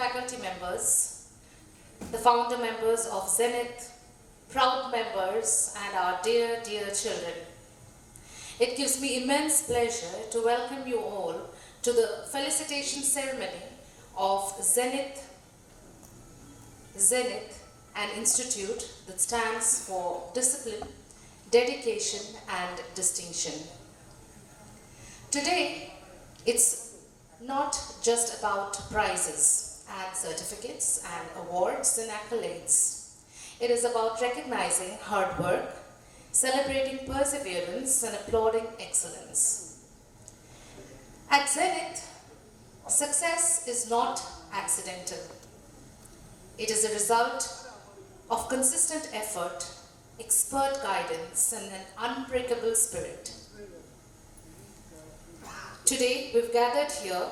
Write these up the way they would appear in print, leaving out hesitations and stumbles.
faculty members, the founder members of Zenith, proud members, and our dear, dear children. It gives me immense pleasure to welcome you all to the Felicitation Ceremony of Zenith, an institute that stands for discipline, dedication, and distinction. Today, it's not just about prizes and certificates and awards and accolades. It is about recognizing hard work, celebrating perseverance, and applauding excellence. At Zenith, success is not accidental. It is a result of consistent effort, expert guidance, and an unbreakable spirit. Today, we've gathered here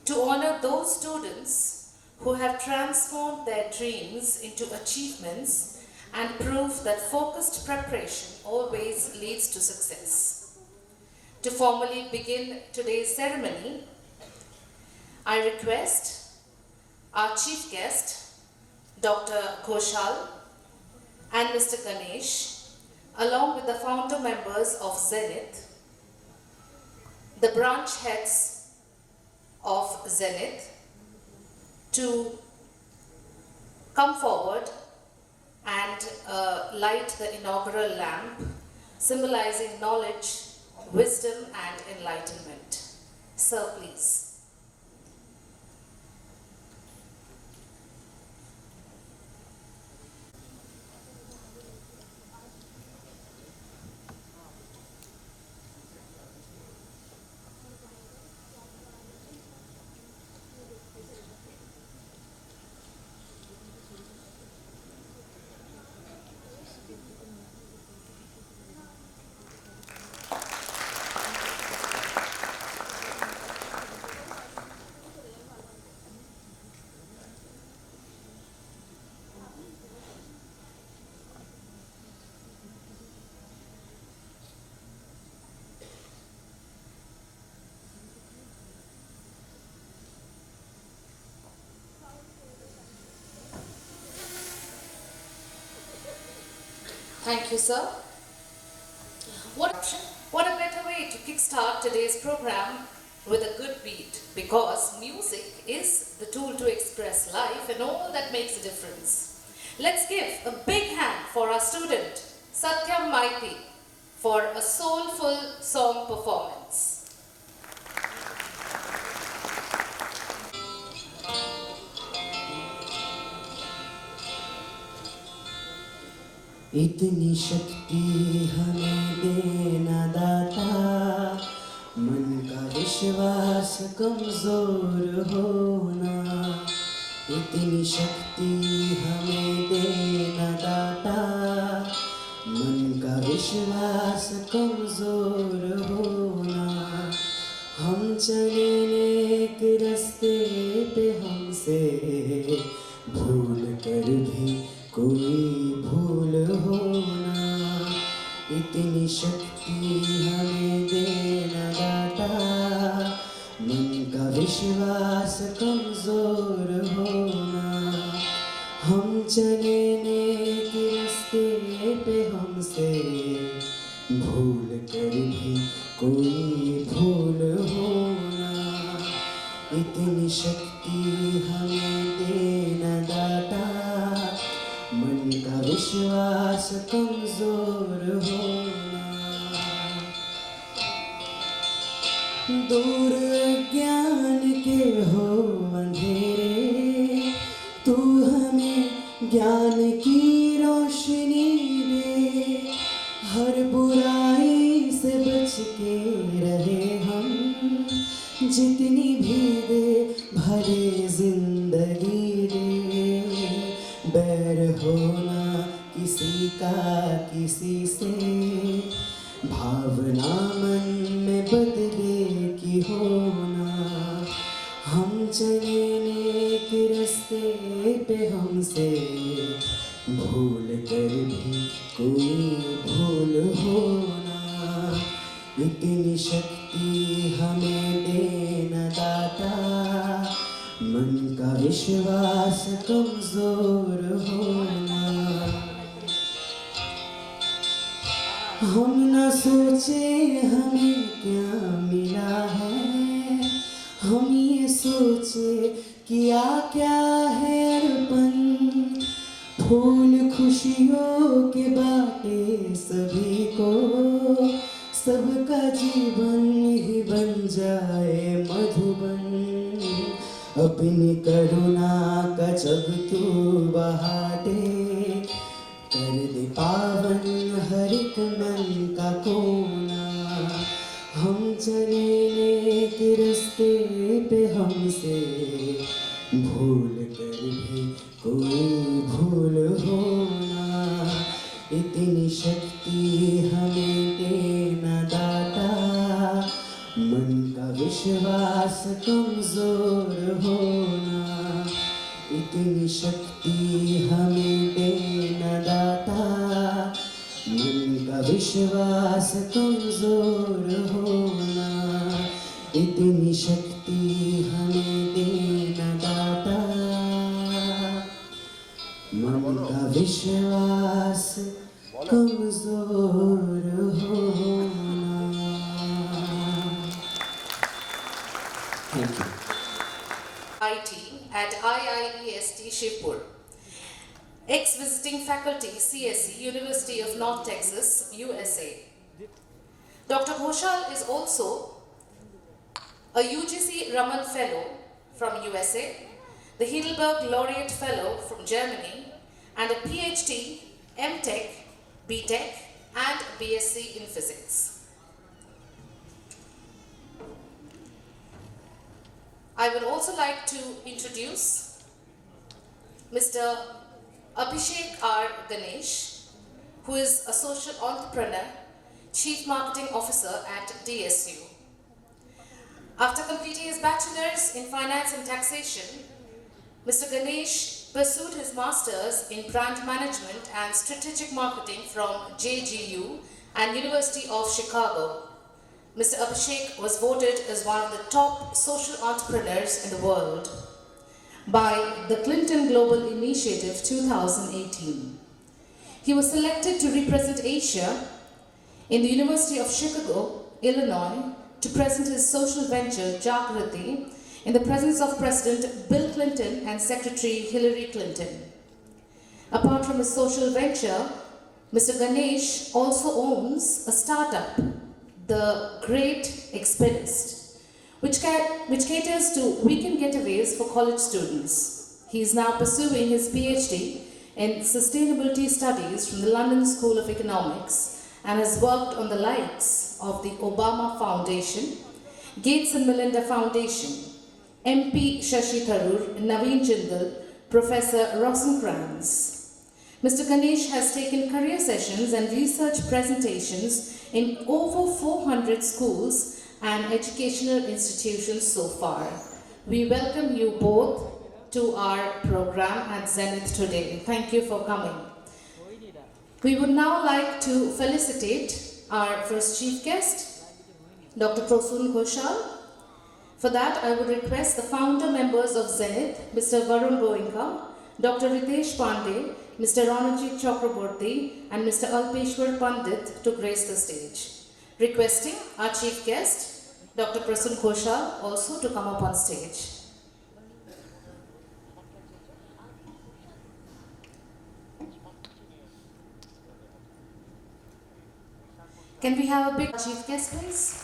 to honor those students who have transformed their dreams into achievements and prove that focused preparation always leads to success. To formally begin today's ceremony, I request our chief guest, Dr. Ghoshal and Mr. Ganesh, along with the founder members of Zenith, the branch heads of Zenith, to come forward and light the inaugural lamp, symbolizing knowledge, wisdom, and enlightenment. Sir, please. Thank you, sir. What a better way to kickstart today's program with a good beat, because music is the tool to express life and all that makes a difference. Let's give a big hand for our student, Satyam Maiti, for a soulful song performance. इतनी शक्ति हमें देना दाता, मन का विश्वास कमजोर होना। इतनी शक्ति हमें देना दाता, मन का विश्वास कमजोर होना। हम चले नेक रास्ते पे, हमसे भूल कर भी कोई भूल होना। इतनी शक्ति हमें देना दाता, मन का विश्वास कमजोर होना। हम चले नेक रास्ते पे, हमसे भूल कर भी कोई भूल होना। इतनी शक्ति हमें देना दाता, मन का विश्वास कमजोर होना। दूर अज्ञान के हो अंधेरे, तू हमें ज्ञान की रोशनी दे। हर बुराई से बच के रहे हम, जितनी भी दे भरे जिंदगी दे। बैर होना किसी का किसी से, भावना मन में बदले की होना। हम चले नेक रास्ते पे, हमसे भूल कर भी कोई भूल होना। इतनी शक्ति हमें देना दाता, मन का विश्वास कमजोर होना। हम न सोचे हमें क्या मिला है, हम ये सोचे किया क्या है अर्पण। फूल खुशियों के बाटे सभी को, सबका जीवन ही बन जाए मधुबन। अपनी करुणा का जब तू बहाटे, कर दे पावन हर एक मन का कोना। हम चले नेक रास्ते पे, हमसे भूल कर भी कोई भूल होना। इतनी शक्ति हमें देना दाता, मन का विश्वास कमजोर होना। इतनी शक्ति हमें देना दाता, मन का विश्वास कमजोर होना। इतनी शक्ति हमें देना दाता, मन का विश्वास कमजोर होना। Thank you. IT at IIT Shivpur. Ex-visiting faculty, CSE, University of North Texas, USA. Dr. Ghoshal is also a UGC Raman Fellow from USA, the Heidelberg Laureate Fellow from Germany, and a PhD, MTech, BTech, and BSc in Physics. I would also like to introduce Mr. Abhishek R. Ganesh, who is a social entrepreneur, Chief Marketing Officer at DSU. After completing his bachelor's in finance and taxation, Mr. Ganesh pursued his master's in brand management and strategic marketing from JGU and University of Chicago. Mr. Abhishek was voted as one of the top social entrepreneurs in the world by the Clinton Global Initiative 2018. He was selected to represent Asia in the University of Chicago, Illinois, to present his social venture, Jagrati, in the presence of President Bill Clinton and Secretary Hillary Clinton. Apart from his social venture, Mr. Ganesh also owns a startup, The Great Expedist, which caters to weekend getaways for college students. He is now pursuing his PhD in Sustainability Studies from the London School of Economics and has worked on the likes of the Obama Foundation, Gates and Melinda Foundation, MP Shashi Tharoor, Naveen Jindal, Professor Rosencrantz. Mr. Ganesh has taken career sessions and research presentations in over 400 schools and educational institutions so far. We welcome you both to our program at Zenith today. Thank you for coming. We would now like to felicitate our first chief guest, Dr. Prasoon Ghoshal. For that, I would request the founder members of Zenith, Mr. Varun Goenka, Dr. Ritesh Pandey, Mr. Ranajit Chakraborty, and Mr. Alpeshwar Pandit to grace the stage. Requesting our chief guest, Dr. Prasoon Ghoshal, also to come up on stage. Can we have a big chief guest, please?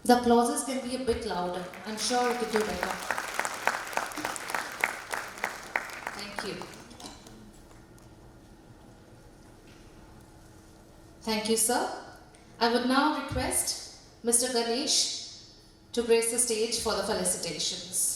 The applauses can be a bit louder. I'm sure we could do better. Thank you. Thank you, sir. I would now request Mr. Ganesh to grace the stage for the felicitations.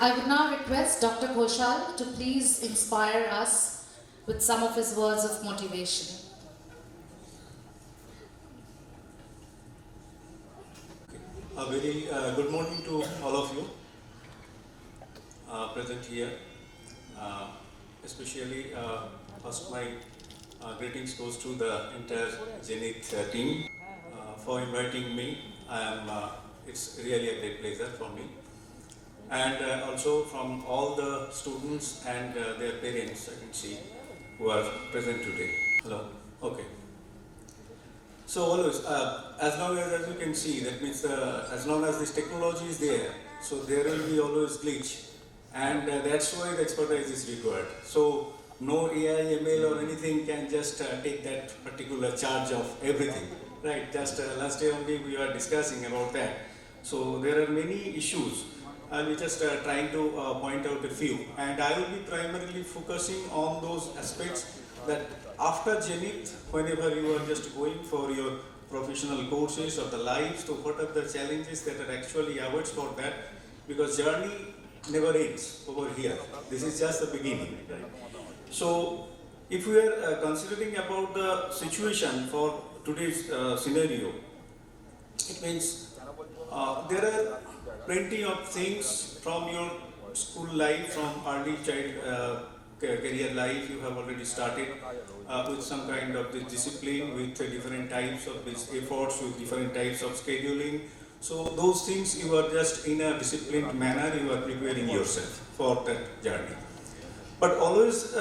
I would now request Dr. Ghoshal to please inspire us with some of his words of motivation. A very good morning to all of you present here. Especially, first my greetings goes to the entire Zenith team for inviting me. It's really a great pleasure for me. And also from all the students and their parents, I can see, who are present today. Hello. Okay. So always, as long as you can see, that means as long as this technology is there, so there will be always glitch, and that's why the expertise is required. So no AI, ML or anything can just take that particular charge of everything, right? Just last day only we were discussing about that. So there are many issues. I'll be just trying to point out a few, and I will be primarily focusing on those aspects that after Zenith, whenever you are just going for your professional courses or the lives, so what are the challenges that are actually awaits for that, because journey never ends over here. This is just the beginning. So if we are considering about the situation for today's scenario, it means there are plenty of things from your school life, from early child career life. You have already started with some kind of this discipline, with different types of these efforts, with different types of scheduling. So those things you are just in a disciplined manner, you are preparing yourself for that journey. But always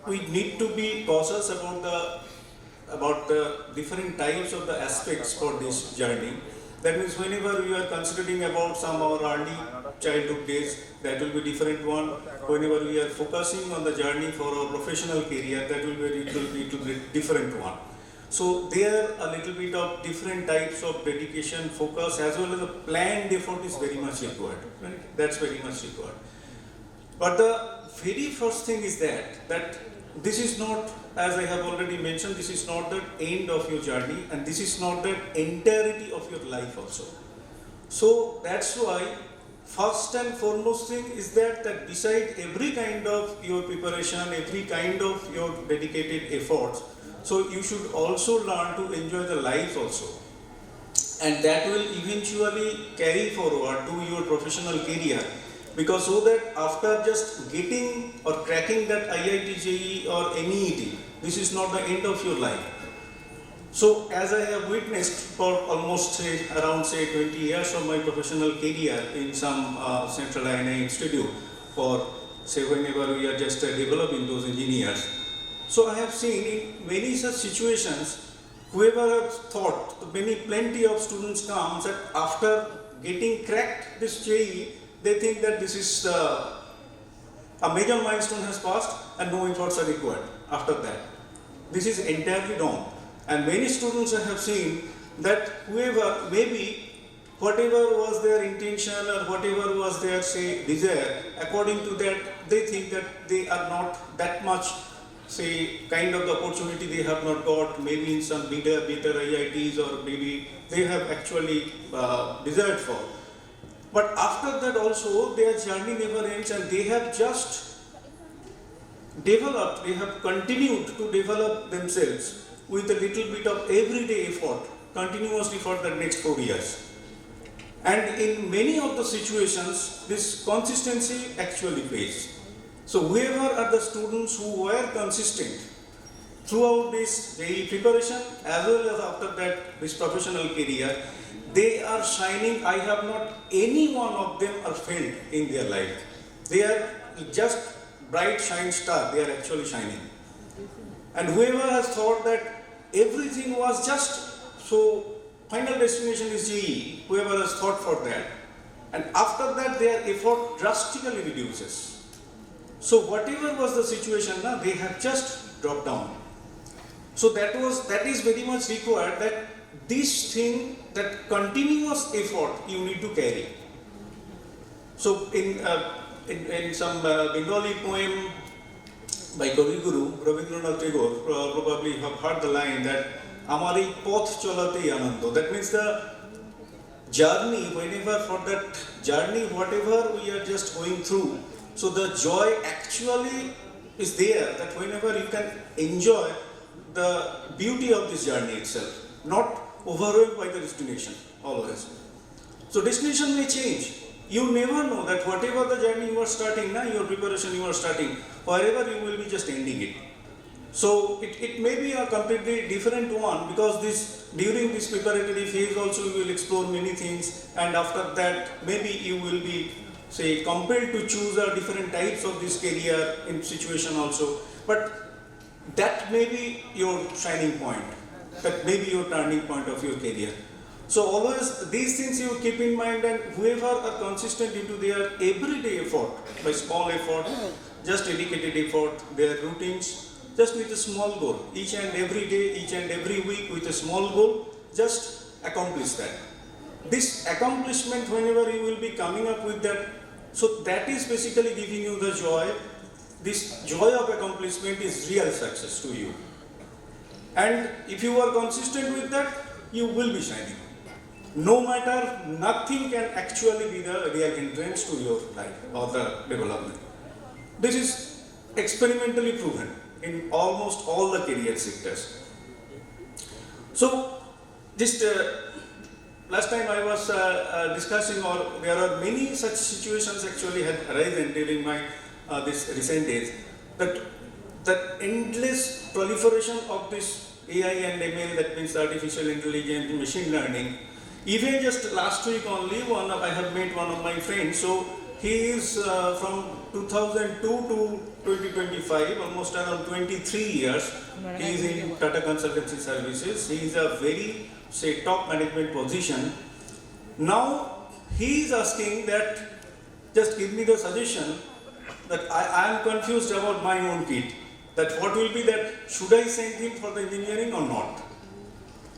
we need to be cautious about the different types of the aspects for this journey. That means whenever we are considering about some of our early childhood days, that will be different one. Whenever we are focusing on the journey for our professional career, that will be a little bit different one. So there a little bit of different types of dedication, focus, as well as a planned effort is very much required. Right? That's very much required. But the very first thing is that this is not, as I have already mentioned, this is not the end of your journey, and this is not the entirety of your life also. So that's why first and foremost thing is that beside every kind of your preparation, every kind of your dedicated efforts, so you should also learn to enjoy the life also. And that will eventually carry forward to your professional career. Because so that after just getting or cracking that IIT-JEE or NEET, this is not the end of your life. So as I have witnessed for almost around 20 years of my professional career in some central IIT institute for whenever we are just developing those engineers. So I have seen in many such situations, whoever has thought, plenty of students come that after getting cracked this JEE, they think that this is a major milestone has passed and no efforts are required after that. This is entirely wrong. And many students I have seen that whoever, maybe whatever was their intention or whatever was their desire, according to that they think that they are not that much kind of the opportunity they have not got, maybe in some better IITs, or maybe they have actually desired for. But after that also their journey never ends, and they have just developed, they have continued to develop themselves with a little bit of everyday effort, continuously for the next 4 years. And in many of the situations, this consistency actually pays. So whoever are the students who were consistent throughout this JEE preparation as well as after that this professional career, they are shining. I have not any one of them are failed in their life. They are just bright shine star. They are actually shining. And whoever has thought that everything was just so final destination is JEE, whoever has thought for that, and after that their effort drastically reduces. So whatever was the situation, they have just dropped down. So that is very much required, that this thing, that continuous effort you need to carry. So in some Bengali poem by Kavi Guru, Rabindranath Tagore, probably have heard the line that Amar ei poth cholate anando. That means the journey, whenever for that journey, whatever we are just going through, so the joy actually is there, that whenever you can enjoy the beauty of this journey itself, not overwhelmed by the destination always. So destination may change. You never know that whatever the journey you are starting, your preparation you are starting, wherever you will be just ending it. So it may be a completely different one, because during this preparatory phase also you will explore many things, and after that maybe you will be compelled to choose a different types of this career in situation also. But that may be your shining point, that may be your turning point of your career. So always these things you keep in mind, and whoever are consistent into their everyday effort, by small effort, just dedicated effort, their routines, just with a small goal, each and every day, each and every week with a small goal, just accomplish that. This accomplishment, whenever you will be coming up with that, so that is basically giving you the joy. This joy of accomplishment is real success to you. And if you are consistent with that, you will be shining. No matter, nothing can actually be the real hindrance to your life or the development. This is experimentally proven in almost all the career sectors. So, just last time I was discussing, or there are many such situations actually had arisen during my this recent days, that endless proliferation of this AI and ML, that means artificial intelligence, machine learning. Even just last week only, I have met one of my friends. So he is from 2002 to 2025, almost around 23 years. He is in Tata Consultancy Services. He is a very top management position. Now he is asking that, just give me the suggestion, that I am confused about my own kid, that what will be that, should I send him for the engineering or not?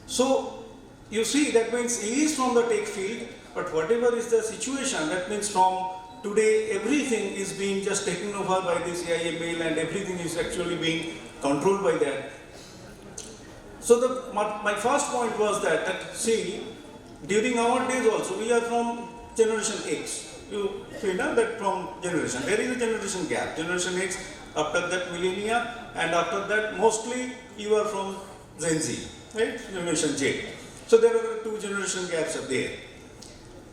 So you see, that means he is from the tech field, but whatever is the situation, that means from today everything is being just taken over by this AI ML, and everything is actually being controlled by that. So my first point was that see, during our days also, we are from generation X. You know that from generation, there is a generation gap. Generation X, after that millennia, and after that mostly you are from Gen Z, right? Generation Z. So there are two generation gaps are there.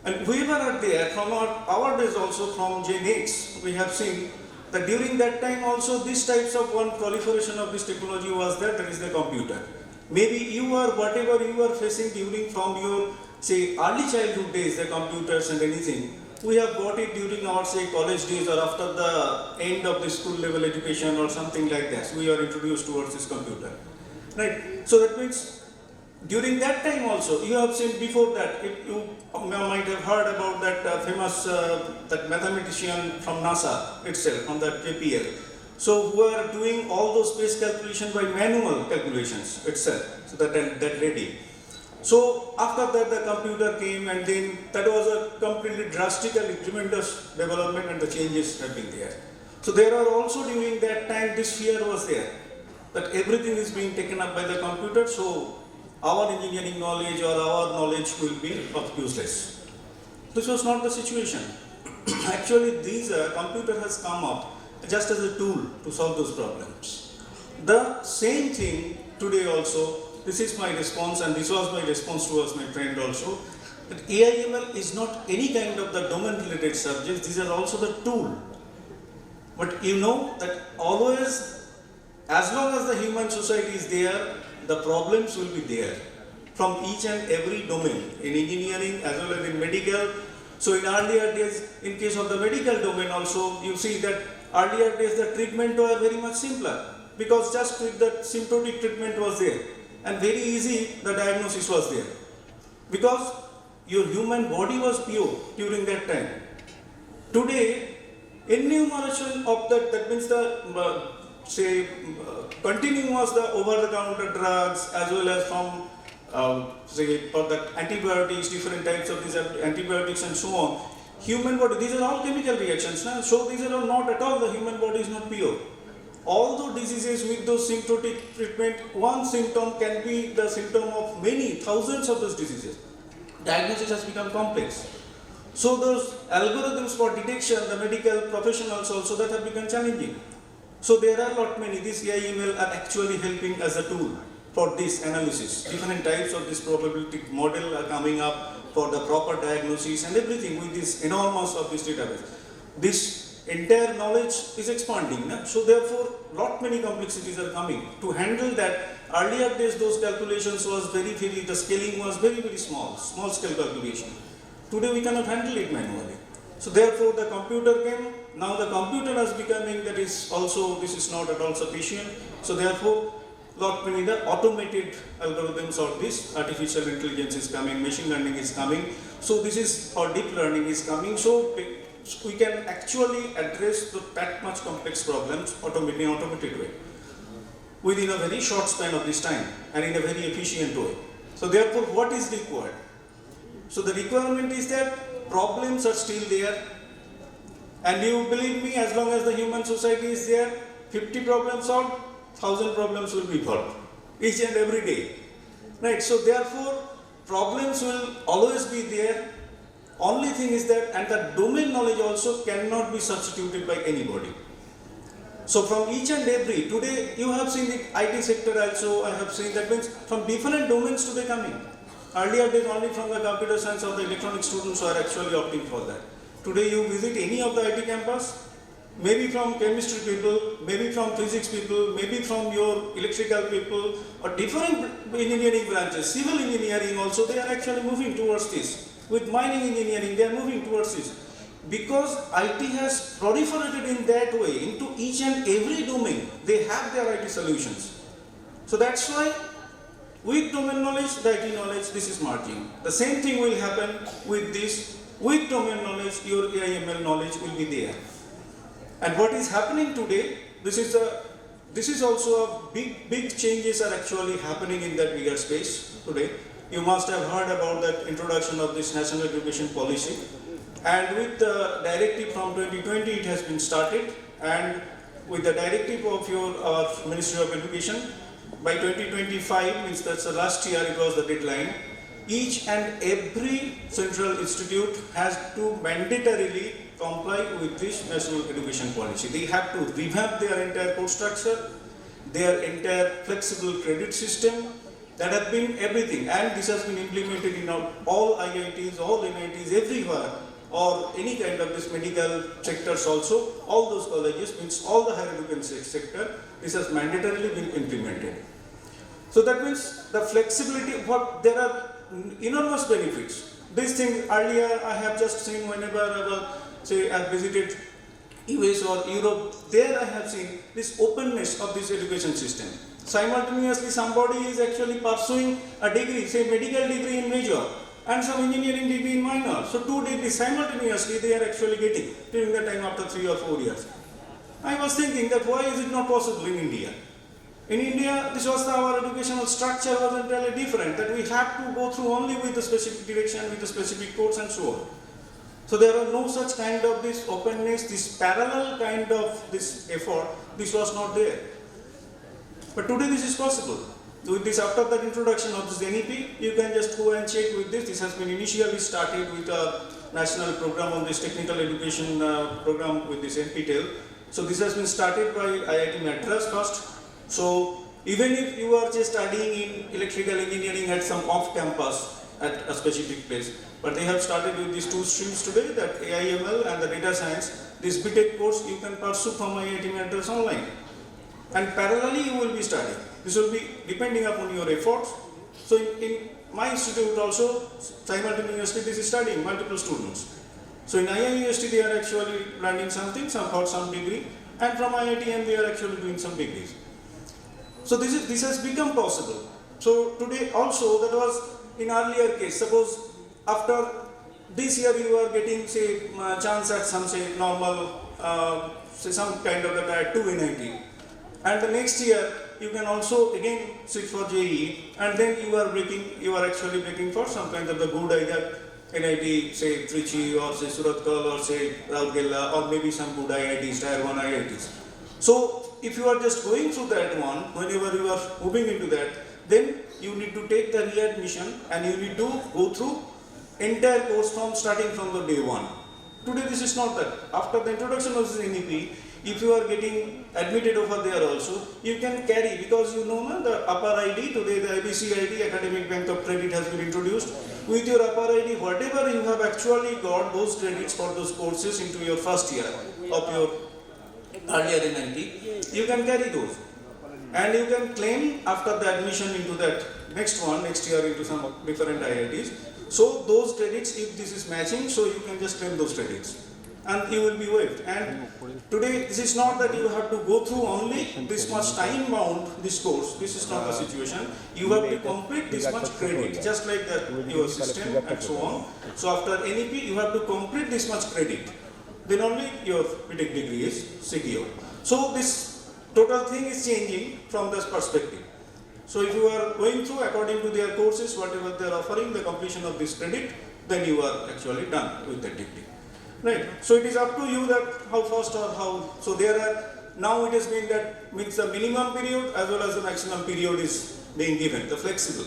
And whoever are there, from our days also, from Gen X, we have seen that during that time also these types of one proliferation of this technology was there, that is the computer. Maybe you are, whatever you are facing during from your, early childhood days, the computers and anything, we have got it during our, college days, or after the end of the school level education or something like that. We are introduced towards this computer, right? So that means during that time also, you have seen before that, you might have heard about that famous that mathematician from NASA itself, from that JPL. So who are doing all those space calculations by manual calculations itself, so that ready. So after that the computer came, and then that was a completely drastically tremendous development, and the changes have been there. So there are also during that time this fear was there, that everything is being taken up by the computer, so our engineering knowledge or our knowledge will be useless. This was not the situation. Actually, computer has come up just as a tool to solve those problems. The same thing today also. This is my response, and this was my response towards my friend also, that AI/ML is not any kind of the domain related subjects. These are also the tool. But you know that always, as long as the human society is there, the problems will be there from each and every domain, in engineering as well as in medical. So in earlier days, in case of the medical domain also, you see that earlier days the treatment were very much simpler, because just the symptomatic treatment was there, and very easy the diagnosis was there, because your human body was pure during that time. Today, enumeration of that means the continuous the over-the-counter drugs, as well as from for the antibiotics, different types of these antibiotics and so on. Human body, these are all chemical reactions, na? So these are not at all, the human body is not pure. Although diseases with those symptomatic treatment, one symptom can be the symptom of many, thousands of those diseases. Diagnosis has become complex. So those algorithms for detection, the medical professionals also, that have become challenging. So there are lot many, these AI/ML are actually helping as a tool for this analysis. Different types of this probability model are coming up for the proper diagnosis and everything with this enormous of this database. This entire knowledge is expanding, na? So therefore lot many complexities are coming. To handle that, earlier days those calculations was very, the scaling was very small scale calculation. Today we cannot handle it manually. So therefore the computer came, now the computer is becoming, that is also, this is not at all sufficient. So therefore lot many the automated algorithms or this artificial intelligence is coming, machine learning is coming. So this is, or deep learning is coming. So we can actually address that much complex problems automated way, within a very short span of this time and in a very efficient way. So therefore what is required? So the requirement is that problems are still there, and you believe me, as long as the human society is there, 50 problems solved, 1,000 problems will be solved each and every day, right? So therefore problems will always be there. Only thing is that, and the domain knowledge also cannot be substituted by anybody. So from each and every, today you have seen the IT sector also, I have seen, that means from different domains today coming. Earlier days only from the computer science or the electronic students are actually opting for that. Today you visit any of the IT campus, maybe from chemistry people, maybe from physics people, maybe from your electrical people, or different engineering branches, civil engineering also, they are actually moving towards this. With mining engineering, they are moving towards this. Because IT has proliferated in that way, into each and every domain, they have their IT solutions. So that's why, with domain knowledge, the IT knowledge, this is merging. The same thing will happen with this. With domain knowledge, your AI/ML knowledge will be there. And what is happening today, this is also a big changes are actually happening in that bigger space today. You must have heard about that introduction of this National Education Policy. And with the directive from 2020, it has been started. And with the directive of your Ministry of Education, by 2025, means that's the last year, it was the deadline, each and every central institute has to mandatorily comply with this National Education Policy. They have to revamp their entire course structure, their entire flexible credit system, that have been everything, and this has been implemented in all IITs, all NITs, everywhere, or any kind of this medical sectors also, all those colleges, means all the higher education sector, this has mandatorily been implemented. So that means the flexibility, there are enormous benefits. This thing earlier I have just seen whenever I visited US or Europe, there I have seen this openness of this education system. Simultaneously somebody is actually pursuing a degree, say medical degree in major, and some engineering degree in minor. So 2 degrees simultaneously they are actually getting during the time after 3 or 4 years. I was thinking that why is it not possible in India? In India, this was our educational structure was entirely different, that we had to go through only with the specific direction, with the specific course and so on. So there are no such kind of this openness, this parallel kind of this effort, this was not there. But today this is possible. With this, after the introduction of this NEP, you can just go and check with this. This has been initially started with a national program on this technical education program with this NPTEL. So this has been started by IIT Madras first. So even if you are just studying in electrical engineering at some off campus at a specific place, But they have started with these two streams today, that AI/ML and the data science. This BTech course you can pursue from IIT Madras online. And parallelly you will be studying. This will be depending upon your efforts. So in my institute also, simultaneously this is studying multiple students. So in IIT they are actually learning something, some degree, and from IITM they are actually doing some degrees. So this has become possible. So today also, that was in earlier case, suppose after this year you are getting say chance at some say normal, say some kind of that to NIT, and the next year you can also again switch for JEE, and then you are actually breaking for some kind of the good either NIT, say Trichy or say Suratkal or say Raurkela or maybe some good IITs, Tier 1 IITs. So if you are just going through that one, whenever you are moving into that, then you need to take the readmission and you need to go through entire course from starting from the day one. Today this is not that. After the introduction of this NEP, if you are getting admitted over there also, you can carry, because you know the upper ID, today the IBC ID, Academic Bank of Credit, has been introduced. With your upper ID, whatever you have actually got those credits for those courses into your first year of your earlier NIT, you can carry those. And you can claim after the admission into that next year into some different IITs. So those credits, if this is matching, so you can just claim those credits. And you will be waived. And today, this is not that you have to go through only this much time bound this course. This is not the situation. You have to complete this much credit, just like that your system and so on. So after NEP, you have to complete this much credit. Then only your BTech degree is secure. So this total thing is changing from this perspective. So if you are going through according to their courses, whatever they are offering, the completion of this credit, then you are actually done with that degree. Right. So it is up to you that how fast or how. So there are, now it has been that means the minimum period as well as the maximum period is being given, the flexible.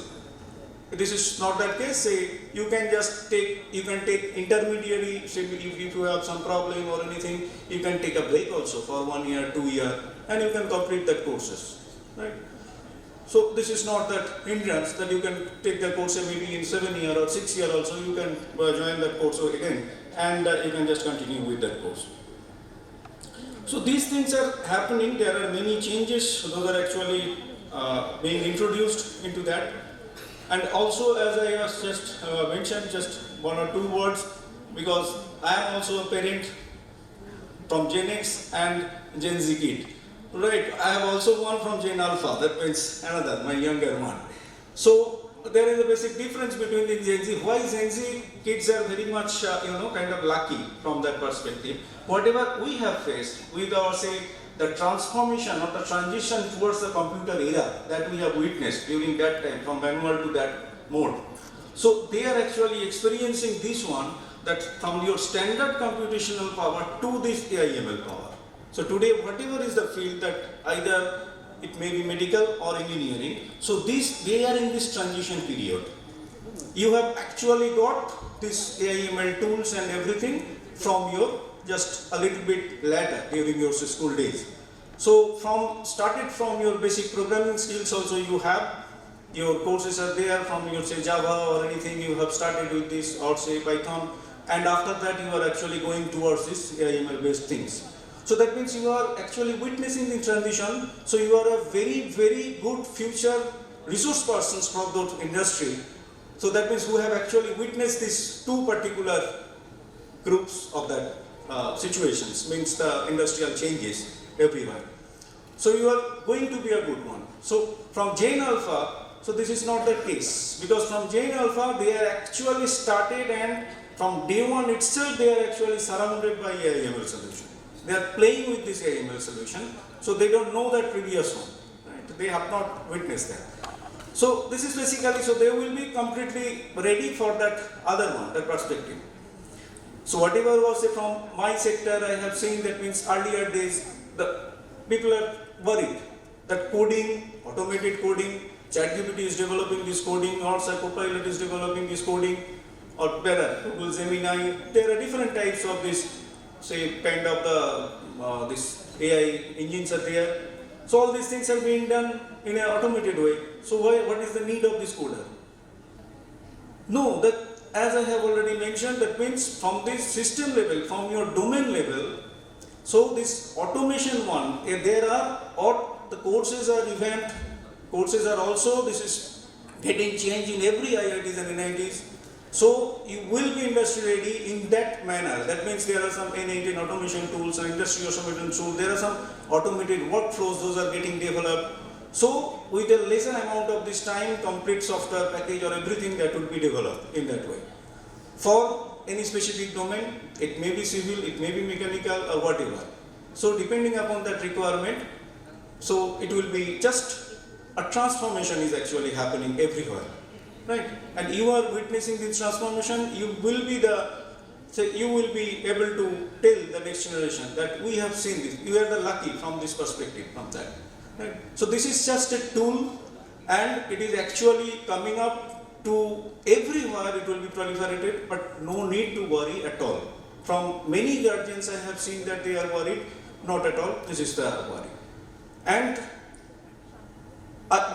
This is not that case. Say you can just take, you can take intermediary, say if you have some problem or anything, you can take a break also for 1 year, 2 year, and you can complete that courses. Right. So this is not that hindrance that you can take the course maybe in 7 year or 6 year also, you can join that course again and you can just continue with that course. So these things are happening, there are many changes, those are actually being introduced into that. And also, as I was just mentioned, just 1 or 2 words, because I am also a parent from Gen X and Gen Z kid. Right, I have also one from Gen Alpha, that means another, my younger one. So there is a basic difference between the Gen Z. Why Gen Z kids are very much, kind of lucky from that perspective. Whatever we have faced with our, say, the transformation or the transition towards the computer era that we have witnessed during that time, from manual to that mode. So they are actually experiencing this one, that from your standard computational power to this AI/ML power. So today, whatever is the field that either it may be medical or engineering, so they are in this transition period. You have actually got this AI/ML tools and everything from your just a little bit later during your school days. So started from your basic programming skills also, you have your courses are there from your say Java or anything, you have started with this, or say Python, and after that you are actually going towards this AI/ML based things. So that means you are actually witnessing the transition. So you are a very, very good future resource persons from that industry. So that means who have actually witnessed these 2 particular groups of that situations, means the industrial changes everywhere. So you are going to be a good one. So from Gen Alpha, so this is not the case, because from Gen Alpha they are actually started, and from day one itself they are actually surrounded by AI/ML solution. They are playing with this AI/ML solution, so they don't know that previous one. Right? They have not witnessed that. So this is basically, so they will be completely ready for that other one, that perspective. So whatever was say from my sector, I have seen that means earlier days, the people are worried that coding, automated coding, ChatGPT is developing this coding, or Copilot is developing this coding, or better, Google Gemini. There are different types of this, say, kind of the this AI engines are there. So all these things are being done in an automated way. So what is the need of this coder? No, that as I have already mentioned, that means from this system level, from your domain level, so this automation one, there are, or the courses are revamped, courses are also, this is getting changed in every IITs and NITs. So you will be industry ready in that manner. That means there are some N18 automation tools and industry automation tools. There are some automated workflows, those are getting developed. So with a lesser amount of this time, complete software package or everything that will be developed in that way. For any specific domain, it may be civil, it may be mechanical or whatever. So depending upon that requirement, so it will be just a transformation is actually happening everywhere. Right, and you are witnessing this transformation. You will be you will be able to tell the next generation that we have seen this. You are the lucky from this perspective, from that. Right? So this is just a tool, and it is actually coming up to everywhere. It will be proliferated, but no need to worry at all. From many guardians, I have seen that they are worried. Not at all. This is the worry, and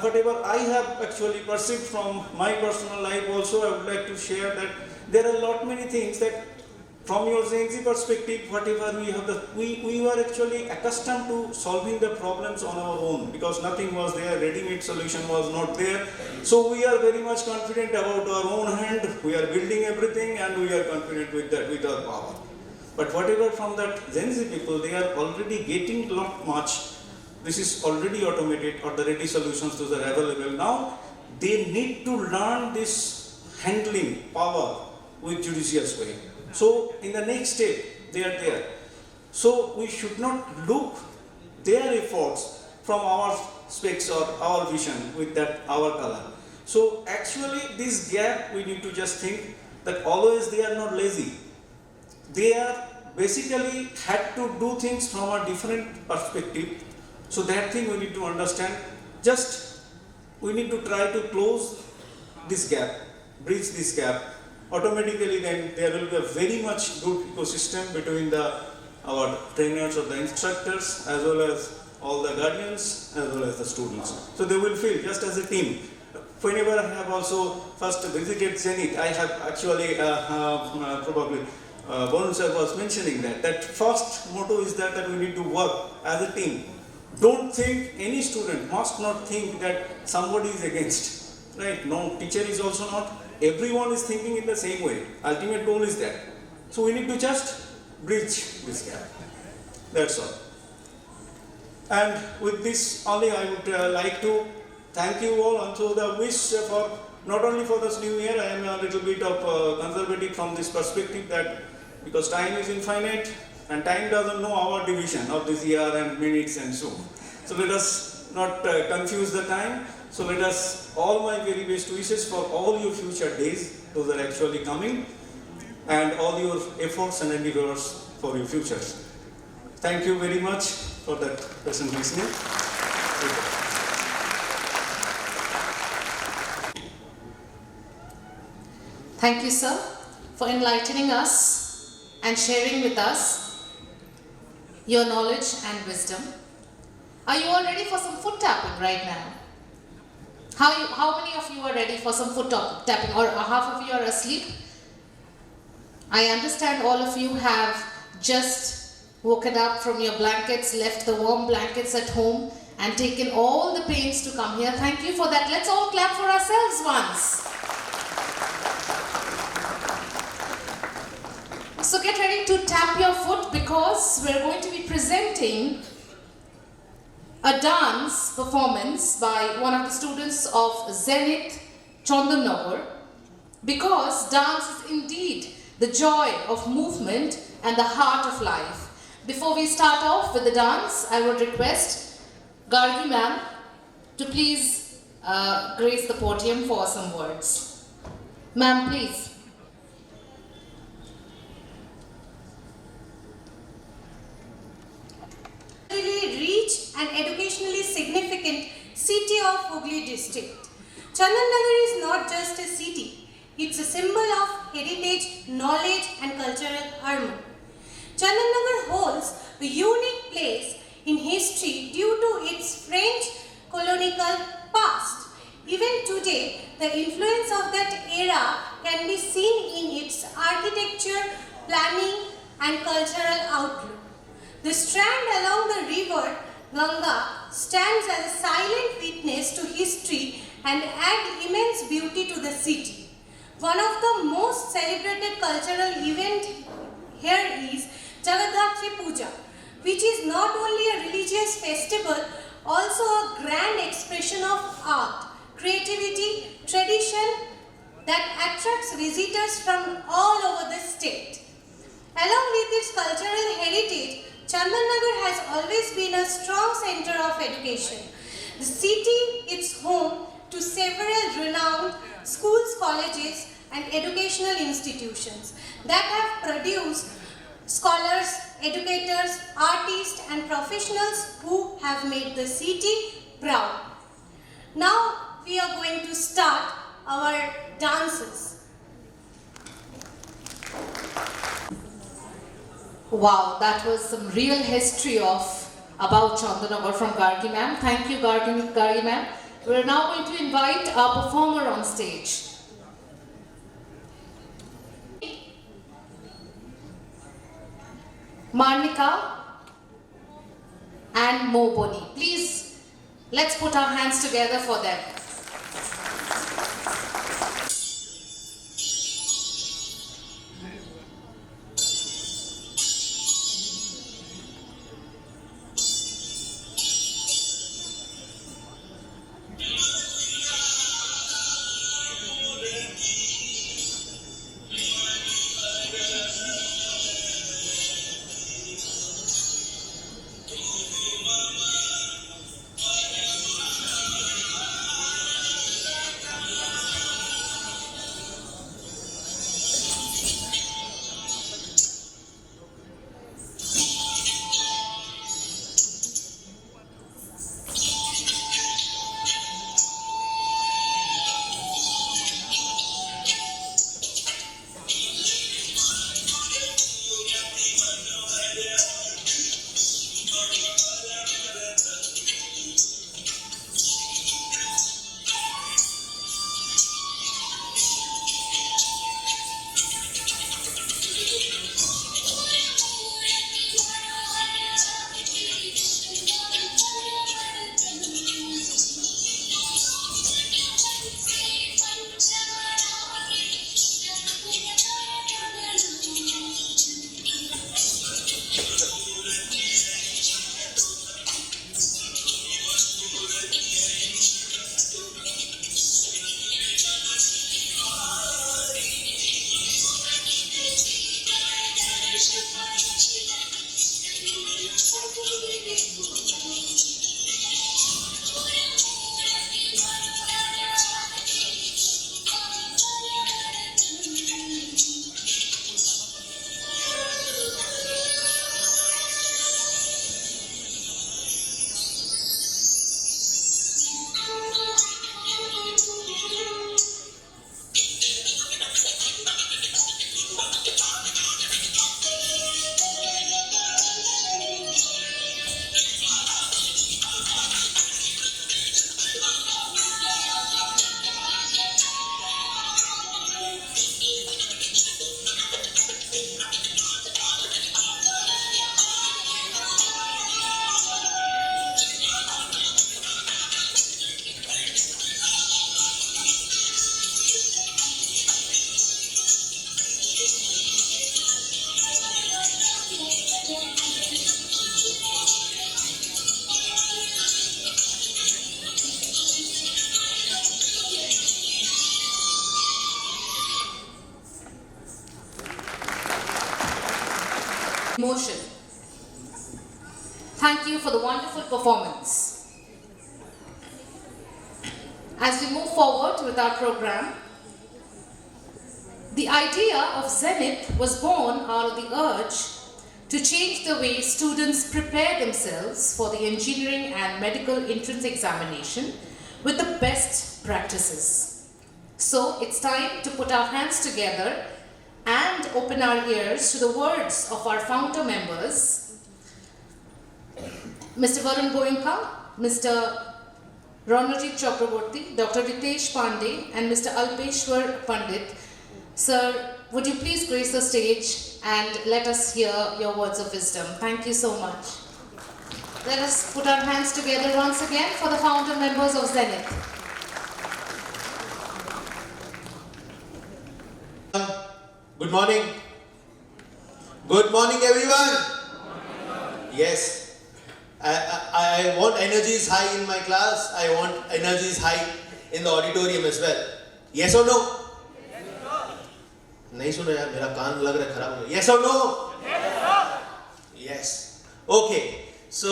whatever I have actually perceived from my personal life also, I would like to share that there are a lot many things that from your Gen Z perspective, whatever we have, we were actually accustomed to solving the problems on our own because nothing was there, ready-made solution was not there. So we are very much confident about our own hand, we are building everything and we are confident with that, with our power. But whatever from that Gen Z people, they are already getting lot much. This is already automated or the ready solutions those are available. Now they need to learn this handling power with judicious way. So in the next step they are there. So we should not look their efforts from our specs or our vision with that our color. So actually this gap we need to just think that always they are not lazy. They are basically had to do things from a different perspective. So that thing we need to understand. Just we need to try to close this gap, bridge this gap. Automatically then there will be a very much good ecosystem between our trainers or the instructors as well as all the guardians as well as the students. So they will feel just as a team. Whenever I have also first visited Zenith, I have actually probably Varun sir was mentioning that first motto is that we need to work as a team. Don't think, any student must not think that somebody is against, right? No, teacher is also not. Everyone is thinking in the same way. Ultimate goal is that. So we need to just bridge this gap. That's all. And with this only I would like to thank you all. And so the wish for, not only for this new year, I am a little bit of conservative from this perspective that because time is infinite, and time doesn't know our division of this year and minutes and so on. So let us not confuse the time. So let us, all my very best wishes for all your future days, those are actually coming, and all your efforts and endeavors for your futures. Thank you very much for that present listening. Thank you, sir, for enlightening us and sharing with us your knowledge and wisdom. Are you all ready for some foot tapping right now? How many of you are ready for some foot tapping, or half of you are asleep? I understand all of you have just woken up from your blankets, left the warm blankets at home and taken all the pains to come here. Thank you for that. Let's all clap for ourselves once. So get ready to tap your foot because we're going to be presenting a dance performance by one of the students of Zenith, Chandanagar, because dance is indeed the joy of movement and the heart of life. Before we start off with the dance, I would request Gargi ma'am to please grace the podium for some words. Ma'am, please. Rich and educationally significant city of Hooghly district. Chandanagar is not just a city, it's a symbol of heritage, knowledge and cultural harmony. Chandanagar holds a unique place in history due to its French colonial past. Even today, the influence of that era can be seen in its architecture, planning, and cultural outlook. The strand along the river Ganga stands as a silent witness to history and adds immense beauty to the city. One of the most celebrated cultural events here is Jagadhatri Puja, which is not only a religious festival, also a grand expression of art, creativity, tradition that attracts visitors from all over the state. Along with its cultural heritage, Chandannagar has always been a strong center of education. The city is home to several renowned schools, colleges, and educational institutions that have produced scholars, educators, artists, and professionals who have made the city proud. Now we are going to start our dances. Wow, that was some real history about Chandannagar from Gargi ma'am. Thank you, Gargi ma'am. We're now going to invite our performer on stage. Marnika and Moboni. Please, let's put our hands together for them. Motion. Thank you for the wonderful performance. As we move forward with our program, the idea of Zenith was born out of the urge to change the way students prepare themselves for the engineering and medical entrance examination with the best practices. So it's time to put our hands together and open our ears to the words of our founder members, Mr. Varun Goenka, Mr. Ranajit Chakraborty, Dr. Ritesh Pandey, and Mr. Alpeshwar Pandit. Sir, would you please grace the stage and let us hear your words of wisdom? Thank you so much. Let us put our hands together once again for the founder members of Zenith. Good morning. Good morning, everyone. Yes. I want energies high in my class. I want energies high in the auditorium as well. Yes or no? नहीं सुनो यार, मेरा कान लग रहा है खराब हो गया. Yes or no? Yes. Okay. So,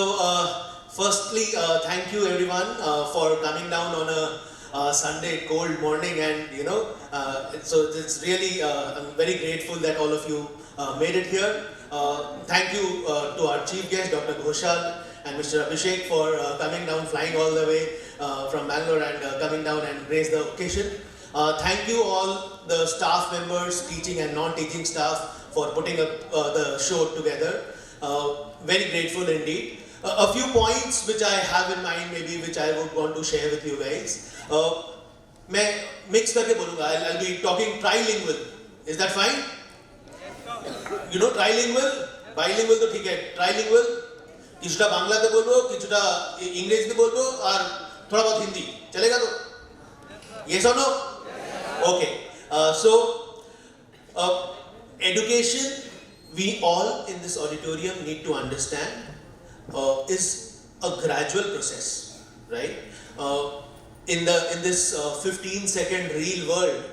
firstly, thank you everyone for coming down on a Sunday cold morning, and so it's really I'm very grateful that all of you made it here. Thank you to our chief guest, Dr. Ghoshal and Mr. Abhishek, for coming down, flying all the way from Bangalore and coming down and grace the occasion. Thank you all the staff members, teaching and non-teaching staff, for putting up the show together. Very grateful indeed. A few points which I have in mind, maybe which I would want to share with you guys. मैं mix करके बोलूँगा. I'll be talking trilingual. Is that fine? You know trilingual, bilingual तो ठीक है. Trilingual, किचुटा Bangla ते बोलबो, किचुटा English ते बोलबो, और थोड़ा बहुत हिंदी. चलेगा तो? Yes or no? Okay. Education, we all in this auditorium need to understand, is a gradual process, right? In this 15-second reel world,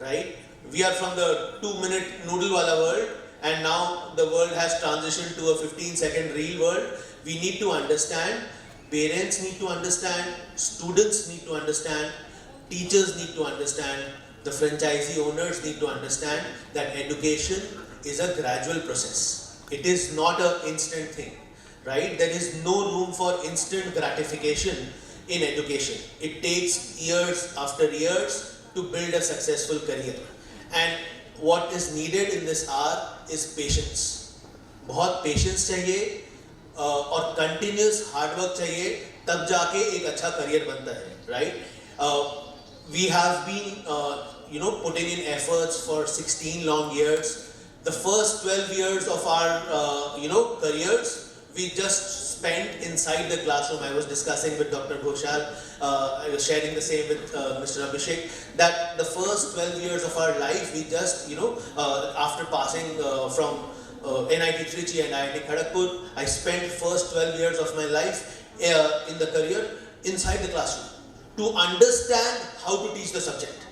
right? We are from the 2-minute noodle wala world, and now the world has transitioned to a 15-second reel world. We need to understand, parents need to understand, students need to understand, teachers need to understand, the franchisee owners need to understand that education is a gradual process. It is not an instant thing, right? There is no room for instant gratification in education. It takes years after years to build a successful career. And what is needed in this hour is patience. बहुत patience चाहिए और continuous hard work चाहिए, तब जाके एक अच्छा career बनता है, right? We have been putting in efforts for 16 long years. The first 12 years of our careers we just spent inside the classroom. I was discussing with Dr. Ghoshal, I was sharing the same with Mr. Abhishek, that the first 12 years of our life we just after passing from NIIT-JEE and IIT-Kharagpur, I spent first 12 years of my life in the career inside the classroom to understand how to teach the subject,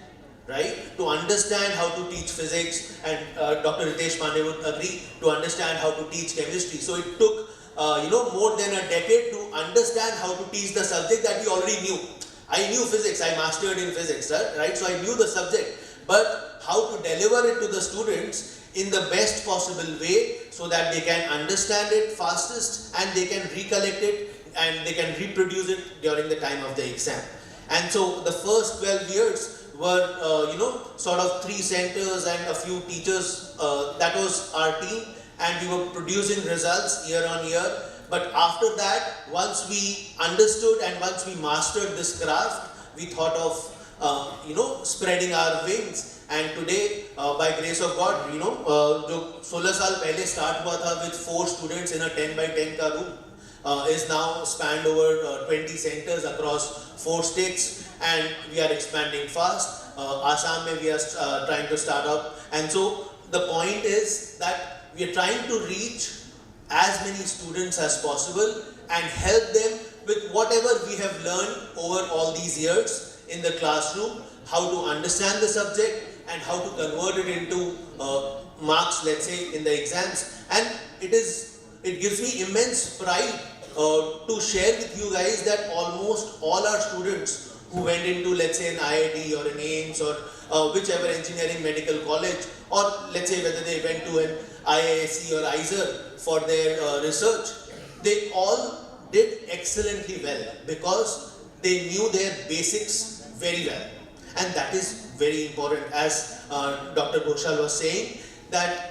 right? To understand how to teach physics, and Dr. Ritesh Pandey would agree, to understand how to teach chemistry. So it took more than a decade to understand how to teach the subject that we already knew. I knew physics, I mastered in physics, right? So I knew the subject, but how to deliver it to the students in the best possible way so that they can understand it fastest and they can recollect it and they can reproduce it during the time of the exam. And so the first 12 years were, sort of 3 centers and a few teachers. That was our team, and we were producing results year on year. But after that, once we understood and once we mastered this craft, we thought of, spreading our wings. And today, by grace of God, जो 16 साल पहले start हुआ था with 4 students in a 10 by 10 का room, is now spanned over 20 centers across 4 states, and we are expanding fast. Assam mein we are trying to start up, and so the point is that we are trying to reach as many students as possible and help them with whatever we have learned over all these years in the classroom, how to understand the subject and how to convert it into marks, let's say, in the exams. And it gives me immense pride to share with you guys that almost all our students who went into, let's say, an IIT or an AIMS or whichever engineering medical college, or let's say whether they went to an IISc or IISER for their research, they all did excellently well because they knew their basics very well. And that is very important, as Dr. Ghoshal was saying, that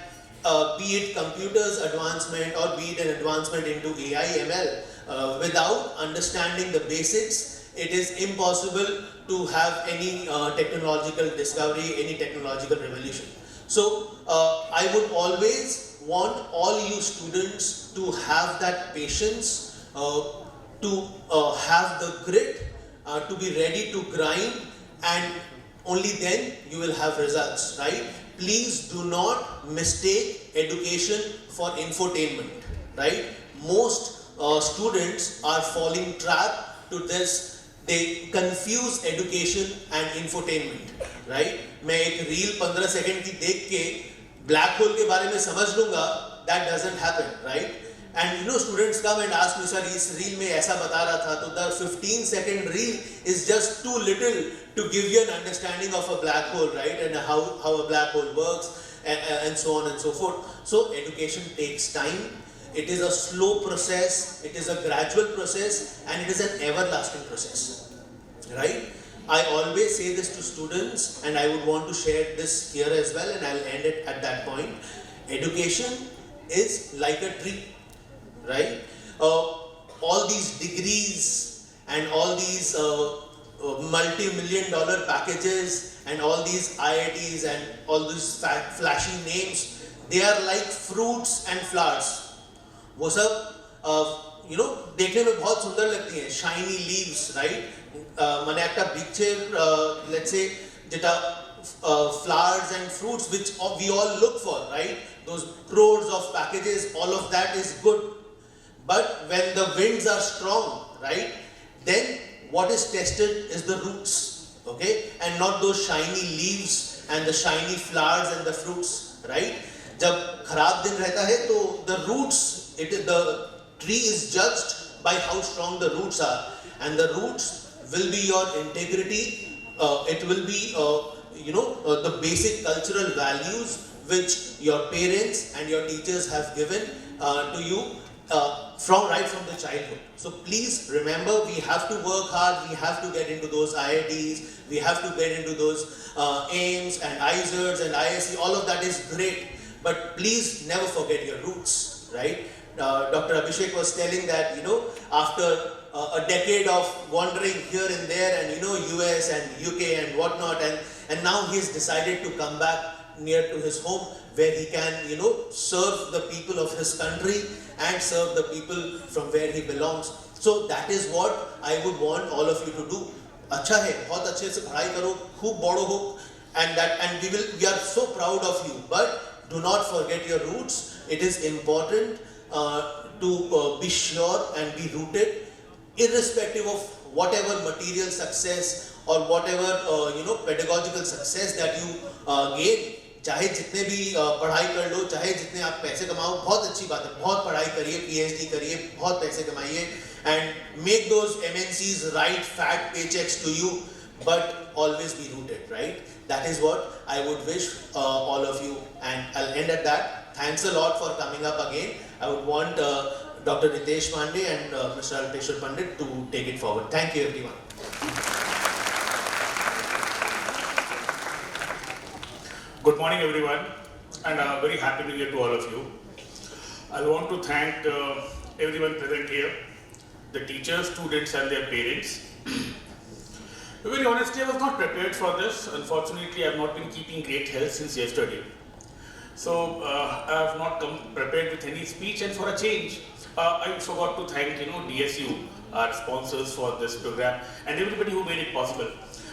be it computers advancement or be it an advancement into AI, ML, without understanding the basics, it is impossible to have any technological discovery, any technological revolution. So I would always want all you students to have that patience, to have the grit, to be ready to grind, and only then you will have results, right? Please do not mistake education for infotainment, right? Most students are falling trap to this. They confuse education and infotainment, right? मैं एक reel 15 second की देख के black hole के बारे में समझ लूंगा, that doesn't happen, right? And students come and ask me, sir, इस रील में ऐसा बता रहा था, तो the 15-second reel is just too little to give you an understanding of a black hole, right? And how a black hole works, and so on and so forth. So education takes time. It is a slow process, it is a gradual process, and it is an everlasting process, right? I always say this to students, and I would want to share this here as well, and I'll end it at that point. Education is like a tree, right? All these degrees and all these multi-million-dollar packages and all these IITs and all these flashy names, they are like fruits and flowers. वो सब देखने में बहुत सुंदर लगती हैं, shiny leaves, right? মানে একটা বৃক্ষের let's say যেটা flowers and fruits which we all look for, right? Those crores of packages, all of that is good. But when the winds are strong, right, then what is tested is the roots, okay, and not those shiny leaves and the shiny flowers and the fruits, right? जब खराब दिन रहता है तो the roots, the tree is judged by how strong the roots are, and the roots will be your integrity. It will be the basic cultural values which your parents and your teachers have given to you right from the childhood. So please remember, we have to work hard, we have to get into those IITs, we have to get into those AIMS and IZERs and ISC, all of that is great, but please never forget your roots, right? Dr. Abhishek was telling that, after a decade of wandering here and there and, US and UK and whatnot, and now he's decided to come back near to his home where he can, serve the people of his country and serve the people from where he belongs. So that is what I would want all of you to do. अच्छा है, बहुत अच्छे से पढ़ाई करो, खूब बड़ो हो, and we are so proud of you. But do not forget your roots. It is important to be sure and be rooted, irrespective of whatever material success or whatever pedagogical success that you gain. चाहे जितने भी पढ़ाई कर लो, चाहे जितने आप पैसे कमाओ, बहुत अच्छी बात है, बहुत पढ़ाई करिए, PhD करिए, बहुत पैसे कमाइए, and make those MNCs write fat paychecks to you, but always be rooted, right? That is what I would wish all of you, and I'll end at that. Thanks a lot for coming up again. I would want Dr. Nitesh Pandey and Mr. Alteshwar Pandit to take it forward. Thank you, everyone. Good morning, everyone, and very happy New Year to all of you. I want to thank everyone present here, the teachers, students, and their parents. Very honestly, I was not prepared for this. Unfortunately, I have not been keeping great health since yesterday. So I have not come prepared with any speech, and for a change, I forgot to thank DSU, our sponsors for this program, and everybody who made it possible.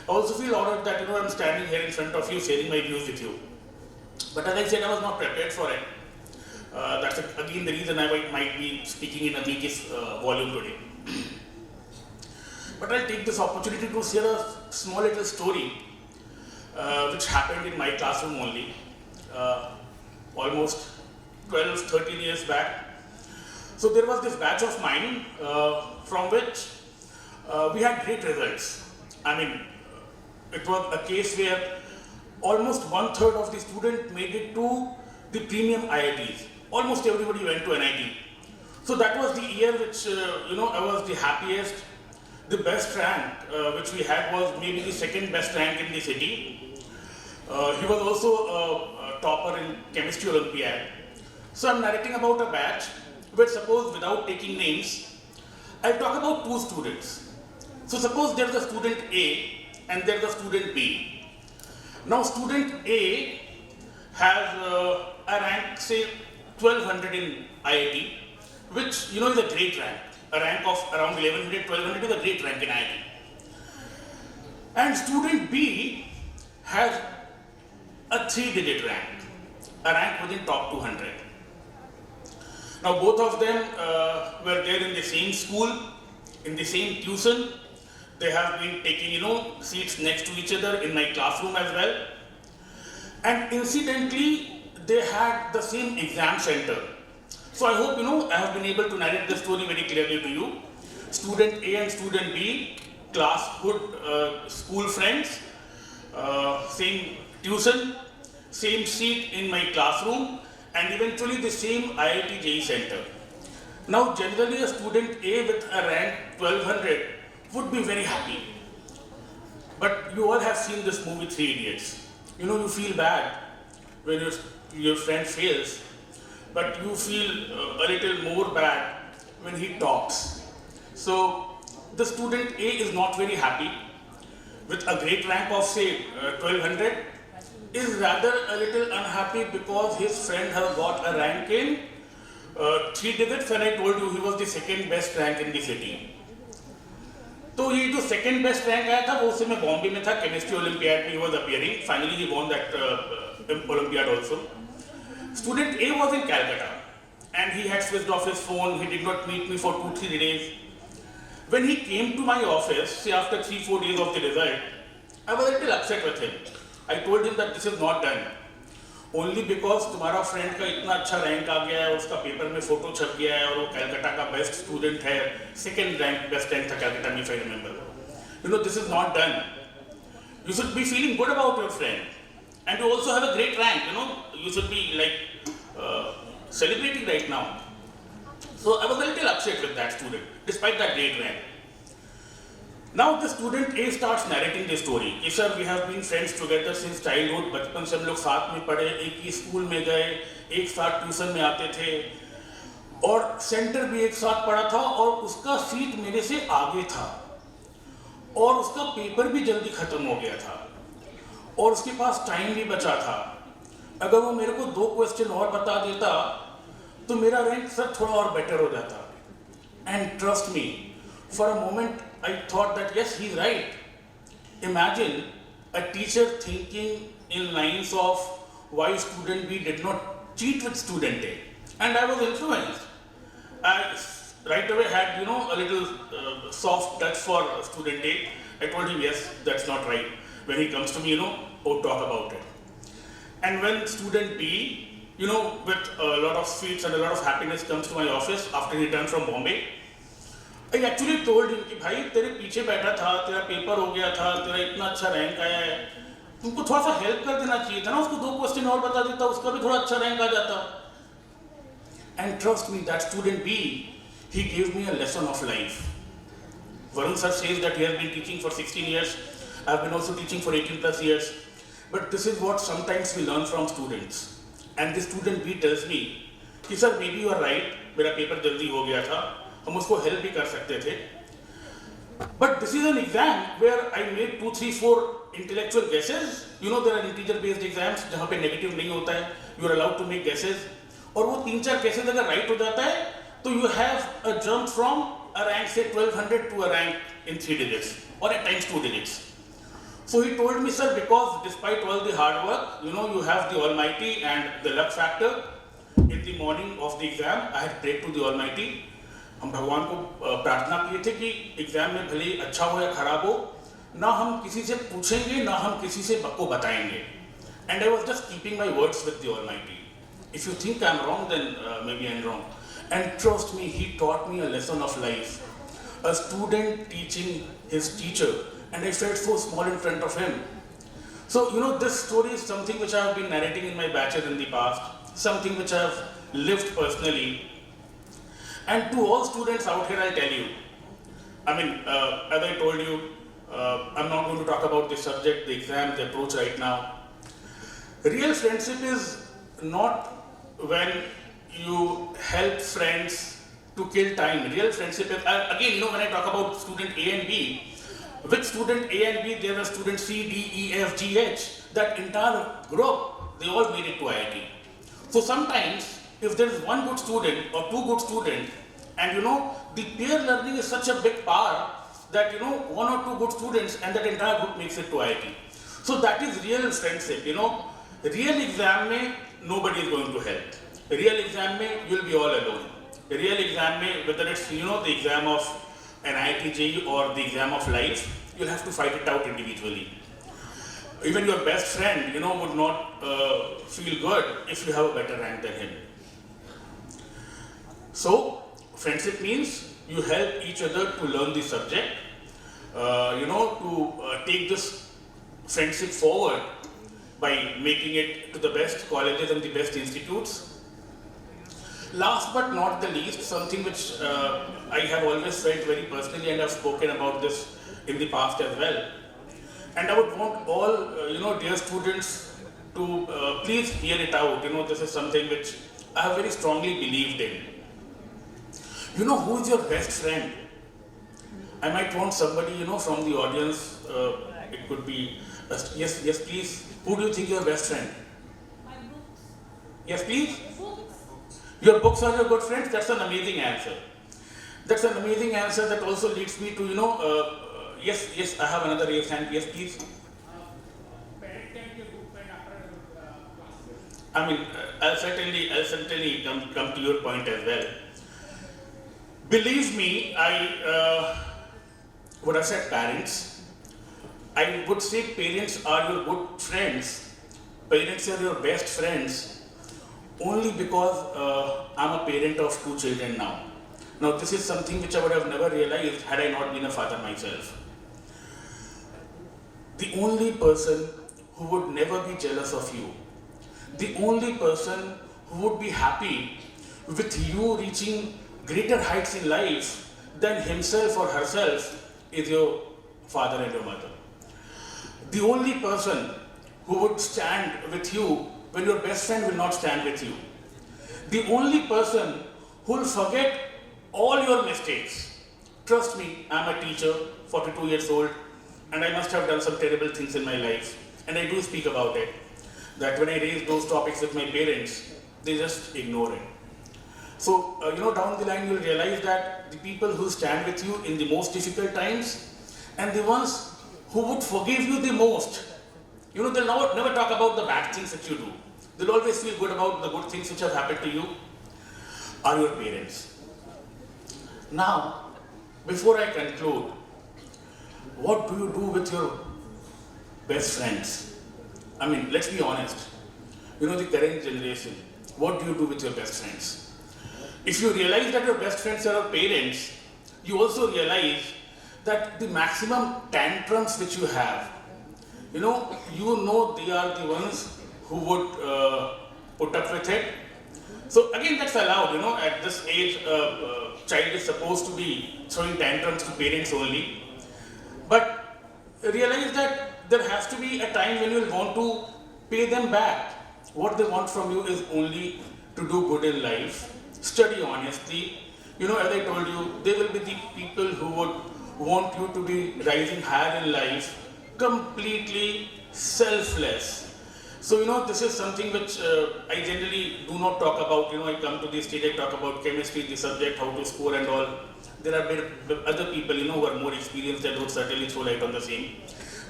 I also feel honored that I'm standing here in front of you, sharing my views with you. But as I said, I was not prepared for it. That's again the reason I might be speaking in a weakish volume today. But I'll take this opportunity to share a small little story which happened in my classroom only. Almost 12-13 years back. So there was this batch of mine from which we had great results. I mean, it was a case where almost 1/3 of the students made it to the premium IITs. Almost everybody went to NIT. So that was the year which, I was the happiest. The best rank which we had was maybe the second best rank in the city. He was also a topper in chemistry Olympiad. So I'm narrating about a batch, but suppose without taking names, I'll talk about 2 students. So suppose there's a student A and there's a student B. Now student A has a rank, say 1200 in IIT, which is a great rank. A rank of around 1100, 1200 is a great rank in IIT. And student B has a 3-digit rank, a rank within top 200. Now both of them were there in the same school, in the same tuition. They have been taking, seats next to each other in my classroom as well. And incidentally, they had the same exam center. So I hope, I have been able to narrate the story very clearly to you. Student A and student B, class good, school friends, same tuition, same seat in my classroom, and eventually the same IIT-JEE center. Now generally a student A with a rank 1200 would be very happy. But you all have seen this movie 3 Idiots. You feel bad when your friend fails, but you feel a little more bad when he tops. So the student A is not very happy with a great rank of say 1200, is rather a little unhappy because his friend has got a rank in 3 digits, and I told you he was the second best rank in the city. तो ये जो second best rank आया था वो उस समय बॉम्बे में था, chemistry Olympiad में he was appearing. Finally he won that Olympiad also. Student A was in Calcutta and he had switched off his phone. He did not meet me for 2-3 days. When he came to my office, say after 3-4 days of the result, I was a little upset with him. I told him that this is not done. Only because तुम्हारा friend का इतना अच्छा rank आ गया है, उसका paper में photo छप गया है और वो Calcutta का best student है, second rank, best rank था Calcutta में if I remember. This is not done. You should be feeling good about your friend. And you also have a great rank, you should be like celebrating right now. So I was a little upset with that student, despite that great rank. Now the student A starts narrating the story. Yes sir, we have been friends together since childhood. बचपन से हम लोग साथ में पढ़े, एक ही school में गए, एक साथ ट्यूशन में आते थे और सेंटर भी एक साथ पढ़ा था और उसका सीट मेरे से आगे था और उसका पेपर भी जल्दी खत्म हो गया था और उसके पास टाइम भी बचा था. अगर वो मेरे को 2 क्वेश्चन और बता देता तो मेरा रैंक सर थोड़ा और बेटर हो जाता. And trust me, for a moment I thought that yes, he's right. Imagine a teacher thinking in lines of why student B did not cheat with student A. And I was influenced. I right away had, a little soft touch for student A. I told him, yes, that's not right. When he comes to me, talk about it. And when student B, with a lot of sweets and a lot of happiness comes to my office after he returned from Bombay, I actually told him कि भाई तेरे पीछे बैठा था, तेरा paper हो गया था, तेरा इतना अच्छा रैंक आया है, तुमको थोड़ा सा हेल्प कर देना चाहिए था ना, उसको 2 क्वेश्चन और बता देता, उसका भी थोड़ा अच्छा रैंक आ जाता. And trust me, that student B, he gave me a lesson of life. Varun sir says that he has been teaching for 16 years. I have been also teaching for 18 plus years. But this is what sometimes we learn from students. And the student B tells me, कि sir, maybe you are right, मेरा paper जल्दी हो गया था, हम उसको help भी कर सकते थे. But this is an exam where I made 2, 3, 4 intellectual guesses. There are integer based exams जहाँ पे negative नहीं होता है. You are allowed to make guesses. और वो 3-4 guesses अगर right हो जाता है, तो you have a jump from a rank say 1200 to a rank in 3 digits or at times 2 digits. So he told me, sir, because despite all the hard work, you have the Almighty and the luck factor. In the morning of the exam, I had prayed to the Almighty. हम भगवान को प्रार्थना किए थे कि exam में भले अच्छा हो या खराब हो, ना हम किसी से पूछेंगे, ना हम किसी से को बताएंगे. And I was just keeping my words with the Almighty. If you think I'm wrong, then maybe I'm wrong. And trust me, he taught me a lesson of life. A student teaching his teacher, and I felt so small in front of him. So, this story is something which I have been narrating in my batches in the past, something which I have lived personally. And to all students out here, I'll tell you, as I told you, I'm not going to talk about the subject, the exam, the approach right now. Real friendship is not when you help friends to kill time. Real friendship is, again, when I talk about student A and B, With student A and B, there were student C, D, E, F, G, H. That entire group, they all made it to IIT. So sometimes, if there is one good student or two good students, and the peer learning is such a big power that one or two good students and that entire group makes it to IIT. So that is real friendship. Real exam mein nobody is going to help. Real exam mein you will be all alone. Real exam mein, whether it's the exam of an IIT-JEE or the exam of life, you'll have to fight it out individually. Even your best friend, would not feel good if you have a better rank than him. So, friendship means you help each other to learn the subject, to take this friendship forward by making it to the best colleges and the best institutes. Last but not the least, something which I have always felt very personally, and I've spoken about this in the past as well. And I would want all, dear students to please hear it out. This is something which I have very strongly believed in. Who is your best friend? I might want somebody, from the audience. It could be, yes, please. Who do you think is your best friend? My books. Yes, please. Books. Your books are your good friends. That's an amazing answer. That's an amazing answer that also leads me to, yes, I have another raised hand. Yes, please. I mean, I'll certainly come to your point as well. Believe me, I would have said parents. I would say parents are your good friends. Parents are your best friends only because I'm a parent of 2 children now. Now, this is something which I would have never realized had I not been a father myself. The only person who would never be jealous of you, the only person who would be happy with you reaching greater heights in life than himself or herself is your father and your mother. The only person who would stand with you when your best friend will not stand with you. The only person who will forget all your mistakes. Trust me, I'm a teacher, 42 years old, and I must have done some terrible things in my life. And I do speak about it. That when I raise those topics with my parents, they just ignore it. So, down the line you'll realize that the people who stand with you in the most difficult times and the ones who would forgive you the most, they'll never talk about the bad things that you do. They'll always feel good about the good things which have happened to you, are your parents. Now, before I conclude, what do you do with your best friends? I mean, let's be honest. The current generation, what do you do with your best friends? If you realize that your best friends are your parents, you also realize that the maximum tantrums which you have, they are the ones who would put up with it. So again, that's allowed, at this age, child is supposed to be throwing tantrums to parents only. But realize that there has to be a time when you will want to pay them back. What they want from you is only to do good in life, study honestly. As I told you, they will be the people who would want you to be rising higher in life, completely selfless. So, this is something which I generally do not talk about. I come to the stage, I talk about chemistry, the subject, how to score and all. There are other people, who are more experienced and would certainly throw light on the same.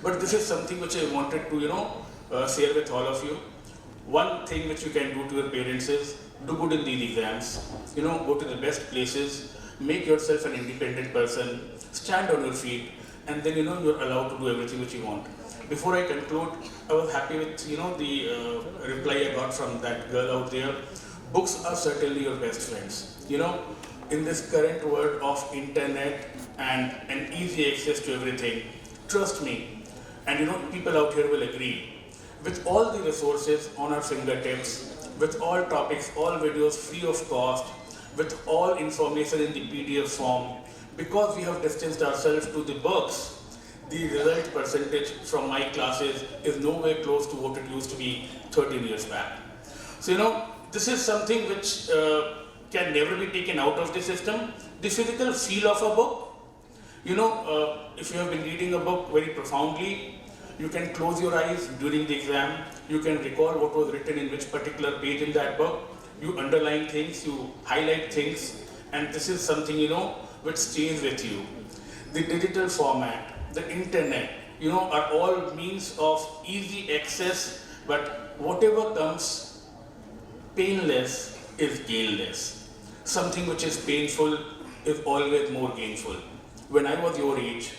But this is something which I wanted to, share with all of you. One thing which you can do to your parents is do good in these exams. Go to the best places, make yourself an independent person, stand on your feet, and then, you're allowed to do everything which you want. Before I conclude, I was happy with, the reply I got from that girl out there. Books are certainly your best friends. In this current world of internet and an easy access to everything, trust me, and people out here will agree, with all the resources on our fingertips, with all topics, all videos free of cost, with all information in the PDF form, because we have distanced ourselves to the books, the result percentage from my classes is nowhere close to what it used to be 13 years back. So, this is something which can never be taken out of the system. The physical feel of a book, You know, if you have been reading a book very profoundly, you can close your eyes during the exam, you can recall what was written in which particular page in that book, you underline things, you highlight things, and this is something, you know, which stays with you. The digital format, the internet, you know, are all means of easy access, but whatever comes painless is gainless. Something which is painful is always more gainful. When I was your age,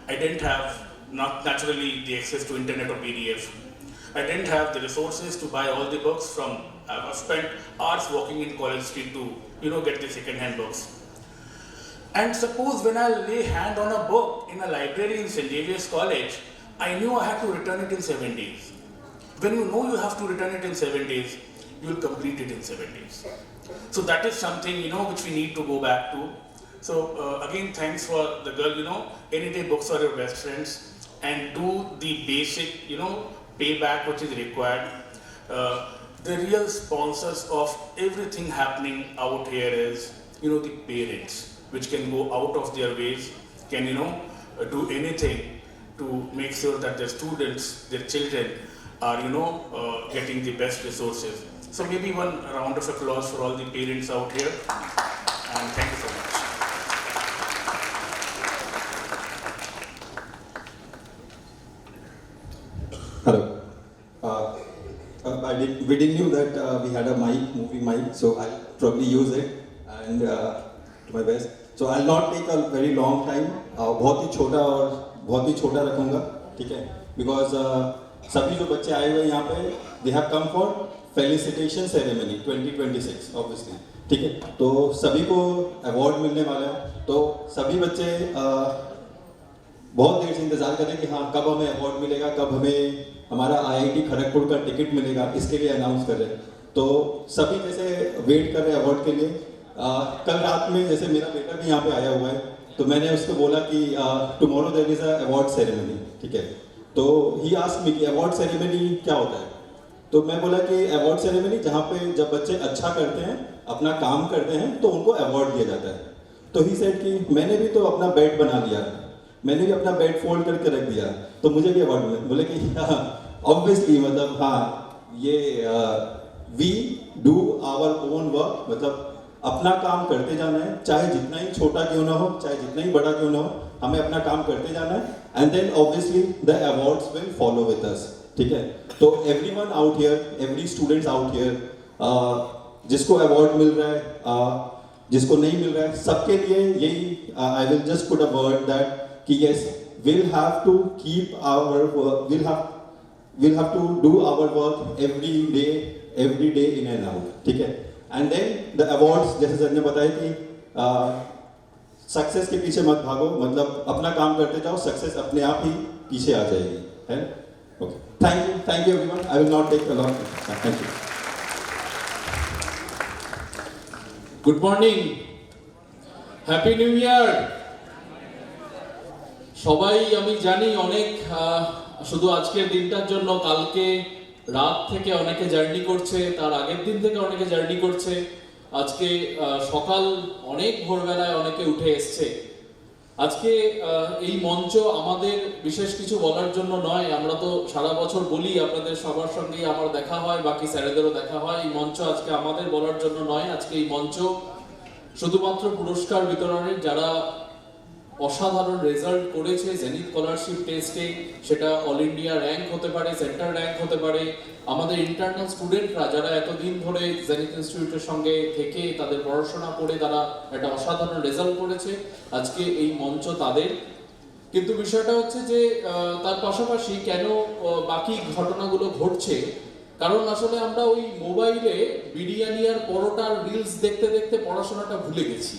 I didn't have, not naturally, the access to internet or PDF. I didn't have the resources to buy all the books from, I've spent hours walking in College Street to, you know, get the second-hand books. And suppose when I lay hand on a book in a library in St. Xavier's College, I knew I had to return it in 7 days. When you know you have to return it in 7 days, you will complete it in 7 days. So that is something, you know, which we need to go back to. So again, thanks for the girl, you know, any day books are your best friends, and do the basic, you know, payback which is required. The real sponsors of everything happening out here is, you know, the parents, which can go out of their ways, can, you know, do anything to make sure that their students, their children are, you know, getting the best resources. So maybe one round of applause for all the parents out here, and thank you so much. Hello. We didn't know that we had a movie mic, so I'll probably use it and to my best. So I'll not take a very long time. बहुत ही छोटा रखूँगा, ठीक है? Because सभी जो बच्चे आए हुए हैं यहाँ पे, they have come for Felicitation Ceremony 2026, obviously, ठीक है? तो सभी को award मिलने वाला है, तो सभी बच्चे बहुत देर से इंतजार कर रहे हैं कि हाँ कब हमें अवार्ड मिलेगा, कब हमें हमारा IIT खड़गपुर का टिकट मिलेगा, इसके लिए अनाउंस कर रहे हैं. तो सभी जैसे वेट कर रहे हैं अवार्ड के लिए. कल रात में जैसे मेरा बेटा भी यहाँ पे आया हुआ है, तो मैंने उसको बोला कि tomorrow there is a award ceremony, ठीक है? तो ही आस्क्ड मी कि अवार्ड सेरेमनी क्या होता है. तो मैं बोला कि अवार्ड सेरेमनी जहाँ पे जब बच्चे अच्छा करते हैं, अपना काम करते हैं, तो उनको अवार्ड दिया जाता है. तो ही सेड कि मैंने भी तो अपना बेड बना लिया, मैंने भी अपना बेड फोल्ड करके रख दिया, तो मुझे भी अवार्ड मिला. बोले कि ऑब्वियसली, मतलब हाँ, ये we do our own work, मतलब अपना काम करते जाना है, चाहे जितना ही छोटा क्यों ना हो, चाहे जितना ही बड़ा क्यों ना हो, हमें अपना काम करते जाना है. And then obviously the awards will follow with us, ठीक है? तो everyone out here, every students out here, जिसको अवार्ड मिल रहा है, जिसको नहीं मिल रहा है, सबके लिए यही I will just put a word that कि yes, we'll have to keep our work, we'll have to do our work every day in and out, ठीक है? And then the awards, जैसे सर ने बताया कि सक्सेस के पीछे मत भागो, मतलब अपना काम करते जाओ, सक्सेस अपने आप ही पीछे आ जाएगी, है? Okay, thank you everyone. I will not take a lot. Thank you. Good morning. Happy New Year. সবাই আমি জানি অনেক শুধু আজকের দিনটার জন্য কালকে রাত থেকে অনেকে জার্নি করছে, তার আগের দিন থেকে অনেকে জার্নি করছে, আজকে সকাল অনেক ভোরবেলায় অনেকে উঠে এসছে. আজকে এই মঞ্চ আমাদের বিশেষ কিছু বলার জন্য নয়, আমরা তো সারা বছর বলি, আপনাদের সবার সঙ্গেই আমার দেখা হয়, বাকি স্যারেদেরও দেখা হয়. এই মঞ্চ আজকে আমাদের বলার জন্য নয়, আজকে এই মঞ্চ শুধুমাত্র পুরস্কার বিতরণের, যারা অসাধারণ রেজাল্ট করেছে জেনিথ স্কলারশিপ টেস্টে, সেটা অল ইন্ডিয়া র্যাঙ্ক হতে পারে, সেন্টার র্যাঙ্ক হতে পারে, আমাদের ইন্টারনাল স্টুডেন্টরা যারা এতদিন ধরে জেনিথ ইনস্টিটিউটের সঙ্গে থেকে তাদের পড়াশোনা করে তারা একটা অসাধারণ রেজাল্ট করেছে, আজকে এই মঞ্চ তাদের. কিন্তু বিষয়টা হচ্ছে যে তার পাশাপাশি কেন বাকি ঘটনাগুলো ঘটছে, কারণ আসলে আমরা ওই মোবাইলে বিরিয়ানি আর পরোটার রিলস দেখতে দেখতে পড়াশোনাটা ভুলে গেছি.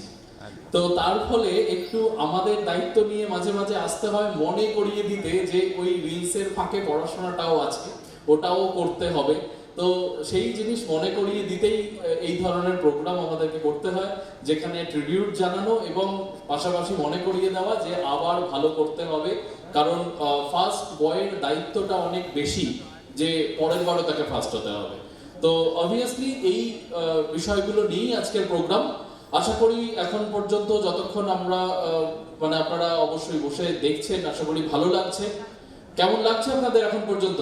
তো তার ফলে একটু আমাদের দায়িত্ব নিয়ে মাঝে মাঝে আসতে হয়, মনে করিয়ে দিতে যে ওই রিলসের ফাঁকে পড়াশোনাটাও আছে, ওটাও করতে হবে. তো সেই জিনিস মনে করিয়ে দিতেই এই ধরনের প্রোগ্রাম আমাদেরকে করতে হয়, যেখানে ট্রিবিউট জানানো এবং পাশাপাশি মনে করিয়ে দেওয়া যে আবার ভালো করতে হবে, কারণ ফার্স্ট বয়ের দায়িত্বটা অনেক বেশি, যে পরের বারও তাকে ফার্স্ট হতে হবে. তো অবভিয়াসলি এই বিষয়গুলো নিয়েই আজকের প্রোগ্রাম. আশা করি এখন পর্যন্ত যতক্ষণ আমরা মানে আপনারা অবশ্যই বসে দেখছেন, আশা করি ভালো লাগছে। কেমন লাগছে আপনাদের এখন পর্যন্ত?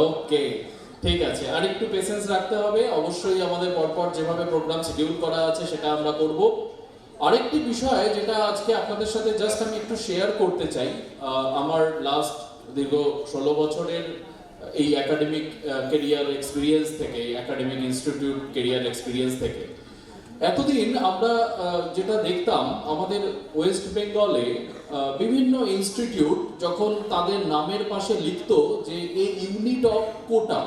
ওকে, ঠিক আছে। আর একটু পেশেন্স রাখতে হবে, অবশ্যই আমাদের পরপর যেভাবে প্রোগ্রাম শিডিউল করা আছে সেটা আমরা করব। আরেকটি বিষয় যেটা আজকে আপনাদের সাথে জাস্ট আমি একটু শেয়ার করতে চাই, আমার লাস্ট দীর্ঘ 16 বছরের এই একাডেমিক কেরিয়ার এক্সপিরিয়েন্স থেকে, একাডেমিক ইনস্টিটিউট কেরিয়ার এক্সপিরিয়েন্স থেকে এতদিন আমরা যেটা দেখতাম আমাদের ওয়েস্ট বেঙ্গলে বিভিন্ন ইনস্টিটিউট যখন তাদের নামের পাশে লিখতো যে এ ইউনিট অফ কোটা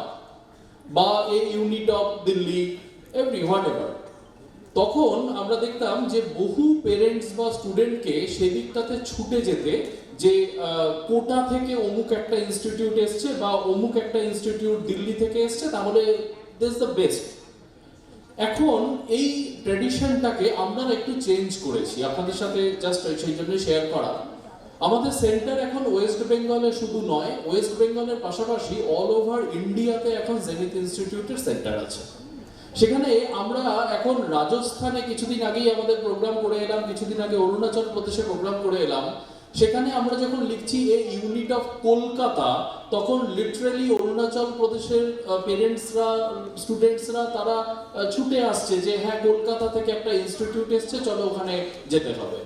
বা a unit of Delhi, every whatever, তখন আমরা দেখতাম যে বহু পেরেন্টস বা স্টুডেন্টকে সেদিকটাতে ছুটে যেতে যে কোটা থেকে অমুক একটা ইনস্টিটিউট এসছে বা অমুক একটা ইনস্টিটিউট দিল্লি থেকে এসছে, তাহলে দিস দ্য বেস্ট। এখন এই ট্র্যাডিশনটাকে আমরা একটু চেঞ্জ করেছি, আপনাদের সাথে জাস্ট সেই জন্য শেয়ার করা। আমাদের সেন্টার এখন ওয়েস্ট বেঙ্গলে শুধু নয়, ওয়েস্ট বেঙ্গলের পাশাপাশি অল ওভার ইন্ডিয়াতে এখন জেনিথ ইনস্টিটিউটের সেন্টার আছে। সেখানে আমরা এখন রাজস্থানে কিছুদিন আগেই আমাদের প্রোগ্রাম করে এলাম, কিছুদিন আগে অরুণাচল প্রদেশে প্রোগ্রাম করে এলাম। সেখানে আমরা যখন লিখছি এ ইউনিট অফ কলকাতা, তখন লিটারালি অরুণাচল প্রদেশের পেরেন্টসরা, স্টুডেন্টসরা তারা ছুটে আসছে যে হ্যাঁ কলকাতা থেকে একটা ইনস্টিটিউট এসছে, চলো ওখানে যেতে হবে।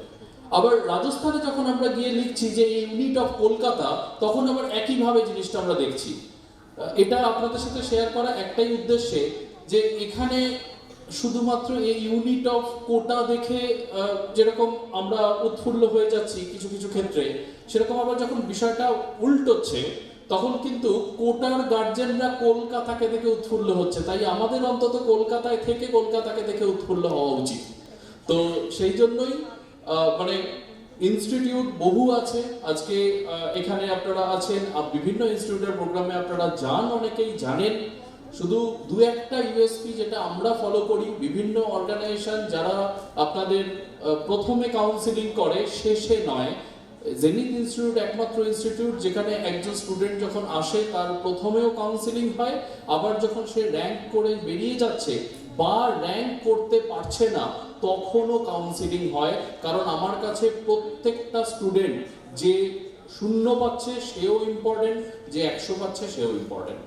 আবার রাজস্থানে যখন আমরা গিয়ে লিখছি যে ইউনিট অফ কলকাতা, তখন আবার একইভাবে জিনিসটা আমরা দেখছি। এটা আপনাদের সাথে শেয়ার করা একটাই উদ্দেশ্যে যে এখানে শুধুমাত্র এই ইউনিট অফ কোটা দেখে যেরকম আমরা উৎফুল্ল হয়ে যাচ্ছি কিছু কিছু ক্ষেত্রে, সেরকম আবার যখন বিষয়টা উল্টোচ্ছে তখন কিন্তু কোটার গার্জেনরা কলকাতাকে দেখে উৎফুল্ল হচ্ছে। তাই আমাদের অন্তত কলকাতায় থেকে কলকাতাকে দেখে উৎফুল্ল হওয়া উচিত। তো সেই জন্যই মানে ইনস্টিটিউট বহু আছে আজকে এখানে আপনারা আছেন, বিভিন্ন ইনস্টিটিউটের প্রোগ্রামে আপনারা যান, অনেকেই জানেন। শুধু দু একটা ইউএসপি যেটা আমরা ফলো করি, বিভিন্ন অর্গানাইজেশন যারা আপনাদের প্রথমে কাউন্সিলিং করে, শেষে নয়। জেনিথ ইনস্টিটিউট একমাত্র ইনস্টিটিউট যেখানে একজন স্টুডেন্ট যখন আসে তার প্রথমেও কাউন্সিলিং হয়, আবার যখন সে র্যাঙ্ক করে বেরিয়ে যাচ্ছে বা র্যাঙ্ক করতে পারছে না তখনও কাউন্সিলিং হয়। কারণ আমার কাছে প্রত্যেকটা স্টুডেন্ট যে 0 পাচ্ছে সেও ইম্পর্টেন্ট, যে 100 পাচ্ছে সেও ইম্পর্টেন্ট।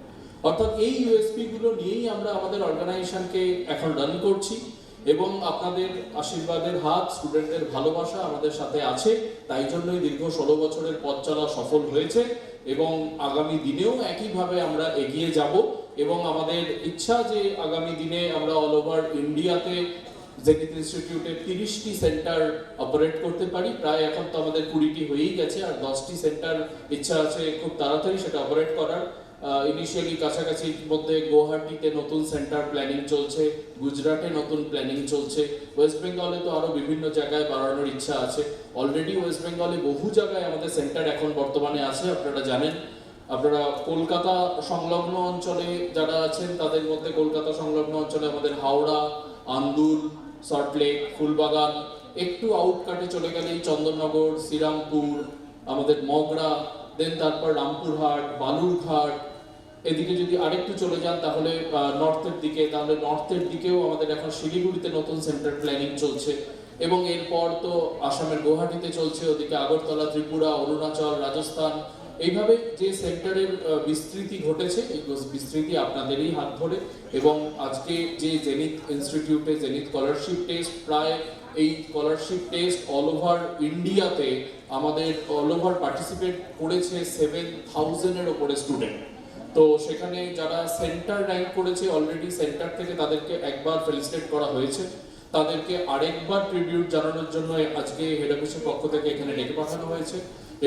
অর্থাৎ এই ইউএসপি গুলো নিয়েই আমরা আমাদের অর্গানাইজেশনকে এখন রান করছি এবং আপনাদের আশীর্বাদের হাত, স্টুডেন্টদের ভালোবাসা আমাদের সাথে আছে। তাই জন্যই দীর্ঘ 16 বছরের পথ চলা সফল হয়েছে এবং আগামী দিনেও একইভাবে আমরা এগিয়ে যাব। এবং আমাদের ইচ্ছা যে আগামী দিনে আমরা অল ওভার ইন্ডিয়াতে জেনিথ ইনস্টিটিউটের 30টি সেন্টার অপারেট করতে পারি। প্রায় এখন তো আমাদের 20টি হয়েই গেছে, আর 10টি সেন্টার ইচ্ছা আছে খুব তাড়াতাড়ি সেটা অপারেট করার। ইনিশিয়ালি কাছাকাছির মধ্যে গুয়াহাটিতে নতুন সেন্টার প্ল্যানিং চলছে, গুজরাটে নতুন প্ল্যানিং চলছে, ওয়েস্ট বেঙ্গলে তো আরো বিভিন্ন জায়গায় বাড়ানোর ইচ্ছা আছে। অলরেডি ওয়েস্ট বেঙ্গলে বহু জায়গায় আমাদের সেন্টার এখন বর্তমানে আছে, আপনারা জানেন। আপনারা কলকাতা সংলগ্ন অঞ্চলে যারা আছেন তাদের মধ্যে কলকাতা সংলগ্ন অঞ্চলে আমাদের হাওড়া, আন্দুল, সল্টলেক, ফুলবাগান, একটু আউটকাটে চলে গেলেই চন্দননগর, শ্রীরামপুর, আমাদের মগরা, দেন তারপর রামপুরহাট, বালুরঘাট। এদিকে যদি আরেকটু চলে যান তাহলে নর্থের দিকে, তাহলে নর্থের দিকেও আমাদের এখন শিলিগুড়িতে নতুন সেন্টার প্ল্যানিং চলছে। এবং এরপর তো আসামের গুয়াহাটিতে চলছে, ওদিকে আগরতলা, ত্রিপুরা, অরুণাচল, রাজস্থান। এইভাবে যে সেন্টারের বিস্তৃতি ঘটেছে, এই বিস্তৃতি আপনাদেরই হাত ধরে। এবং আজকে যে জেনিথ ইনস্টিটিউটে জেনিথ স্কলারশিপ টেস্ট, প্রায় এই স্কলারশিপ টেস্ট অল ওভার ইন্ডিয়াতে আমাদের অল ওভার পার্টিসিপেট করেছে 7000-এর ওপরে স্টুডেন্ট। তো সেখানে যারা সেন্টার র্যাঙ্ক করেছে অলরেডি, সেন্টার থেকে তাদেরকে একবার ফেলিসিটেট করা হয়েছে, তাদেরকে আরেকবার ট্রিবিউট জানানোর জন্য আজকে হেড অফিসের পক্ষ থেকে এখানে ডেকে পাঠানো হয়েছে।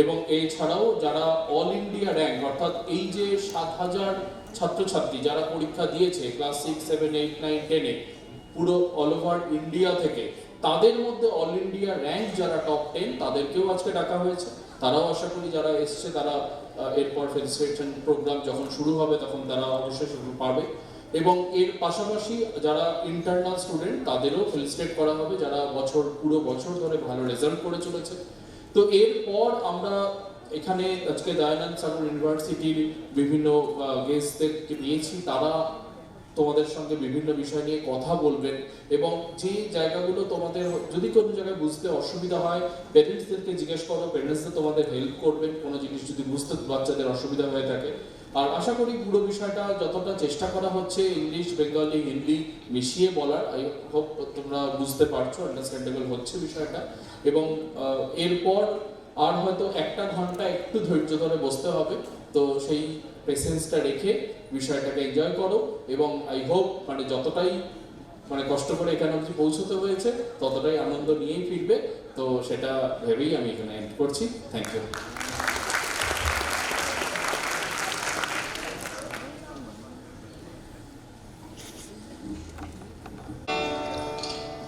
এবং এছাড়াও যারা অল ইন্ডিয়া র্যাঙ্ক, অর্থাৎ এই যে 7000 ছাত্রছাত্রী যারা পরীক্ষা দিয়েছে ক্লাস 6, 7, 8, 9, 10-এ পুরো অল ওভার ইন্ডিয়া থেকে, তাদের মধ্যে অল ইন্ডিয়া র্যাঙ্ক যারা টপ 10 তাদেরকেও আজকে ডাকা হয়েছে। তারাও আশা করি যারা এসছে তারা এরপর ফেলিসিটেশন প্রোগ্রাম যখন শুরু হবে তখন তারা অবশ্যই শুরু পাবে। এবং এর পাশাপাশি যারা ইন্টারনাল স্টুডেন্ট তাদেরও ফেলিসিটেট করা হবে, যারা পুরো বছর ধরে ভালো রেজাল্ট করে চলেছে। তো এরপর আমরা এখানে আজকে দয়ানন্দ সাগর ইউনিভার্সিটির বিভিন্ন গেস্টদেরকে নিয়েছি, তারা তোমাদের সঙ্গে বিভিন্ন বিষয় নিয়ে কথা বলবেন, এবং যে জায়গাগুলো তোমাদের যদি কোনো জায়গায় বুঝতে অসুবিধা হয় পেরেন্টসদেরকে জিজ্ঞেস করো, পেরেন্টসদের তোমাদের হেল্প করবেন কোনো জিনিস যদি বুঝতে বাচ্চাদের অসুবিধা হয়ে থাকে। আর আশা করি পুরো বিষয়টা যতটা চেষ্টা করা হচ্ছে ইংলিশ, বেঙ্গলি, হিন্দি মিশিয়ে বলার, আই হোপ তোমরা বুঝতে পারছো, আন্ডারস্ট্যান্ডেবল হচ্ছে বিষয়টা। এবং এরপর আর হয়তো 1 ঘন্টা একটু ধৈর্য ধরে বসতে হবে, তো সেই পেশেন্সটা রেখে বিষয়টাকে এনজয় করো, এবং আই হোপ মানে যতটাই মানে কষ্ট করে এখানে অবধি পৌঁছতে হয়েছে ততটাই আনন্দ নিয়েই ফিরবে। তো সেটা ভেবেই আমি এখানে এন্ড করছি। Thank you.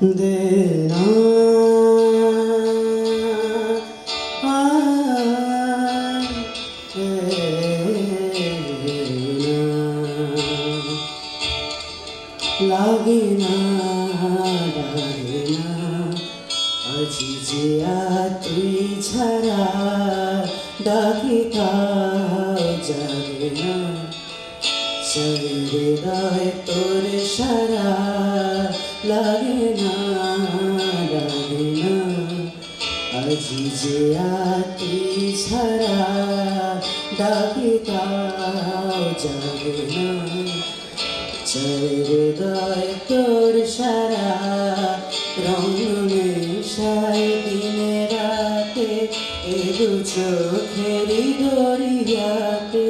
देना लागे ना আজি জিয়া তুই ছাড়া ডাকে কাউ জাগে না হৃদয় তোর সারা লাগে না আজি জিয়া তুই ছাড়া ডাকে কাউ জাগে না হৃদয় তোর সারা রং মেশায় দিনে রাতে এ দু চোখেরই দরিয়াতে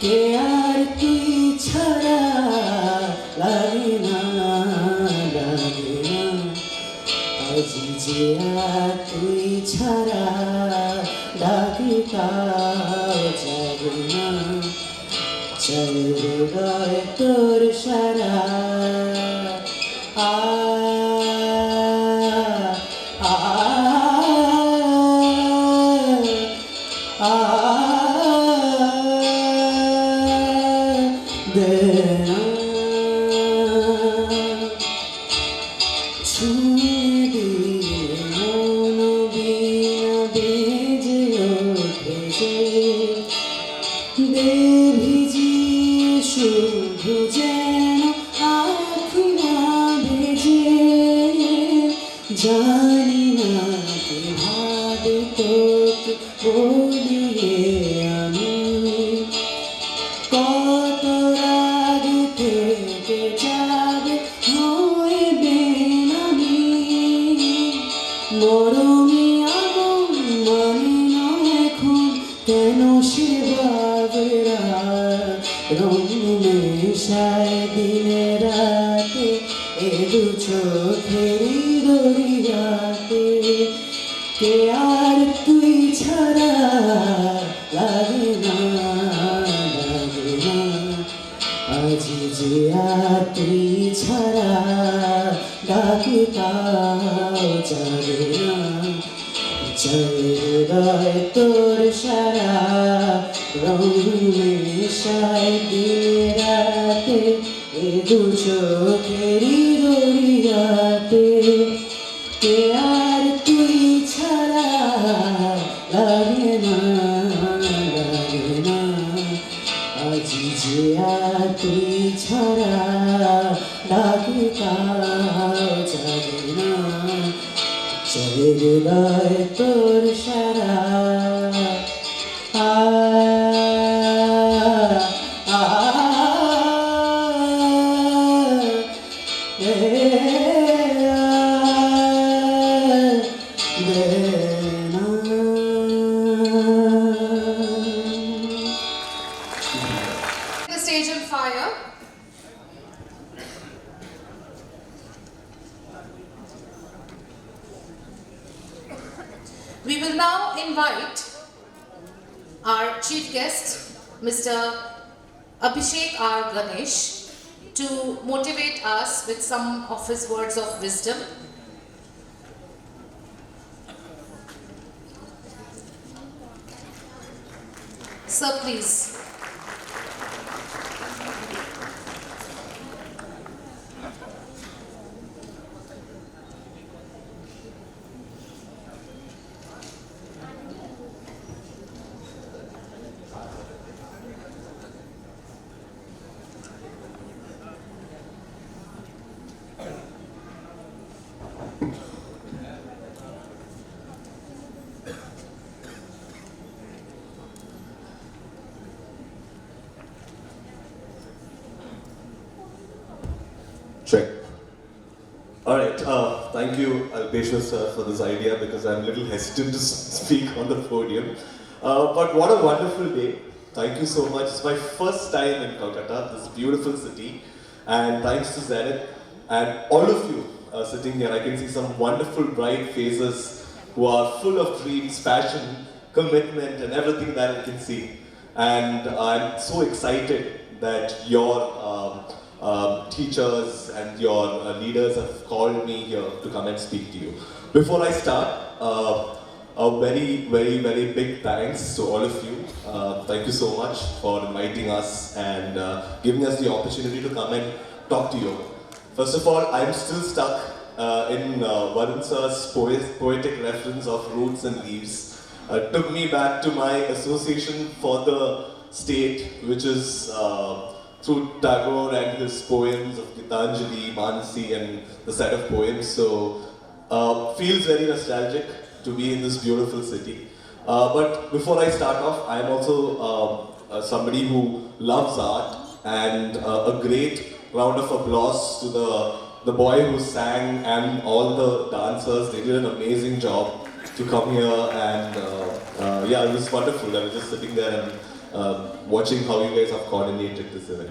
কে আর তুই ছাড়া লাগে না আজি জিয়া তুই ছাড়া ডাকি কাউ জাগে না হৃদয় তোর সারা জানি না কিভাবে তোকে বলিয়ে আমি কত রাগ থেকে যাবে হইবে আমি মরমে আগুন মানে না এখন কেন সে বাবরা রং মেশায় দিনে রাতে এ দু চোখেরই দরিয়াতে কে আর তুই ছাড়া লাগে না আজি জিয়া তুই ছাড়া ডাকি কাউ জাগে না হৃদয় তোর সারা রং মেশায় দিনে রাতে এ দু চোখেরই দরিয়াতে কে আর তুই ছাড়া লাগে না আজি জিয়া তুই ছাড়া ডাকি কাউ জাগে না হৃদয় তোর সারা The stage on fire. We will now invite our chief guest, Mr. Abhishek R. Ganesh, to motivate us with some of his words of wisdom. Sir, please. Check. All right. Thank you, Alpeshwar sir, for this idea because I'm a little hesitant to speak on the podium. But what a wonderful day. Thank you so much. It's my first time in Kolkata, this beautiful city. And thanks to Zenith and all of you sitting here. I can see some wonderful, bright faces who are full of dreams, passion, commitment, and everything that I can see. And I'm so excited that your teachers and your leaders have called me here to come and speak to you. Before I start, a very, very, very big thanks to all of you. Thank you so much for inviting us and giving us the opportunity to come and talk to you. First of all, I'm still stuck in Varun sir's poetic reference of roots and leaves. Took me back to my association for the state, which is through Tagore and his poems of Gitanjali, Manasi, and the set of poems. So, feels very nostalgic to be in this beautiful city. But before I start off, I am also somebody who loves art, and a great round of applause to the boy who sang and all the dancers. They did an amazing job to come here, and yeah, it was wonderful. I was just sitting there and watching how you guys have coordinated this event.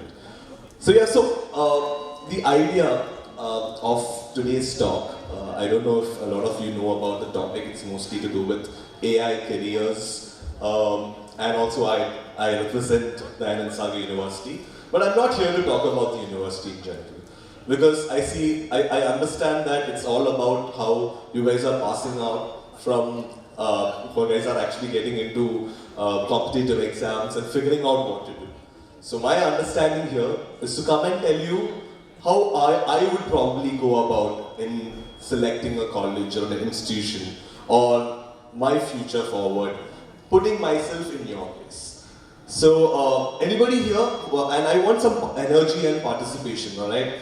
So yeah, so the idea of today's talk, I don't know if a lot of you know about the topic. It's mostly to do with AI careers, and also I represent the Anand Sagar University. But I'm not here to talk about the university in general, because I understand that it's all about how you guys are passing out from, you guys are actually getting into competitive exams and figuring out what to do. So my understanding here is to come and tell you how I would probably go about in selecting a college or an institution or my future forward, putting myself in your place. So anybody here, and I want some energy and participation, alright?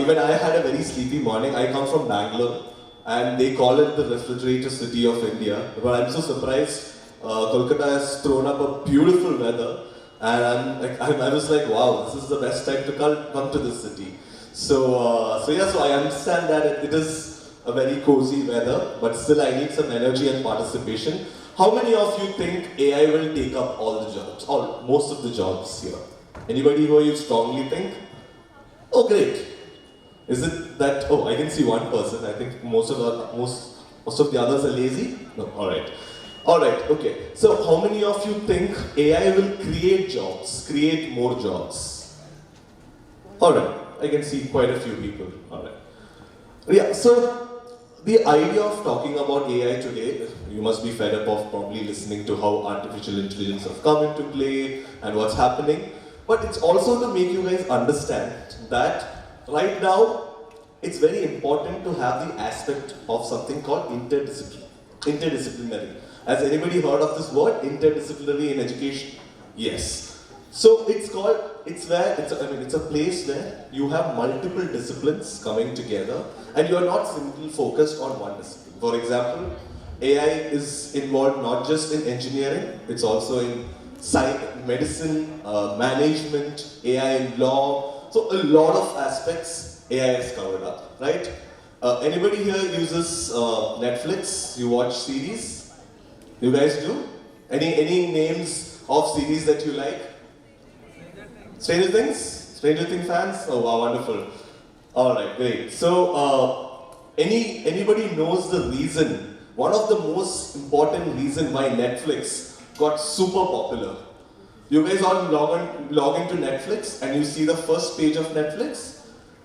Even I had a very sleepy morning. I come from Bangalore, and they call it the refrigerator city of India. But I'm so surprised. Kolkata has thrown up a beautiful weather, and I was like, wow, this is the best time to come to this city. So yeah, so I understand that it is a very cozy weather, but still I need some energy and participation. How many of you think AI will take up all the jobs, or most of the jobs here? Anybody who you strongly think? Oh, great. Is it that? Oh, I can see one person. I think most of the others are lazy. No, all right. All right. Okay. So, how many of you think AI will create jobs, create more jobs? All right. I can see quite a few people. All right. Yeah. So, the idea of talking about AI today, you must be fed up of probably listening to how artificial intelligence have come into play and what's happening. But it's also to make you guys understand that right now, it's very important to have the aspect of something called interdisciplinary. Has anybody heard of this word, interdisciplinary in education? Yes. So it's a place where you have multiple disciplines coming together, and you are not simply focused on one discipline. For example, AI is involved not just in engineering, it's also in science, medicine, management, AI in law. So a lot of aspects AI is covered up, right? Anybody here uses Netflix? You watch series? You guys do? Any names of series that you like? Stranger Things? Stranger Things fans? Oh wow, wonderful. Alright, great. So anybody knows the reason, one of the most important reason why Netflix got super popular? You guys all log into Netflix and you see the first page of Netflix,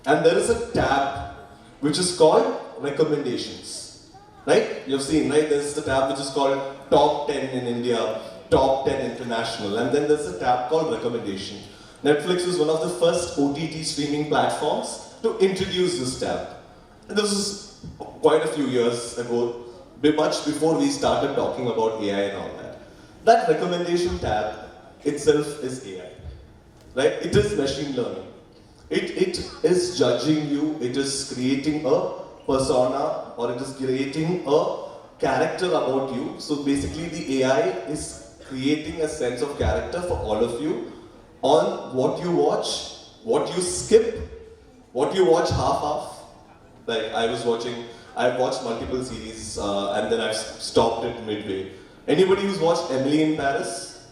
and there is a tab which is called recommendations, right? You've seen, right? There's the tab which is called Top 10 in India, Top 10 International, and then there's a tab called recommendation. Netflix was one of the first OTT streaming platforms to introduce this tab. And this is quite a few years ago, much before we started talking about AI and all that. That recommendation tab itself is AI, right? It is machine learning. It is judging you, it is creating a persona, or it is creating a character about you. So basically the AI is creating a sense of character for all of you on what you watch, what you skip, what you watch half. Like I've watched multiple series and then I've stopped it midway. Anybody who's watched Emily in Paris?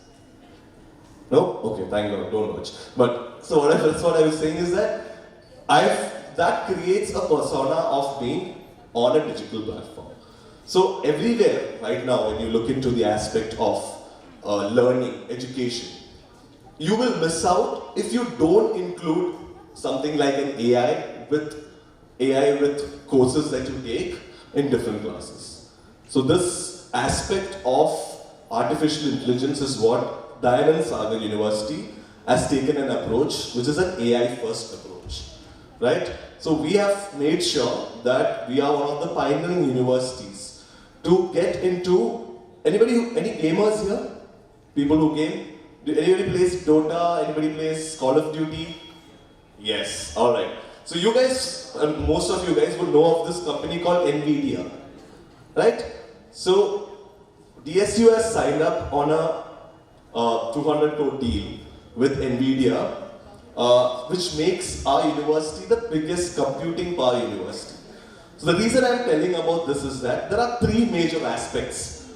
No? Okay, thank God, don't watch. But so that's what I was saying is that that creates a persona of me on a digital platform. So everywhere right now, when you look into the aspect of learning, education, you will miss out if you don't include something like an AI with courses that you take in different classes. So this aspect of artificial intelligence is what Dayanand Sagar University has taken an approach, which is an AI first approach, right? So we have made sure that we are one of the pioneering universities to get into, any gamers here? People who game? Anybody plays Dota? Anybody plays Call of Duty? Yes, alright. So you guys, most of you guys would know of this company called NVIDIA, right? So DSU has signed up on a 200 crore deal with NVIDIA, which makes our university the biggest computing power university. So the reason I'm telling about this is that there are three major aspects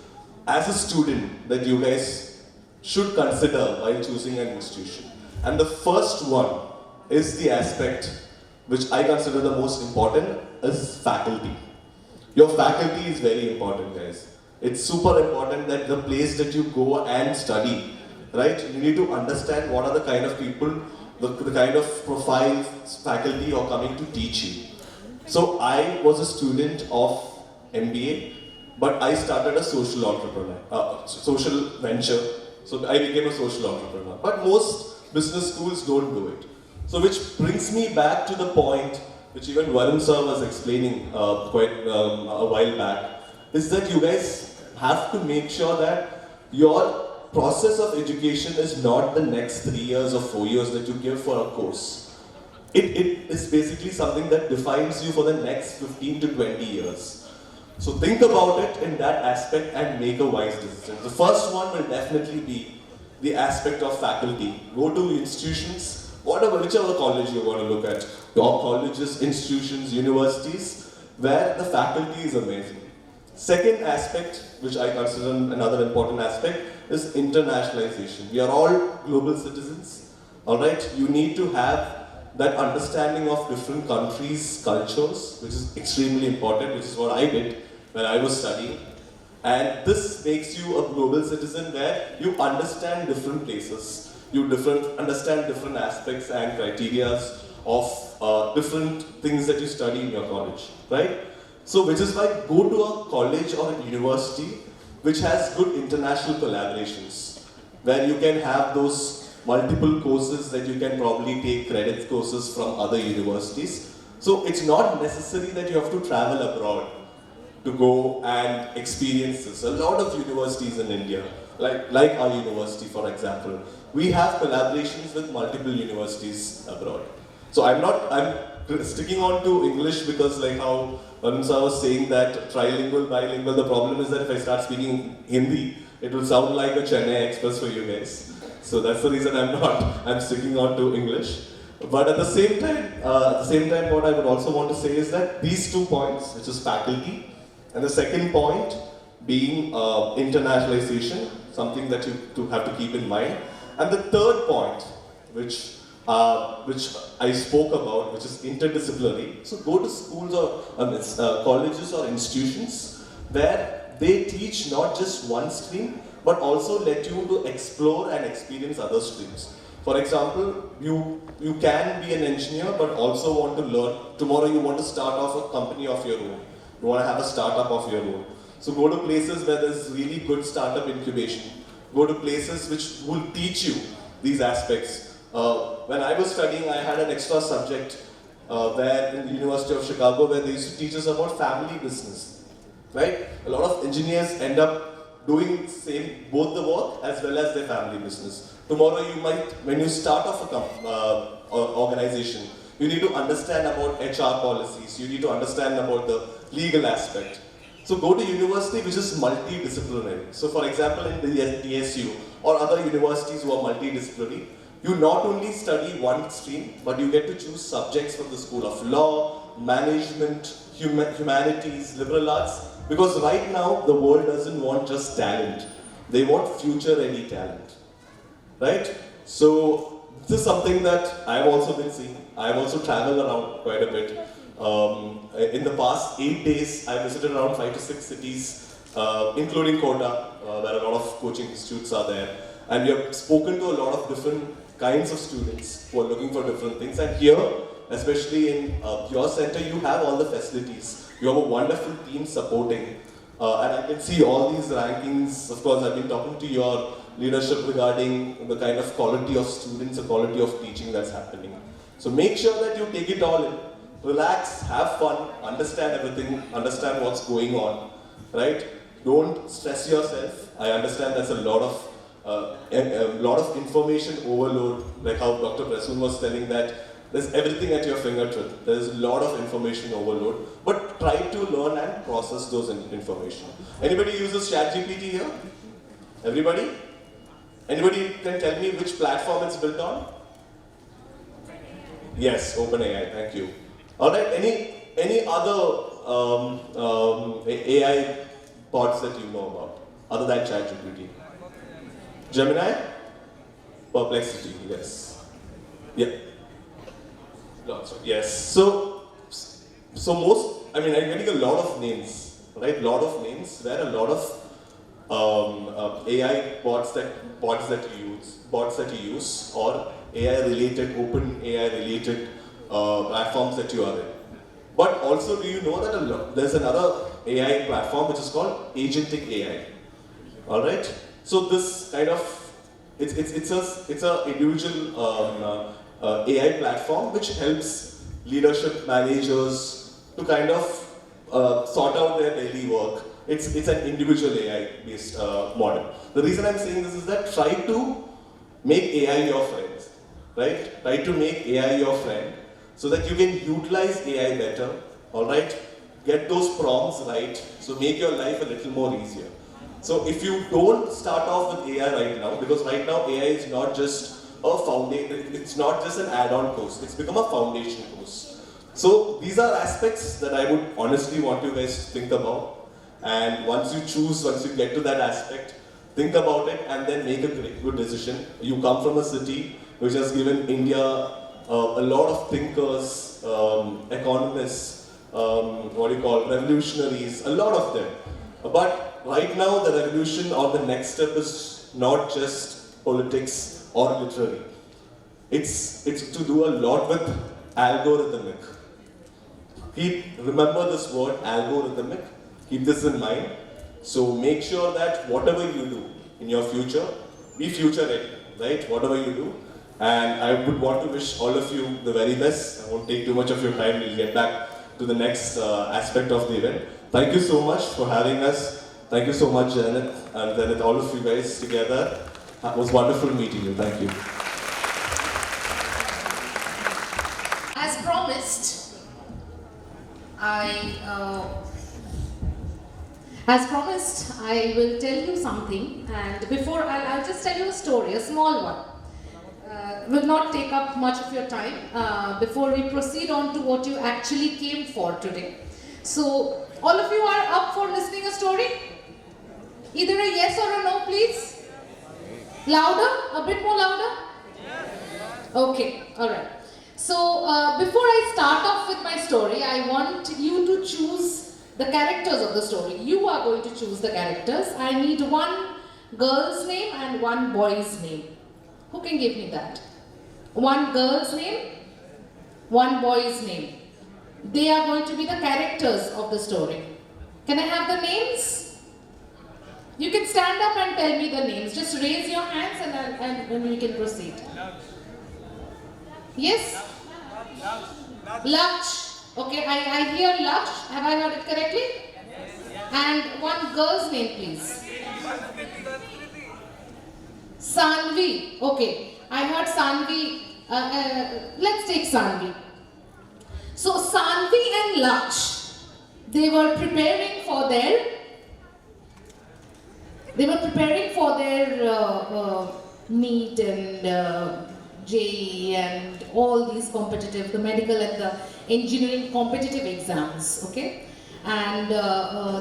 as a student that you guys should consider while choosing an institution. And the first one is the aspect which I consider the most important is faculty. Your faculty is very important, guys. It's super important that the place that you go and study, right? You need to understand what are the kind of people, the kind of profile faculty are coming to teach you. So I was a student of MBA, but I started a social entrepreneur, social venture. So I became a social entrepreneur. But most business schools don't do it. So which brings me back to the point which even Varun sir was explaining quite a while back, is that you guys have to make sure that your process of education is not the next 3 years or 4 years that you give for a course. It is basically something that defines you for the next 15 to 20 years. So think about it in that aspect and make a wise decision. The first one will definitely be the aspect of faculty. Go to institutions, whichever college you want to look at, top colleges, institutions, universities, where the faculty is amazing. Second aspect, which I consider another important aspect, is internationalization. We are all global citizens, alright? You need to have that understanding of different countries' cultures, which is extremely important, which is what I did when I was studying. And this makes you a global citizen where you understand different places, you understand different aspects and criteria of different things that you study in your college, right? So which is why go to a college or a university which has good international collaborations, where you can have those multiple courses that you can probably take credit courses from other universities. So it's not necessary that you have to travel abroad to go and experience this. A lot of universities in India, like our university for example, we have collaborations with multiple universities abroad. So I'm sticking on to English because like how Vansa was saying that trilingual, bilingual, the problem is that if I start speaking Hindi, it will sound like a Chennai Express for you guys. So that's the reason I'm sticking on to English. But at the same time, what I would also want to say is that these 2 points, which is faculty, and the second point being internationalization, something that you have to keep in mind. And the third point, which I spoke about, which is interdisciplinary. So go to schools or colleges or institutions where they teach not just one stream, but also let you to explore and experience other streams. For example, you can be an engineer, but also want to learn. Tomorrow you want to start off a company of your own. You want to have a startup of your own. So go to places where there's really good startup incubation. Go to places which will teach you these aspects. When I was studying, I had an extra subject where in the University of Chicago where they used to teach us about family business, right? A lot of engineers end up doing both the work as well as their family business. Tomorrow you might, when you start off a organization, you need to understand about HR policies, you need to understand about the legal aspect. So go to university which is multidisciplinary. So for example in the DSU or other universities who are multidisciplinary, you not only study one stream, but you get to choose subjects from the School of Law, Management, Humanities, Liberal Arts, because right now the world doesn't want just talent, they want future-ready talent, right? So this is something that I've also been seeing. I've also traveled around quite a bit. In the past 8 days, I visited around 5 to 6 cities, including Kota, where a lot of coaching institutes are there. And we have spoken to a lot of different kinds of students who are looking for different things. And here, especially in your center, you have all the facilities. You have a wonderful team supporting. And I can see all these rankings. Of course, I've been talking to your leadership regarding the kind of quality of students, the quality of teaching that's happening. So make sure that you take it all in. Relax, have fun, understand everything, understand what's going on, right? Don't stress yourself. I understand there's a lot of information overload, like how Dr. Prasoon was telling that there's everything at your fingertip. There's a lot of information overload, but try to learn and process those information. Anybody uses ChatGPT here? Everybody? Anybody can tell me which platform it's built on? Yes, OpenAI, thank you. All right, any other AI bots that you know about, other than ChatGPT? Gemini? Perplexity, yes. Yeah. Lots of, yes. So most, I'm getting a lot of names, right? Lot of names, where a lot of AI bots that you use, or AI related, open AI related platforms that you are in. But also, do you know that there's another AI platform which is called agentic AI? All right. So this kind of it's a individual AI platform which helps leadership managers to kind of sort out their daily work. It's an individual AI based model. The reason I'm saying this is that try to make AI your friend, right? Try to make AI your friend so that you can utilize AI better. All right. Get those prompts right. So make your life a little more easier. So if you don't start off with AI right now, because right now AI is not just a foundation, it's not just an add-on course, it's become a foundation course. So these are aspects that I would honestly want you guys to think about. And once you get to that aspect, think about it and then make a good decision. You come from a city which has given India a lot of thinkers, economists, revolutionaries, a lot of them. But right now, the revolution or the next step is not just politics or literary. It's to do a lot with algorithmic. Remember this word, algorithmic. Keep this in mind. So make sure that whatever you do in your future, be future ready, right? Whatever you do. And I would want to wish all of you the very best. I won't take too much of your time. We'll get back to the next aspect of the event. Thank you so much for having us. Thank you so much, Janet, and Janet, all of you guys together. It was wonderful meeting you. Thank you. As promised, I will tell you something, and before I'll just tell you a story, a small one. Will not take up much of your time before we proceed on to what you actually came for today. So, all of you are up for listening a story? Either a yes or a no, please. Louder? A bit more louder? Okay, alright. So, before I start off with my story, I want you to choose the characters of the story. You are going to choose the characters. I need one girl's name and one boy's name. Who can give me that? One girl's name, one boy's name. They are going to be the characters of the story. Can I have the names? You can stand up and tell me the names. Just raise your hands and then we can proceed. Yes? Laksh. Okay, I hear Laksh. Have I heard it correctly? And one girl's name, please. Sanvi. Okay, I heard Sanvi. Let's take Sanvi. So Sanvi and Laksh, they were preparing for their NEET and JEE and all these competitive, the medical and the engineering competitive exams, okay? And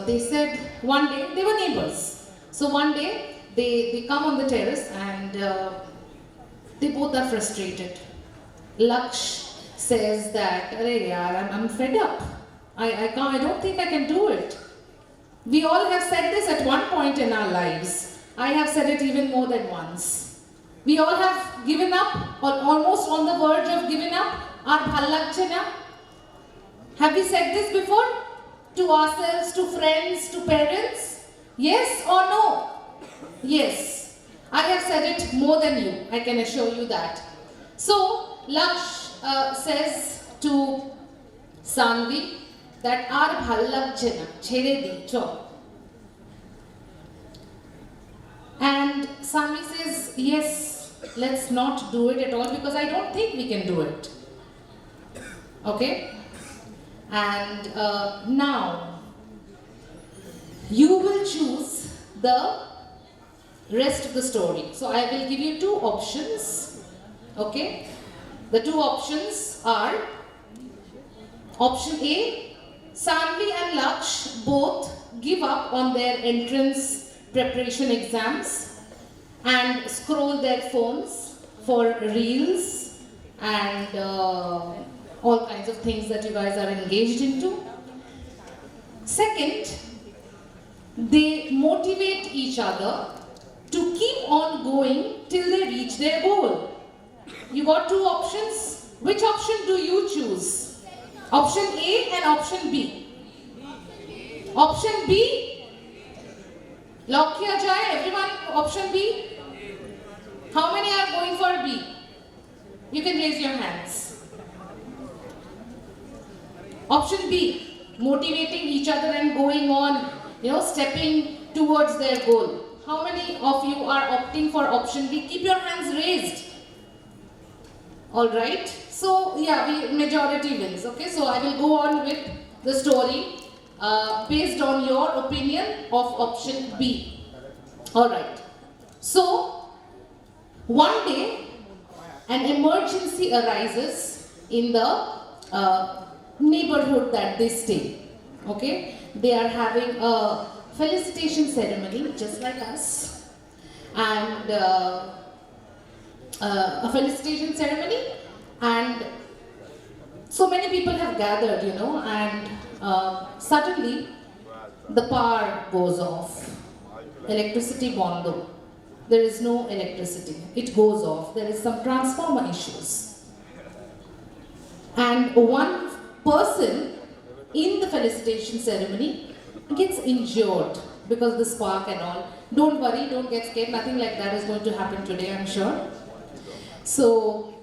they said one day, they were neighbors. So one day, they come on the terrace and they both are frustrated. Laksh says that, "Arey yaar, I'm fed up. I don't think I can do it." We all have said this at one point in our lives. I have said it even more than once. We all have given up, or almost on the verge of giving up. Our bhal lagche na. Have we said this before? To ourselves, to friends, to parents? Yes or no? Yes. I have said it more than you, I can assure you that. So, Laksh says to Sanvi that our bhal lagche na, chhere di, cho. And Sanvi says, yes, let's not do it at all because I don't think we can do it. Okay? And now, you will choose the rest of the story. So I will give you two options. Okay? The two options are option A, Sanvi and Laksh both give up on their entrance preparation exams and scroll their phones for reels and all kinds of things that you guys are engaged into. Second, they motivate each other to keep on going till they reach their goal. You got two options. Which option do you choose? Option A and option B. Option B. Lock kiya jaye, everyone, option B. How many are going for B? You can raise your hands. Option B, motivating each other and going on, stepping towards their goal. How many of you are opting for option B? Keep your hands raised. Alright, so yeah, majority wins, okay? So I will go on with the story based on your opinion of option B. Alright, so one day an emergency arises in the neighborhood that they stay, okay? They are having a felicitation ceremony just like us, and a felicitation ceremony, and so many people have gathered, and suddenly the power goes off. Electricity bondo. There is no electricity. It goes off. There is some transformer issues. And one person in the felicitation ceremony gets injured because of the spark and all. Don't worry, don't get scared. Nothing like that is going to happen today, I'm sure. So,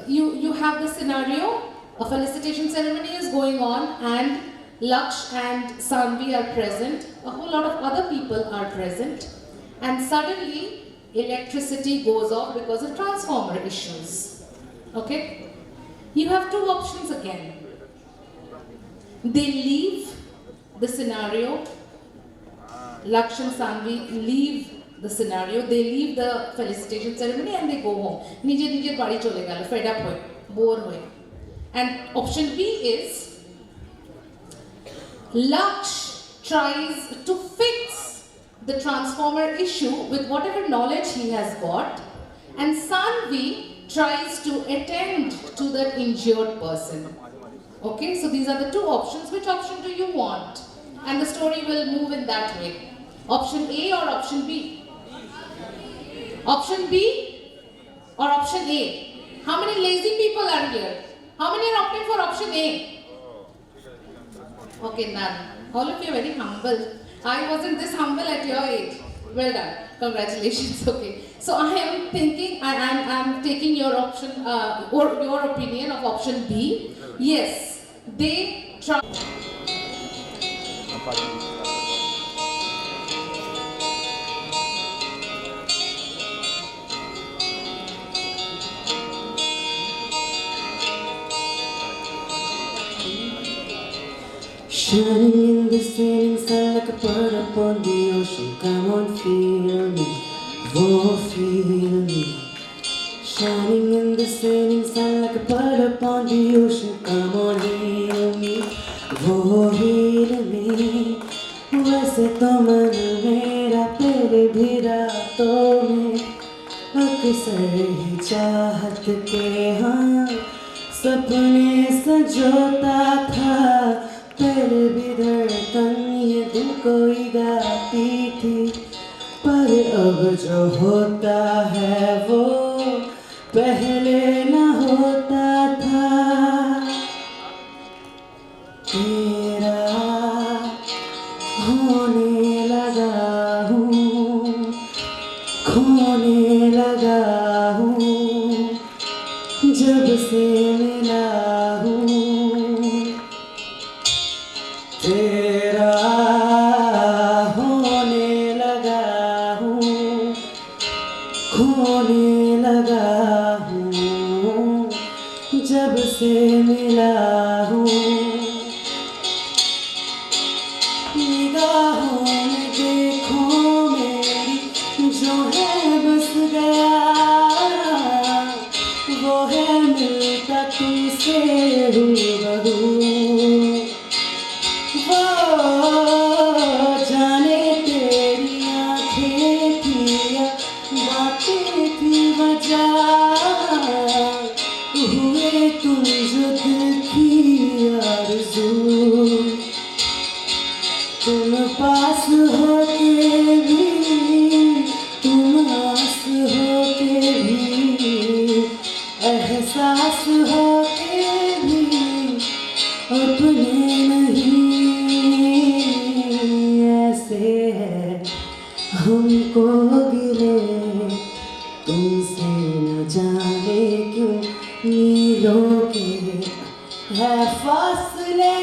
you have the scenario. A felicitation ceremony is going on and Laksh and Sanvi are present. A whole lot of other people are present. And suddenly, electricity goes off because of transformer issues. Okay? You have two options again. They leave the scenario. Laksh and Sanvi leave the scenario. They leave the felicitation ceremony and they go home. Nije badi chole gelo, fed up hoye, bore hoye. And option B is Laksh tries to fix the transformer issue with whatever knowledge he has got, and Sanvi tries to attend to that injured person. Okay, so these are the two options. Which option do you want? And the story will move in that way. Option A or option B? Option B or option A? How many lazy people are here? How many are opting for option A? Okay, none. All of you are very humble. I wasn't this humble at your age. Well done. Congratulations. Okay. So I am thinking, I am taking your option or your opinion of option B. Yes, they try. Shining in the setting sun like a bird upon the ocean. Come on, feel me, oh, feel me. Shining in the setting sun like a bird upon the ocean. Come on, heal me, वो heal me. वैसे तो मन मेरा तेरे भी रातों में अक्सर ही चाहत के हाँ सपने सजोता था. तेरे भी धड़कन ये दिल कोई गाती थी. पर अब जो होता है वो पहले न होता था. तेरा होने लगा हूँ, खोने लगा हूँ जब से मिला हूँ. तेरा होने लगा हूँ, खोने लगा हूँ जब से मिला हूँ. निगाहों में देखो मेरी जो है बस गया, वो है मिलता तुमसे हूबहू. वो जाने तेरी आँखें थी या बातें थी वजह, हुए तुम जो दिल की आरज़ू. तुम पास होके भी, तुम आस होके भी, एहसास होके भी अपने नहीं. ऐसे है हमको गिले तुमसे न जाने क्यों मीलों के है फासले.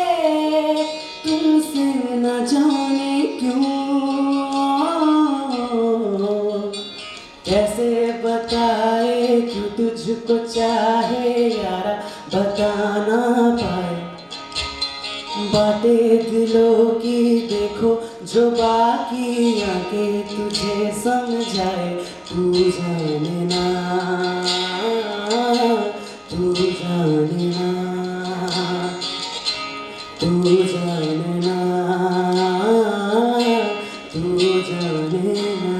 तुमसे न जाने क्यों. कैसे बताए क्यों तुझको चाहे यारा बता ना पाए. बातें दिलों की देखो जो बाकी आके तुझे समझाए. तू जाने ना, तू जाने ना, तू जाने ना, तू जाने ना.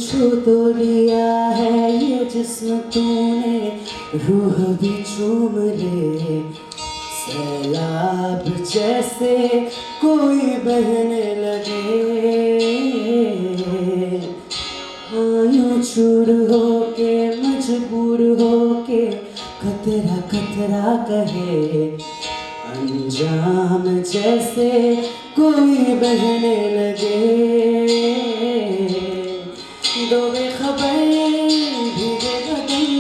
छू तो लिया है ये जिस्म तूने, रूह भी चूम ले. सैलाब जैसे कोई बहने लगे. हाँ यूं चूर होके मजबूर होके खतरा खतरा कहे. अंजाम जैसे कोई बहने लगे. दो बेखबर भीगे बदन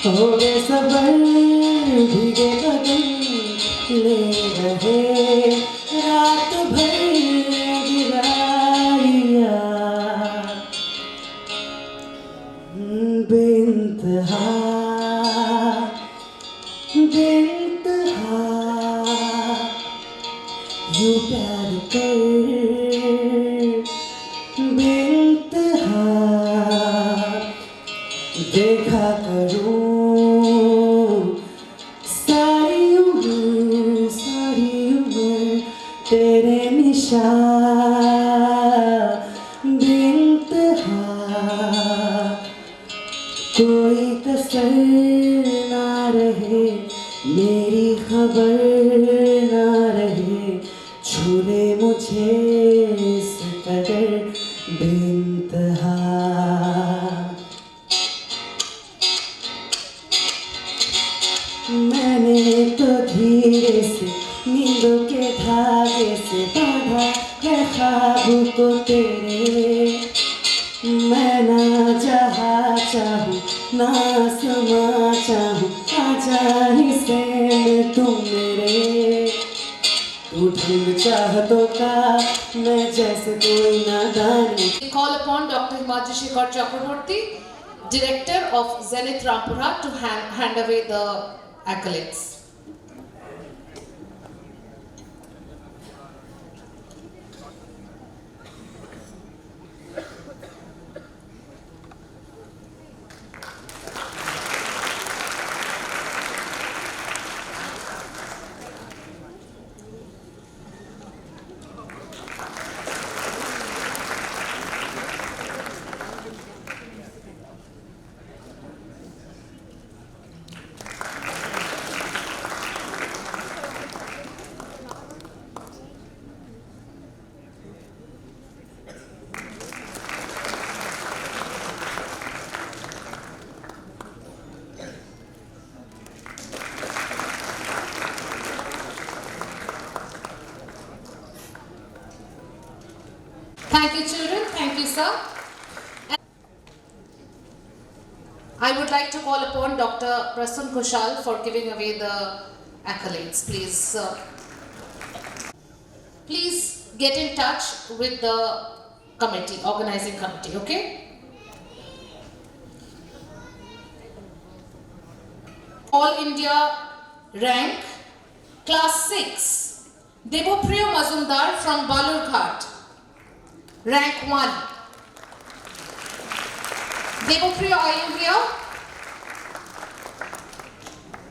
हो गए सबर, भीगे बदन ले रहे रात भर गिराइया. बेइंतहा बेइंतहा यूं प्यार कर. बेइंतहा देखा करूं सारी उम्र तेरे निशान. बेइंतहा कोई कसर ना रहे, मेरी खबर ना रहे. छूले मुझे इस कदर बेइंतहा. मैंने तो धीरे से नींदों के धागे से बांधा है ख्वाब को तेरे. मैं ना जहाँ चाहूँ ना समा चाहूँ आजा ही से मैं तुम मेरे. तू ढूंढ चाहतों का मैं जैसे कोई नादानी. We call upon Dr. Himanshu Shekhar Chakraborty, Director of Zenith Rampura, to hand away the accolades. Thank you, children. Thank you, sir. I would like to call upon Dr. Prasun Kushal for giving away the accolades, please, sir. Please get in touch with the committee, organizing committee, okay? All India rank, class 6, Debopriya Mazumdar from Balurghat, rank 1. Debopriya, are you here?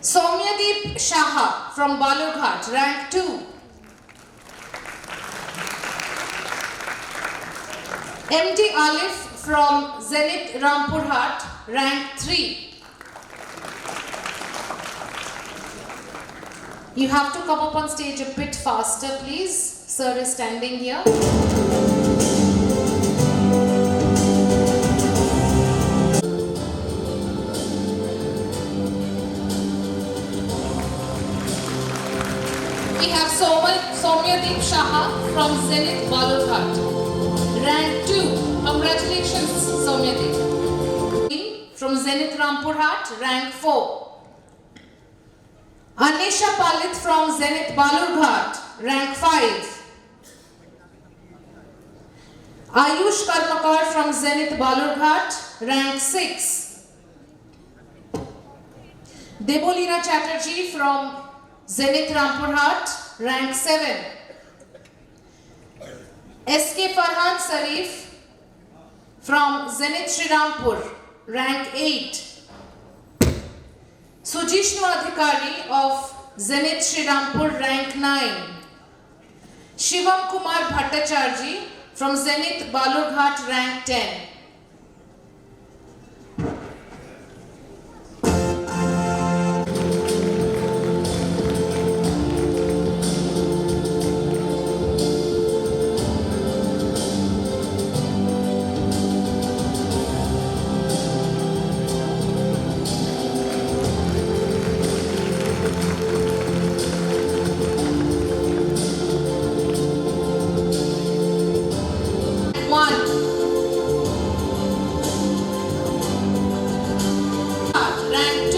Soumyadeep Shaha from Balurghat, rank 2. MD Alif from Zenith Rampurhat, rank 3. You have to come up on stage a bit faster, please. Sir is standing here. We have Soumyadeep Shaha from Zenith Balurghat, rank 2. Congratulations, Soumyadeep. From Zenith Rampurhat, rank 4. Anisha Palit from Zenith Balurghat, rank 5. Ayush Karmakar from Zenith Balurghat, rank 6. Debolina Chatterjee from Zenith Rampurhat, rank 7. SK Farhan Sarif from Zenith Srirampur, rank 8. Sujishnu Adhikari of Zenith Srirampur, rank 9. Shivam Kumar Bhattacharjee from Zenith Balurghat, rank 10. Rank 2.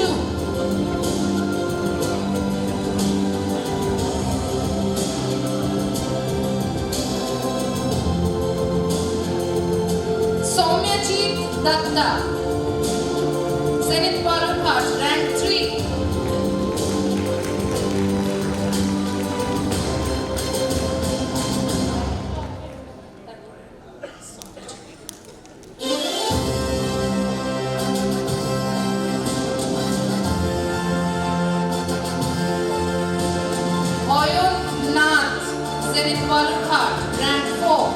Soumyajeet Datta, Zenith Balurghat, rank 3. Oyon Nath, Zenith Balurghat, rank 4.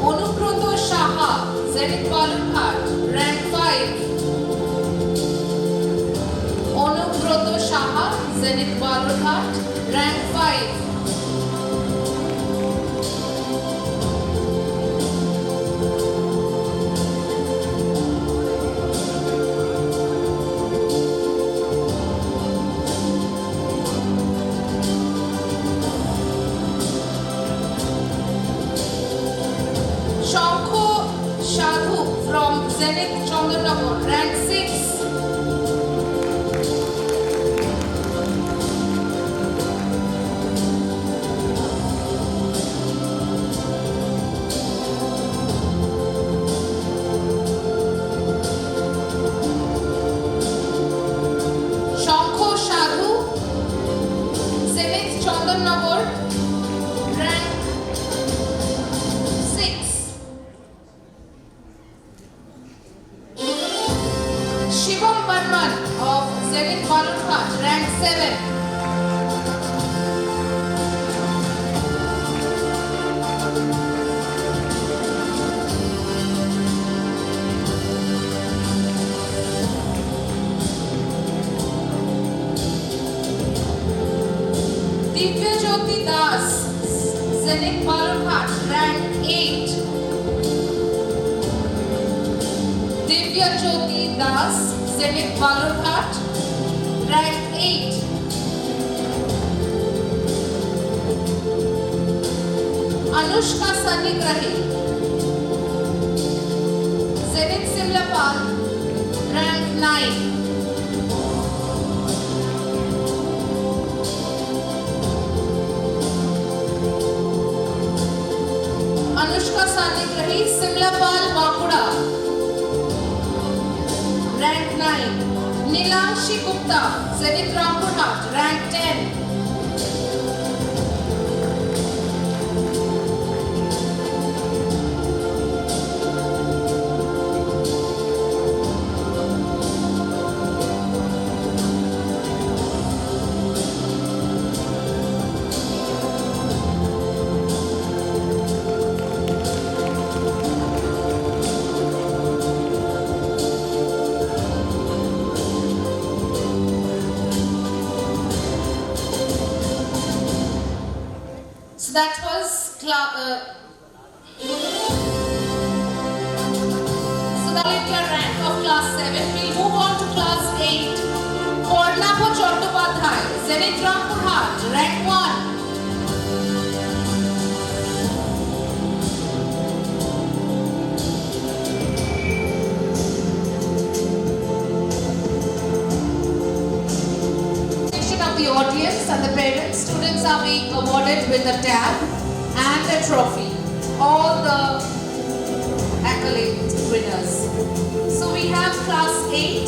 Onubroto Shaha, Zenith Balurghat, rank 5. Onubroto Shaha, Zenith Balurghat, rank 5. Shankho Shadhu from Zenith Chandanagar, rank 6. Shankho Shadhu, Zenith Chandanagar, rank 6. Shivam Barman of Zenith Balurghat, rank 7. Jyoti Das, Zenith Balurghat, rank 8. Divya Jyoti Das, Zenith Balurghat, rank 8. Anushka Sanigrahi, Zenith Simlapal, rank 9. Anushka Sanigrahi, Simlapal, Bakuda, rank 9. Nilamshi Gupta, Zenith Rampurhat, rank 10. So that was your rank of class 7. We'll move on to class 8. Pornapho Chattopadhyay, Zenith Rampurhat, rank 1. Of the audience and the parents, students are being awarded with a tab and a trophy. All the accolade winners. So we have class 8,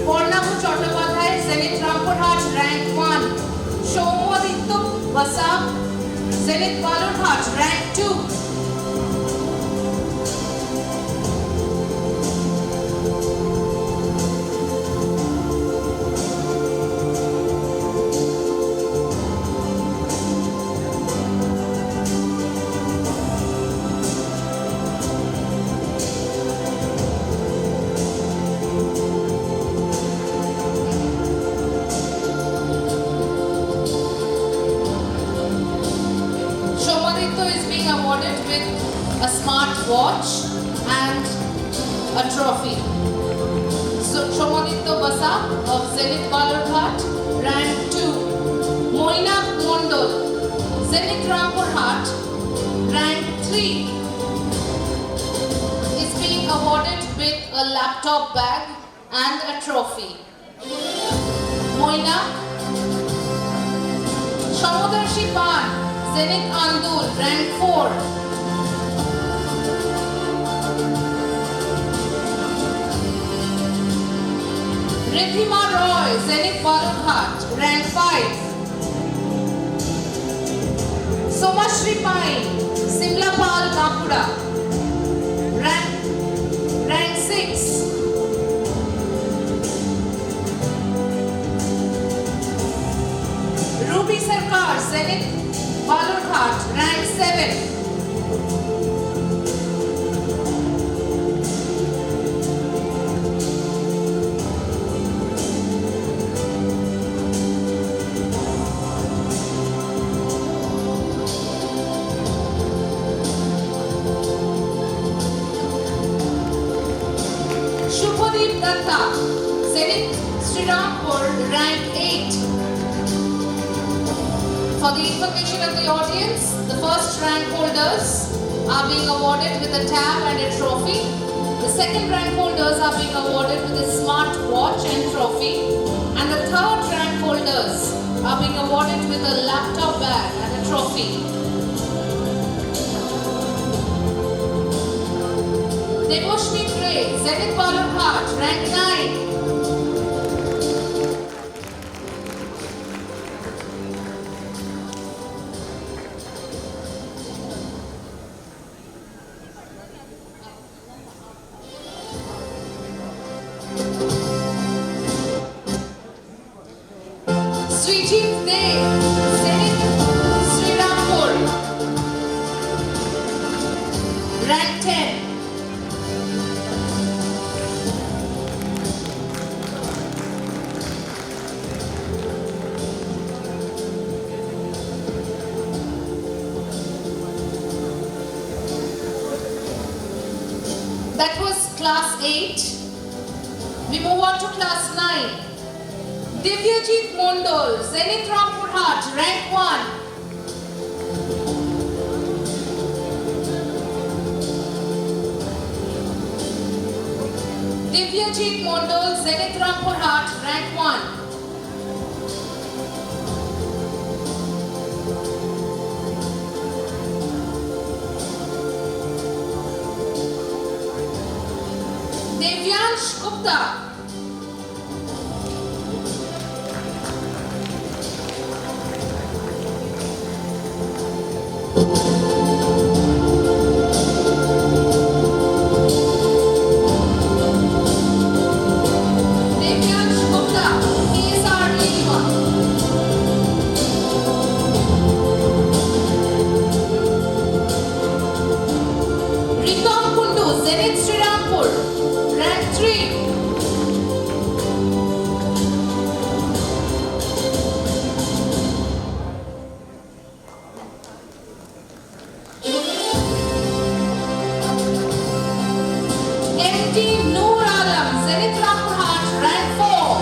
Pornapho Chattopadhyay, Zenith Rampurhat, rank 1. Shomaditya Vasa, Zenith Balurghat, rank 2. A smart watch and a trophy. So Shomaditya Vasa of Zenith Balurghat, rank 2. Moinak Mondol, Zenith Rampurhat, rank 3, is being awarded with a laptop bag and a trophy. Moinak. Shamodarshi Pan, Zenith Andul, rank 4. Ridhima Roy, Zenith Balurghat, rank 5. Somashri Pai, Simlapal, Bakuda, rank 6. Ruby Sarkar, Zenith Balurghat, rank 7. Zenith Srirampur, rank 8. For the information of the audience, the first rank holders are being awarded with a tab and a trophy. The second rank holders are being awarded with a smart watch and trophy. And the third rank holders are being awarded with a laptop bag and a trophy. Devoshni Gray, Zenith Balurghat, rank 9. Srijit Dev, Zenith Srirampur, rank 10. 8. We move on to class 9. Divyajit Mondol, Zenith Rampurhat, rank 1. Divyajit Mondol, Zenith Rampurhat, rank 1. Devyansh Gupta. Devyansh Gupta, PSR 81. Ritam Kundu, Zenith Srirampur, rank 3. MD Noor Alam, Zenith Rampurhat, rank 4.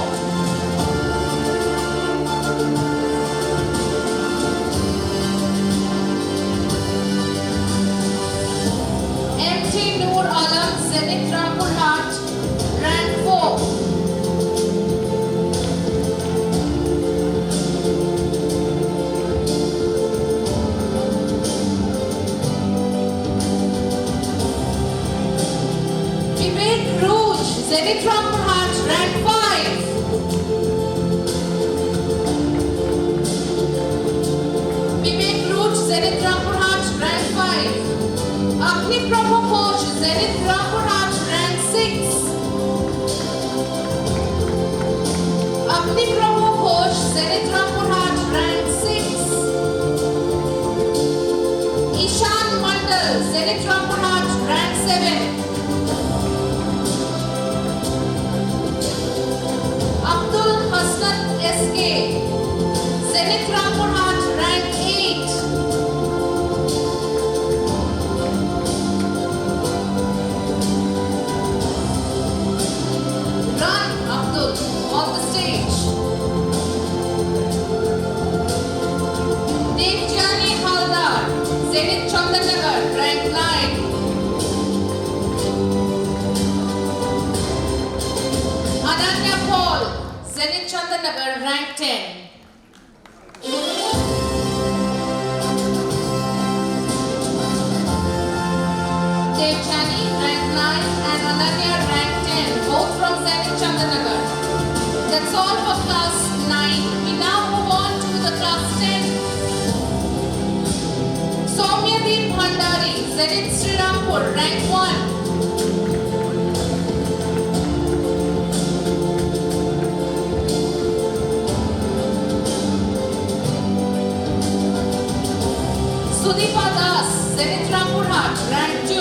MD Noor Alam, Zenith Rampurhat, rank 4. Vivek Rooj, Zenith Rampurhat, rank 5. Vivek Rooj, Zenith Rampurhat, rank 5. Agni Prabhu Ghosh, Zenith Rampurhat, rank 6. Agni Prabhu Ghosh, Zenith Rampurhat, rank 6. Ishan Mandal, Zenith Rampurhat, rank 7. Abdul Hasnat SK, Zenith Rampurhat, rank 8. Run, Abdul, on the stage. Devjani Haldar, Zenith Chandanagar, rank 9. Ananya Paul, Zenith Chandanagar, rank 10. Devjani, rank 9, and Ananya, rank 10, both from Zenith Chandanagar. That's all for class 9. We now move on to the class 10. Soumyadeep Bhandari, Zenith Srirampur, rank 1. Sudeepa Das, Zenith Rampurhat, rank 2.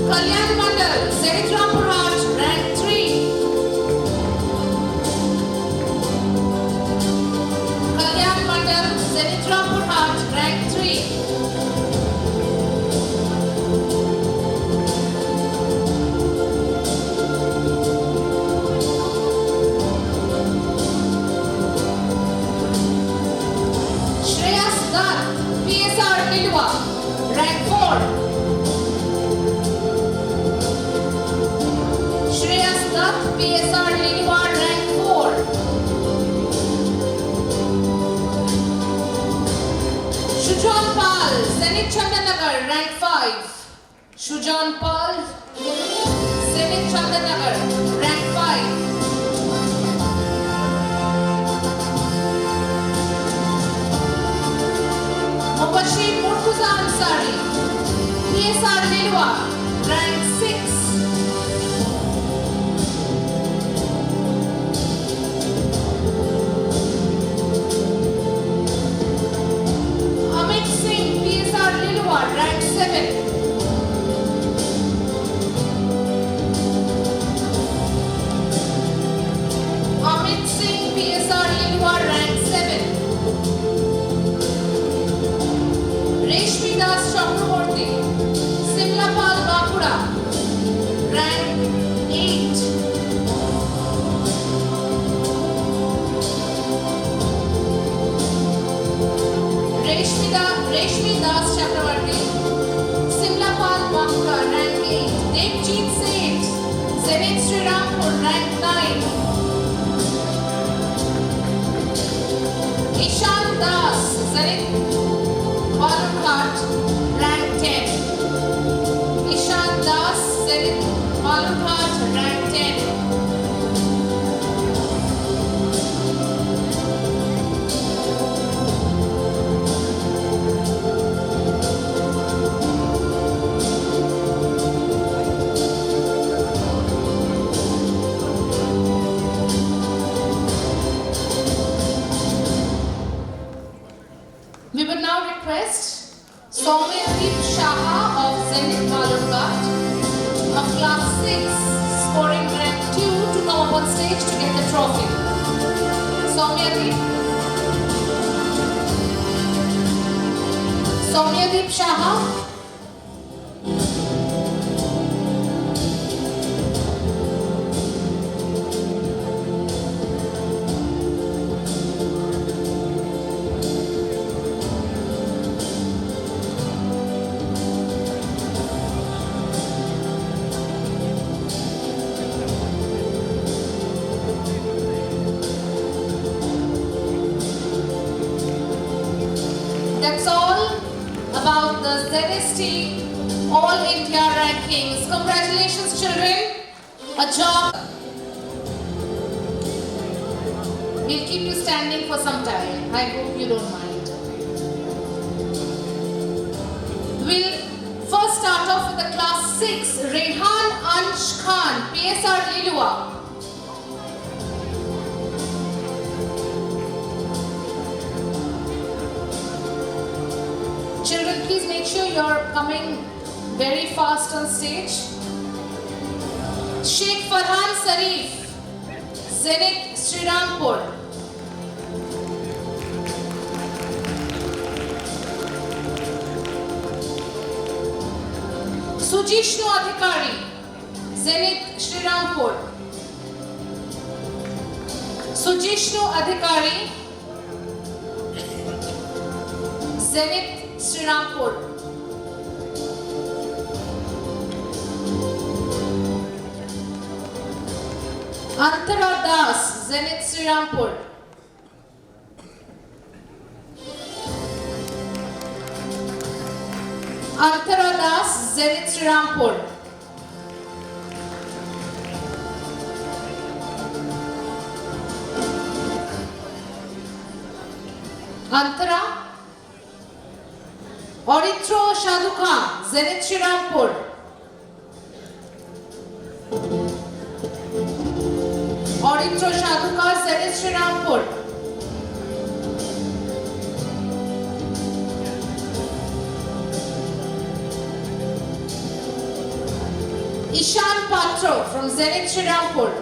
Kalyan Mandal, Zenith Rampurhat, rank 3. Kalyan Mandal, Zenith Rampurhat, rank 3. Shreyas Dutt, PSR Nilwa, rank 4. Shreyas Dutt, PSR Nilwa, rank 4. Shujan Pal, Zenith Chandanagar, rank 5. Shujan Pal, Zenith Chandanagar, rank 5. Mubashir Murtuza Ansari, PSR Nilwa, rank 6. Amit Singh, PSR Nilwa, rank 7. Srirampur, rank 9. Ishan Das, Zenith Balurghat, rank 10. Ishan Das, Zenith Balurghat, rank 10. We would now request Soumyadeep Shaha of Zenith Balurghat, of class 6, scoring rank 2, to come up on stage to get the trophy. Soumyadeep Shaha. That's all about the ZST All India rankings. Congratulations, children. A job. We'll keep you standing for some time. I hope you don't mind. We'll first start off with the class 6, Rehan Ansh Khan, PSR Lilua. Children, please make sure you're coming very fast on stage. Sheikh Farhan Sarif, Zenith Srirampur. Sujishnu Adhikari, Zenith Srirampur. Sujishnu Adhikari, Zenith Srirampur. Antara Das, Zenith Srirampur. Antara Das, Zenith Srirampur. Antara. Oritro Shadukha, Zenith Srirampur. Oritro Shadukha, Zenith Srirampur. Ishan Patro from Zenith Srirampur.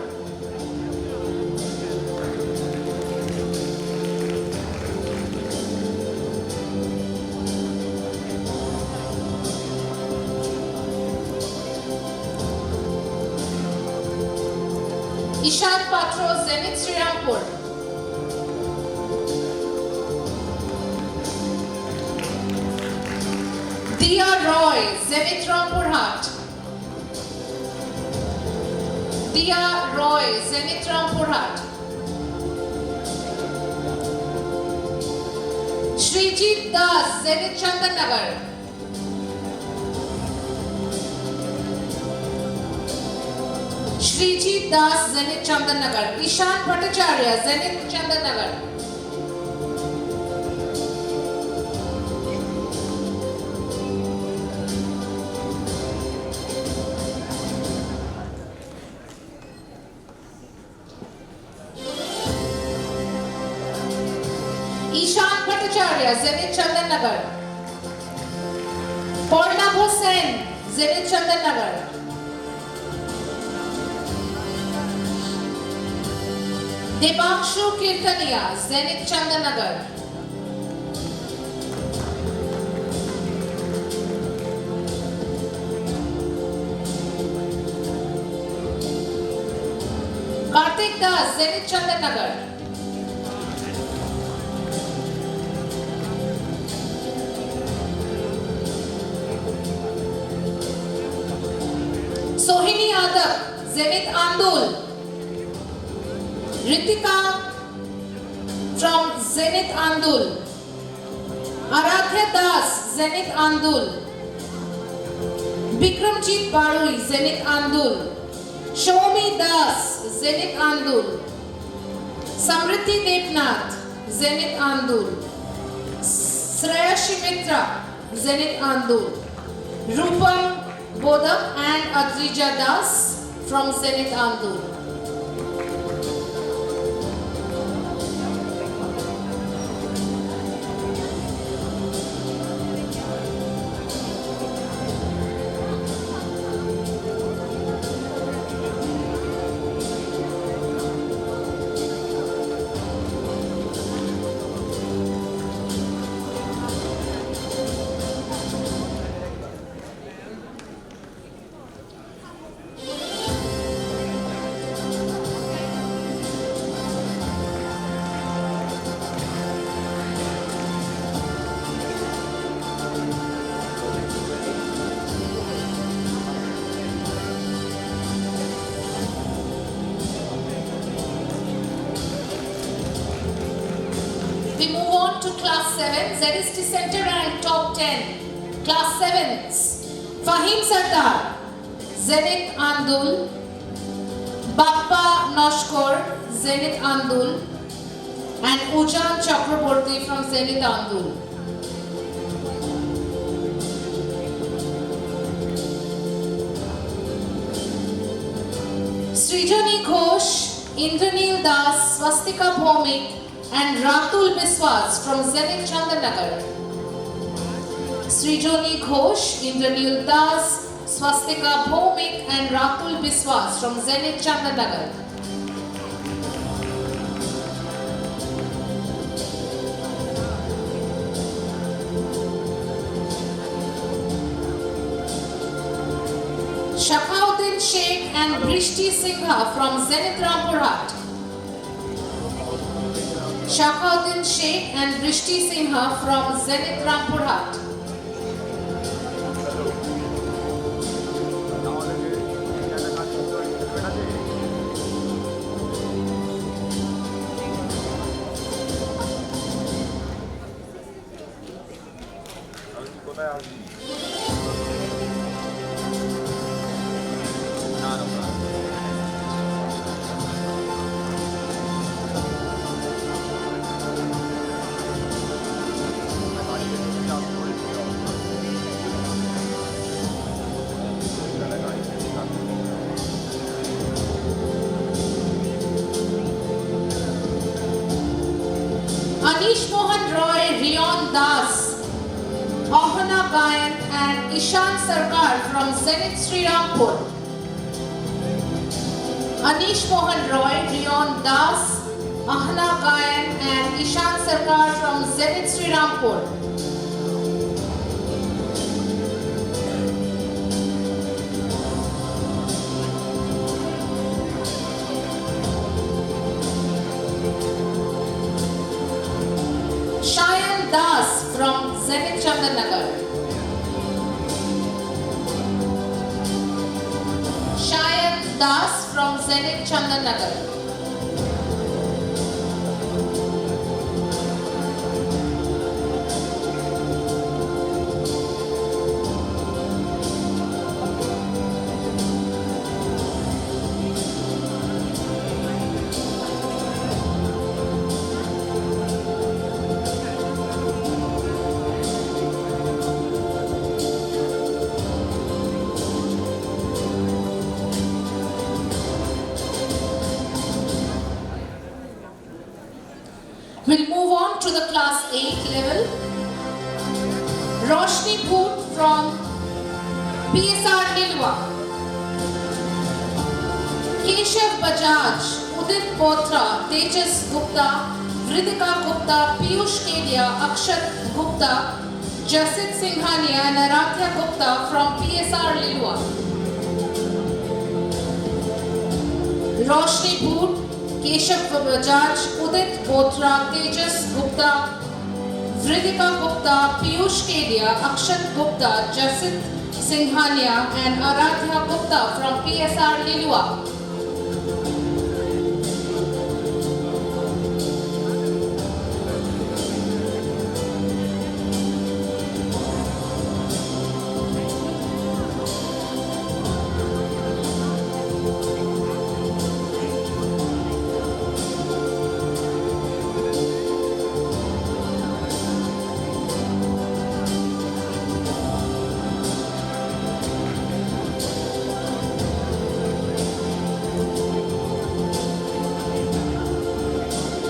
Ishan Patro, Zenith Srirampur. Diya Roy, Zenith Rampurhat. Diya Roy, Zenith Rampurhat. Srijit Das, Zenith Chandanagar. Srijit Das, Zenith Chandanagar. Ishan Bhattacharya, Zenith Chandanagar. Ishan Bhattacharya, Zenith Chandanagar. Pornab Hossain, Zenith Chandanagar. Debanshu Kirtania, Zenith Chandanagar. Kartik Das, Zenith Chandanagar. Sohini Yadav, Zenith Andul. Ritika from Zenith Andul. Aradhya Das, Zenith Andul. Bikramjit Barui, Zenith Andul. Shomi Das, Zenith Andul. Samriddhi Devnath, Zenith Andul. Shreyashi Mitra, Zenith Andul. Rupam Bodam and Adrija Das from Zenith Andul. We move on to class 7, ZST Center and top 10. Class 7s, Fahim Sardar, Zenith Andul. Bappa Noshkor, Zenith Andul. And Ujan Chakraborty from Zenith Andul. Srijani Ghosh, Indranil Das, Swastika Bhomik and Ratul Biswas from Zenith Chandanagar. Srijani Ghosh, Indranil Das, Swastika Bhomik and Ratul Biswas from Zenith Chandanagar. Shakauddin Sheikh and Brishti Singha from Zenith Rampurhat. Shakauddin Sheikh and Brishti Singha from Zenith Rampurhat. Anish Mohan Roy, Rion Das, Ahana Gayan and Ishan Sarkar from Zenith Srirampur. Anish Mohan Roy, Rion Das, Ahana Gayan and Ishan Sarkar from Zenith Srirampur. Shayan Das from Zenith Chandanagar. Shayan Das from Zenith Chandanagar. We'll move on to the class 8 level. Roshni Bhoot from PSR Nilwa. Keshav Bajaj, Udit Botra, Tejas Gupta, Vritika Gupta, Piyush Kedia, Akshat Gupta, Jasit Singhania and Aradhya Gupta from PSR Nilwa. Roshni Bhoot, Keshav Bajaj, Udit Botra, Tejas Gupta, Vritika Gupta, Piyush Kedia, Akshat Gupta, Jasit Singhania and Aradhya Gupta from PSR Lilua.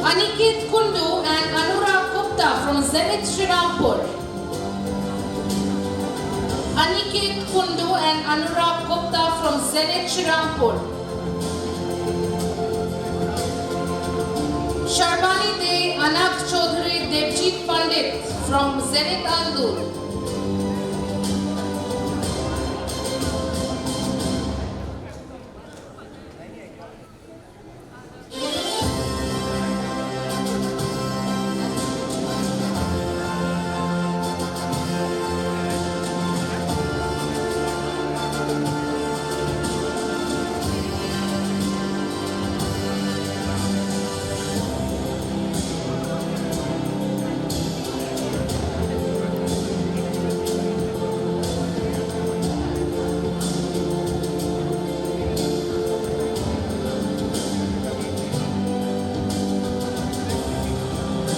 Aniket Kundu and Anurag Gupta from Zenith Shriram. Aniket Kundu and Anurag Gupta from Zenith Shriram. Sharbani De Anak Chaudhary Devjit Pandit from Zenith Andur.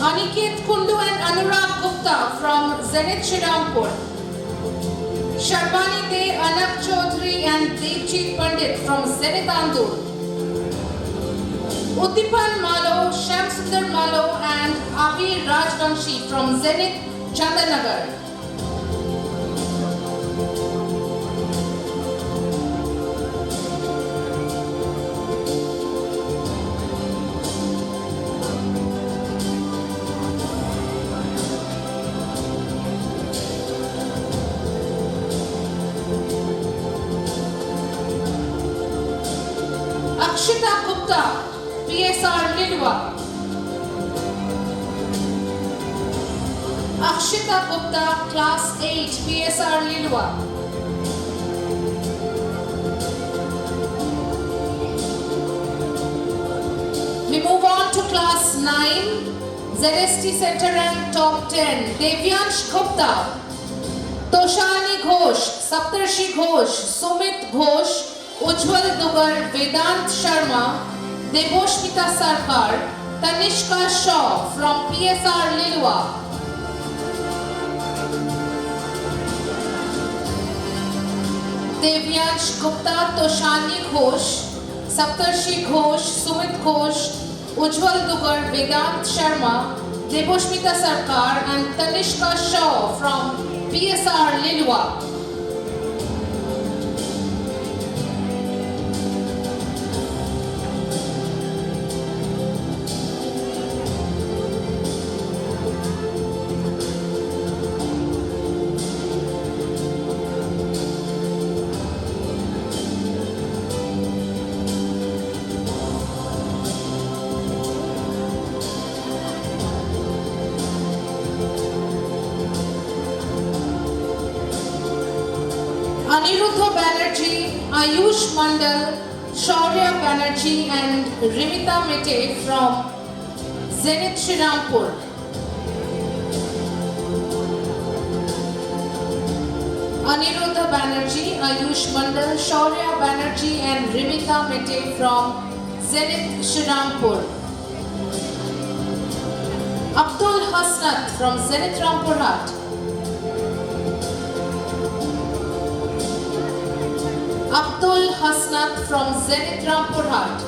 Aniket Kundu and Anurag Gupta from Zenith Shriram. Sharbani De Anak Chaudhary and Devjit Pandit from Zenith Andur. Uttipan Malo, Shamsundar Malo and Avi Rajvanshi from Zenith Chandanagar. Akshita Gupta, PSR Lilwa. Akshita Gupta, Class 8, PSR Lilwa. We move on to Class 9, ZST Center Rank Top 10. Devyansh Gupta, Toshani Ghosh, Saptarshi Ghosh, Sumit Ghosh, Ujjwal Dugar, Vedant Sharma, Deboshmita Sarkar, Tanishka Shaw from PSR Lilwa. Devyansh Gupta, Toshani Ghosh, Saptarshi Ghosh, Sumit Ghosh, Ujjwal Dugar, Vedant Sharma, Deboshmita Sarkar and Tanishka Shaw from PSR Lilwa. Aniruddha Banerjee, Ayush Mandal, Shaurya Banerjee and Rimita Mete from Zenith Shriram. Aniruddha Banerjee, Ayush Mandal, Shaurya Banerjee and Rimita Mete from Zenith Shriram. Abdul Hasnat from Zenith Rampurhat. Abdul Hasnat from Zenith Rampurhat.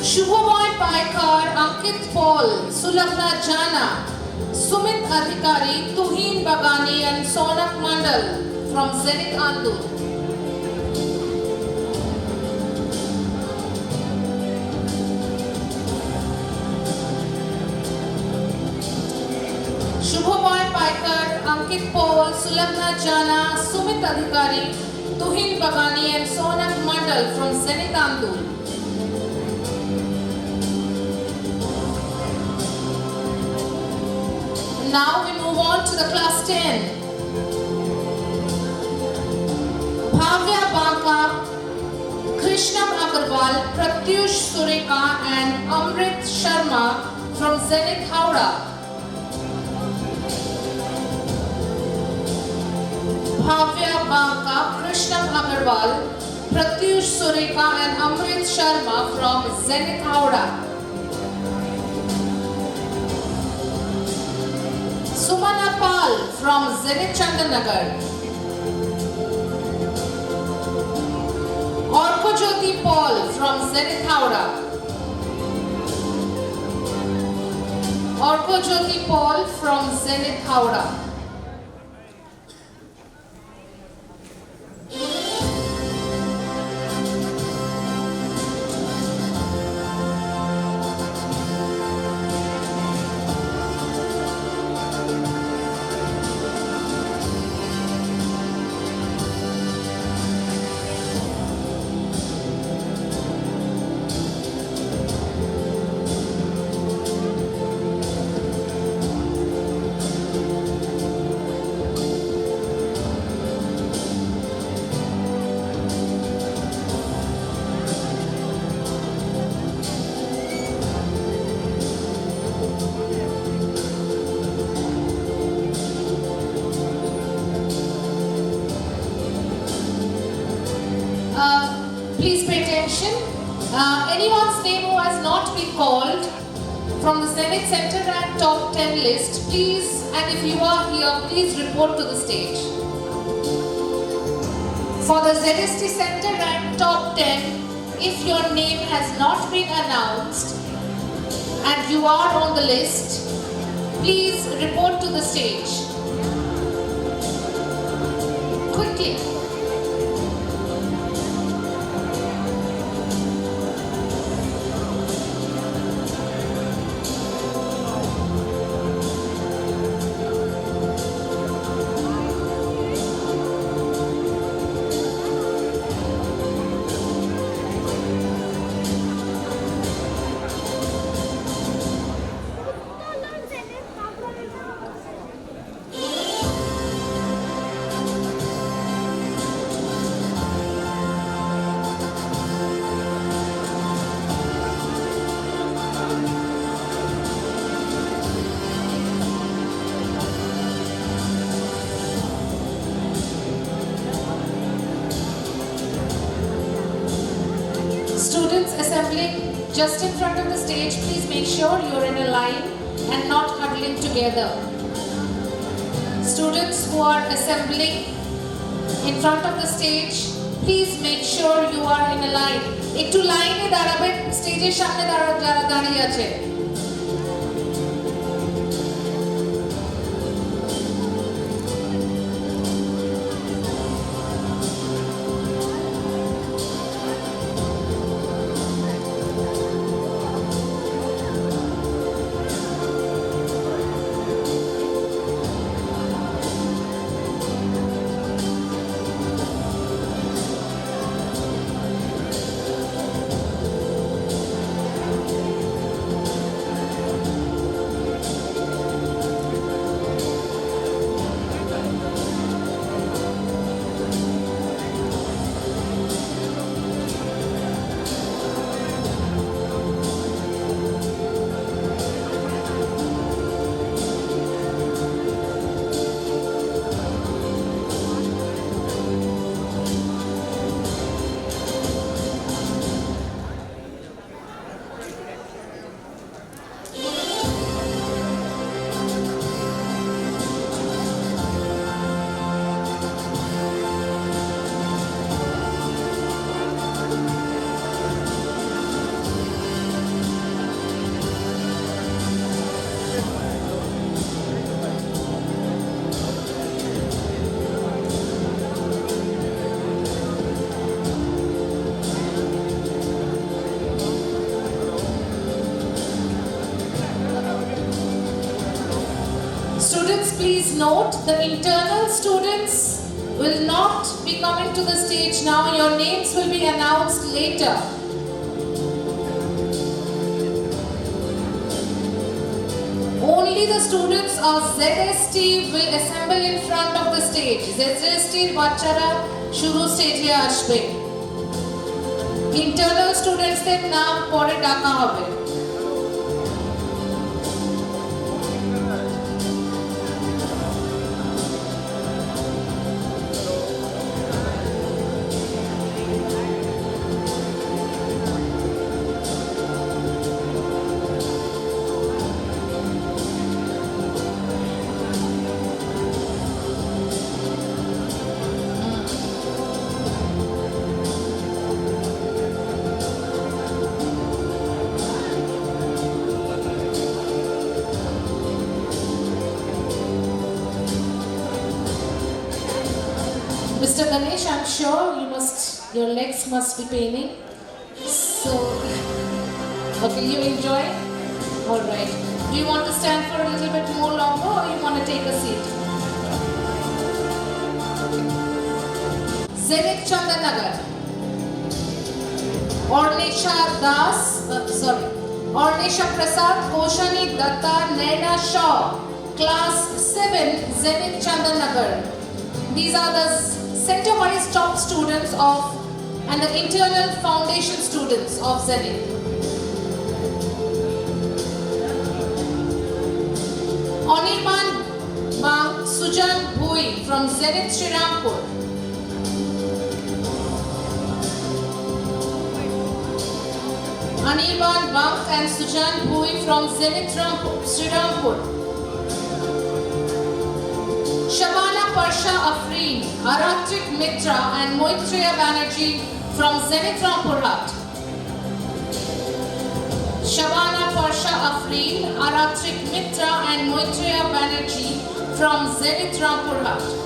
Shubhomoy Paikar, Ankit Paul, Sulagna Jana, Sumit Adhikari, Tuhin Bagani and Sonak Mandal from Zenith Andur. Shubhamoy পাইকার, অঙ্কিত পল, সুলগ্না জানা, সুমিত অধিকারী, Tuhin বাগানি and Sonak Mandal from Zenith Andul. Now we move on to the class 10. Bhavya Banka, Krishnam Agarwal, Pratyush Sureka and Amrit Sharma from Zenith Howrah. Bhavya Banka, Krishnam Agarwal, Pratyush Sureka and Amrit Sharma from Zenith Howrah. Sumana Pal from Zenith Chandanagar. Orkojyoti Paul from Zenith Howrah. Orkojyoti Paul from Zenith Howrah. Please pay attention. Anyone's name who has not been called from the Zenith Center and Top 10 list, please, and if you are here, please report to the stage. For the ZST Center and Top 10, if your name has not been announced and you are on the list, please report to the stage. Quickly. Students assembling just in front of the stage, please make sure you're in a line and not huddling together. Students who are assembling in front of the stage, please make sure you are in a line. একটু লাইনে দাঁড়াবেন, স্টেজের সামনে যারা দাঁড়িয়ে আছে। Students, please note the internal students will not be coming to the stage now. Your names will be announced later. Only the students of ZST will assemble in front of the stage. ZST bachara shuru stage e ashbe. Internal students der naam pore daka hobe. Mr. Ganesh, I'm sure your legs must be paining. So, okay, you enjoy? Alright. Do you want to stand for a little bit more longer or you want to take a seat? Zenith Chandanagar. Ornesha Prasad, Koshani Datta, Naina Shaw. Class 7, Zenith Chandanagar. These are the center-wise top students and the internal foundation students of Zenith. Anirban Bang Sujan Bhui from Zenith Srirampur. Anirban Bang and Sujan Bhui from Zenith Srirampur. Shabana Parsha Afreen, Aratrik Mitra and Moitreya Banerjee from Zenith Rampurhat. Shabana Parsha Afreen, Aratrik Mitra and Moitreya Banerjee from Zenith Rampurhat.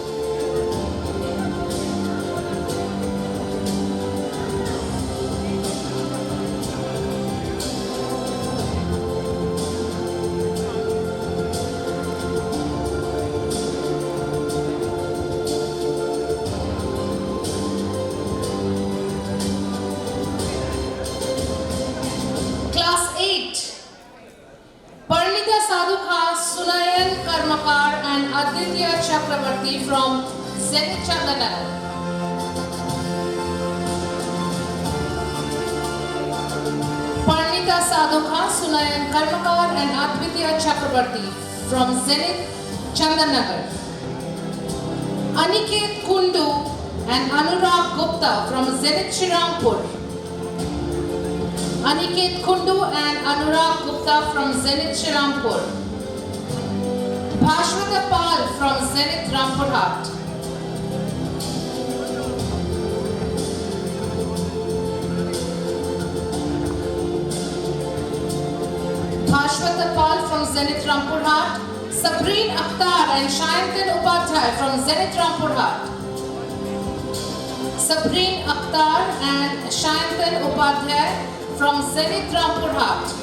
From Zenith Chandanagar. Parnita Sadhukha, Sunayan Karmakar and Advitya Chakrabarti from Zenith Chandanagar. Aniket Kundu and Anurag Gupta from Zenith Srirampur. Aniket Kundu and Anurag Gupta from Zenith Srirampur. Bhashwata Pal from Zenith Rampurhat. Bhashwata Pal from Zenith Rampurhat. Sabreen Akhtar and Shayantan Upadhyay from Zenith Rampurhat. Sabreen Akhtar and Shayantan Upadhyay from Zenith Rampurhat.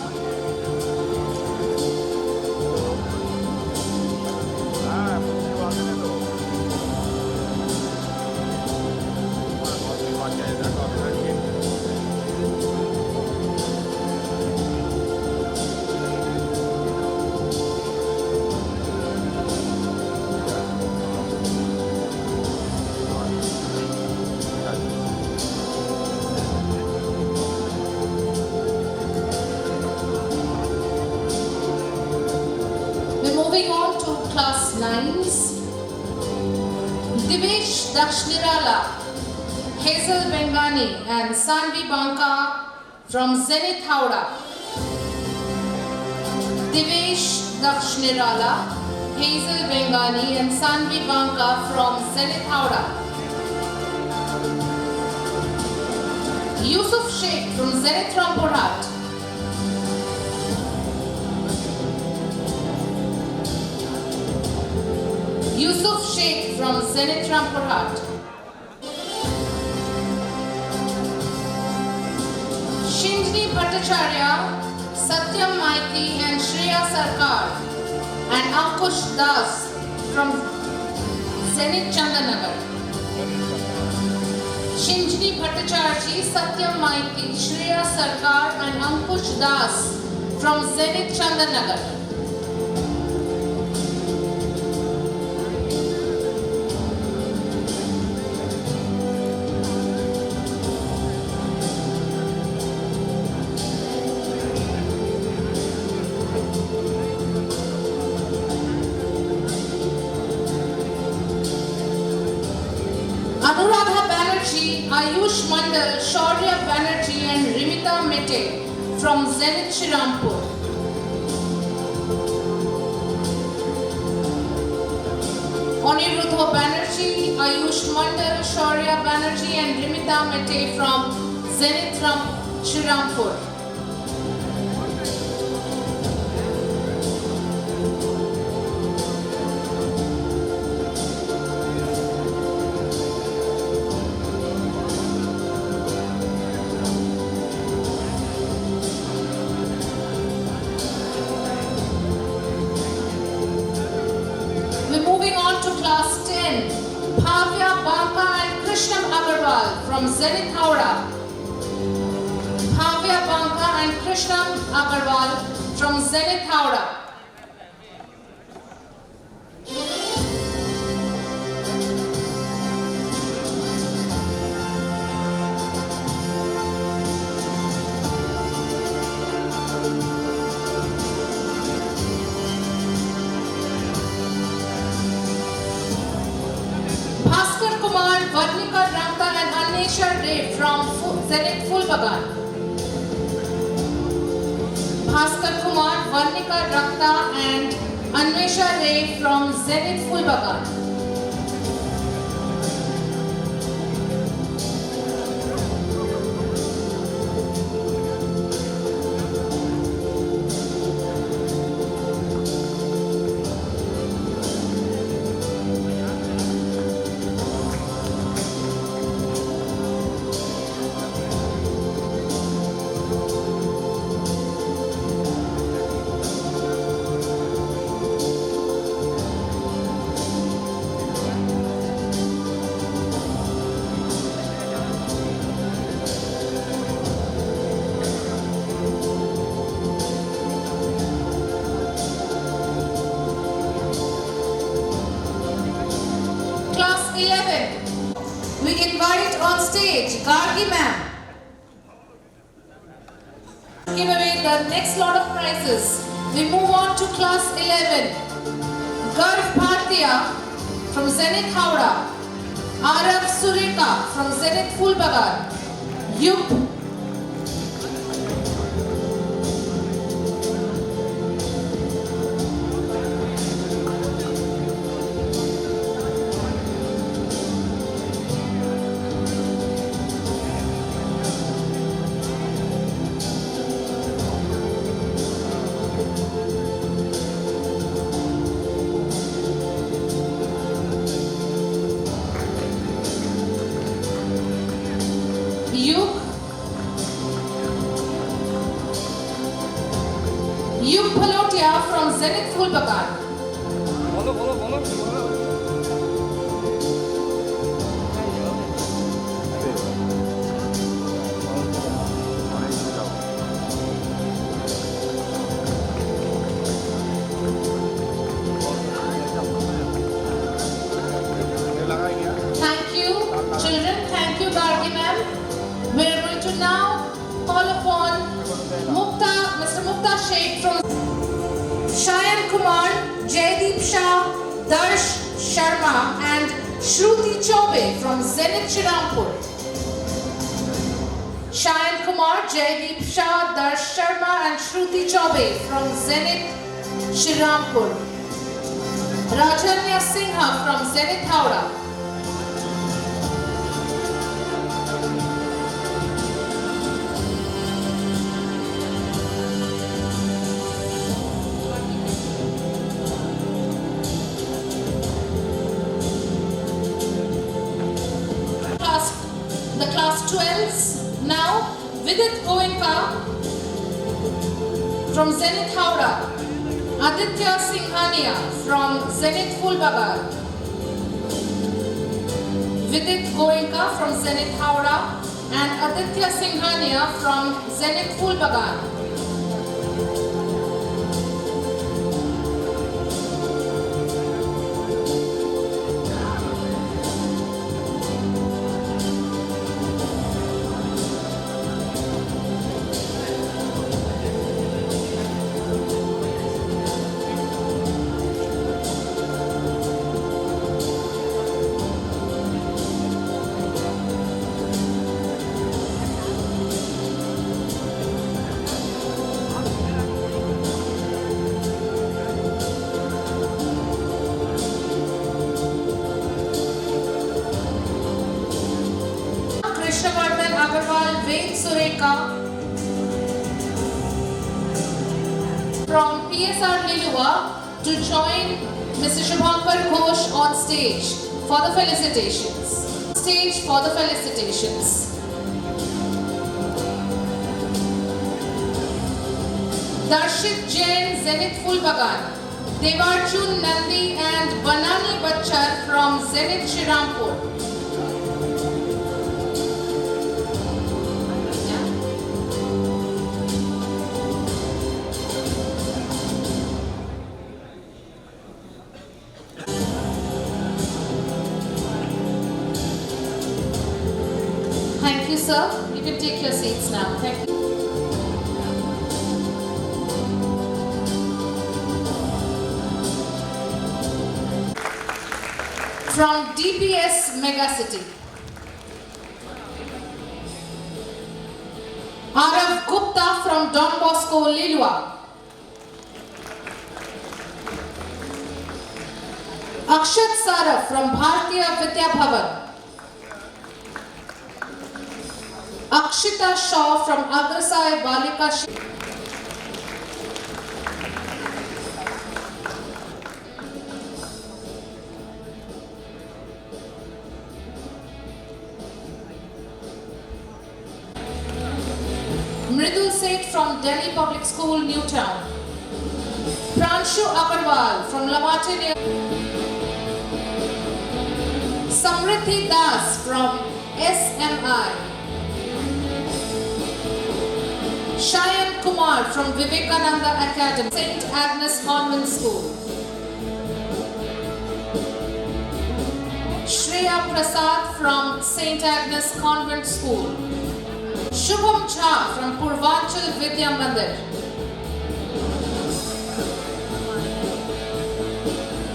Moving on to class 9s. Divesh Dakshnirala, Hazel Bengani and Sanvi Banka from Zenith Howrah. Divesh Dakshnirala, Hazel Bengani and Sanvi Banka from Zenith Howrah. Yusuf Sheikh from Zenith Rampurhat. Yusuf Sheikh from Zenith Rampurhat. Shinjini Bhattacharya, Satyam Maiti and Shreya Sarkar and Ankush Das from Zenith Chandanagar. Shinjini Bhattacharya, Satyam Maiti, Shreya Sarkar and Ankush Das from Zenith Chandanagar. Anuradha Banerjee, Ayush Mandal, Shaurya Banerjee and Rimita Mete from Zenith Shirampur. Aniruddha Banerjee, Ayush Mandal, Shaurya Banerjee and Rimita Mete from Zenith Shirampur. We're moving on to class 10. Bhavya Banka and Krishnam Agarwal from Zenith Howrah. Bhavya Banka and Krishnam Agarwal from Zenith Howrah. Bhaskar Kumar, Varnika Ramta and Anesha Ray from Zenith Fulbagan. Bhaskar Kumar, Varnika Ramta and Anvesha Ray from Zenith Fulbagan. Class 11. We invite on stage Gargi ma'am. Give away the next lot of prizes. We move on to class 11. Garv Bhartiya from Zenith Howrah. Arav Sureka from Zenith Fulbagan. Yup. Yuk Phalotia from Zenith Fulbagan. Thank you, children. Thank you, Gargi ma'am. We're going to now call upon Mr. Mukta Sheikh from Shayan Kumar, Jaideep Shah, Darsh Sharma and Shruti Chobe from Zenith Shirampur. Shayan Kumar, Jaideep Shah, Darsh Sharma and Shruti Chobe from Zenith Shirampur. Rajanya Singha from Zenith Howrah. The class 12s now, Vidit Goenka from Zenith Howrah, Aditya Singhania from Zenith Fulbagar. Vidit Goenka from Zenith Howrah and Aditya Singhania from Zenith Fulbagar. Krishnavardhan Agarwal Ved Sureka from PSR Lilua to join Mr. Shubhankar Ghosh on stage for the felicitations. Stage for the felicitations. Darshit Jain Zenith Fulbagan, Devarchun Nandi and Banani Bachchar from Zenith Shirampur. Thank you, sir. You can take your seats now. Thank you. From DPS Megacity, Arav Gupta from Don Bosco Lilua, Akshat Saraf from Bhartiya Vidya Bhavan, Akshita Shaw from Agrasai Balika Mridul Seth from Delhi Public School, Newtown, Pranshu Agarwal from Lamate, Samriddhi Das from SMI, Shayan Kumar from Vivekananda Academy, St. Agnes Convent School, Shreya Prasad from St. Agnes Convent School, Shubham Jha from Purvanchal Vidya Mandir,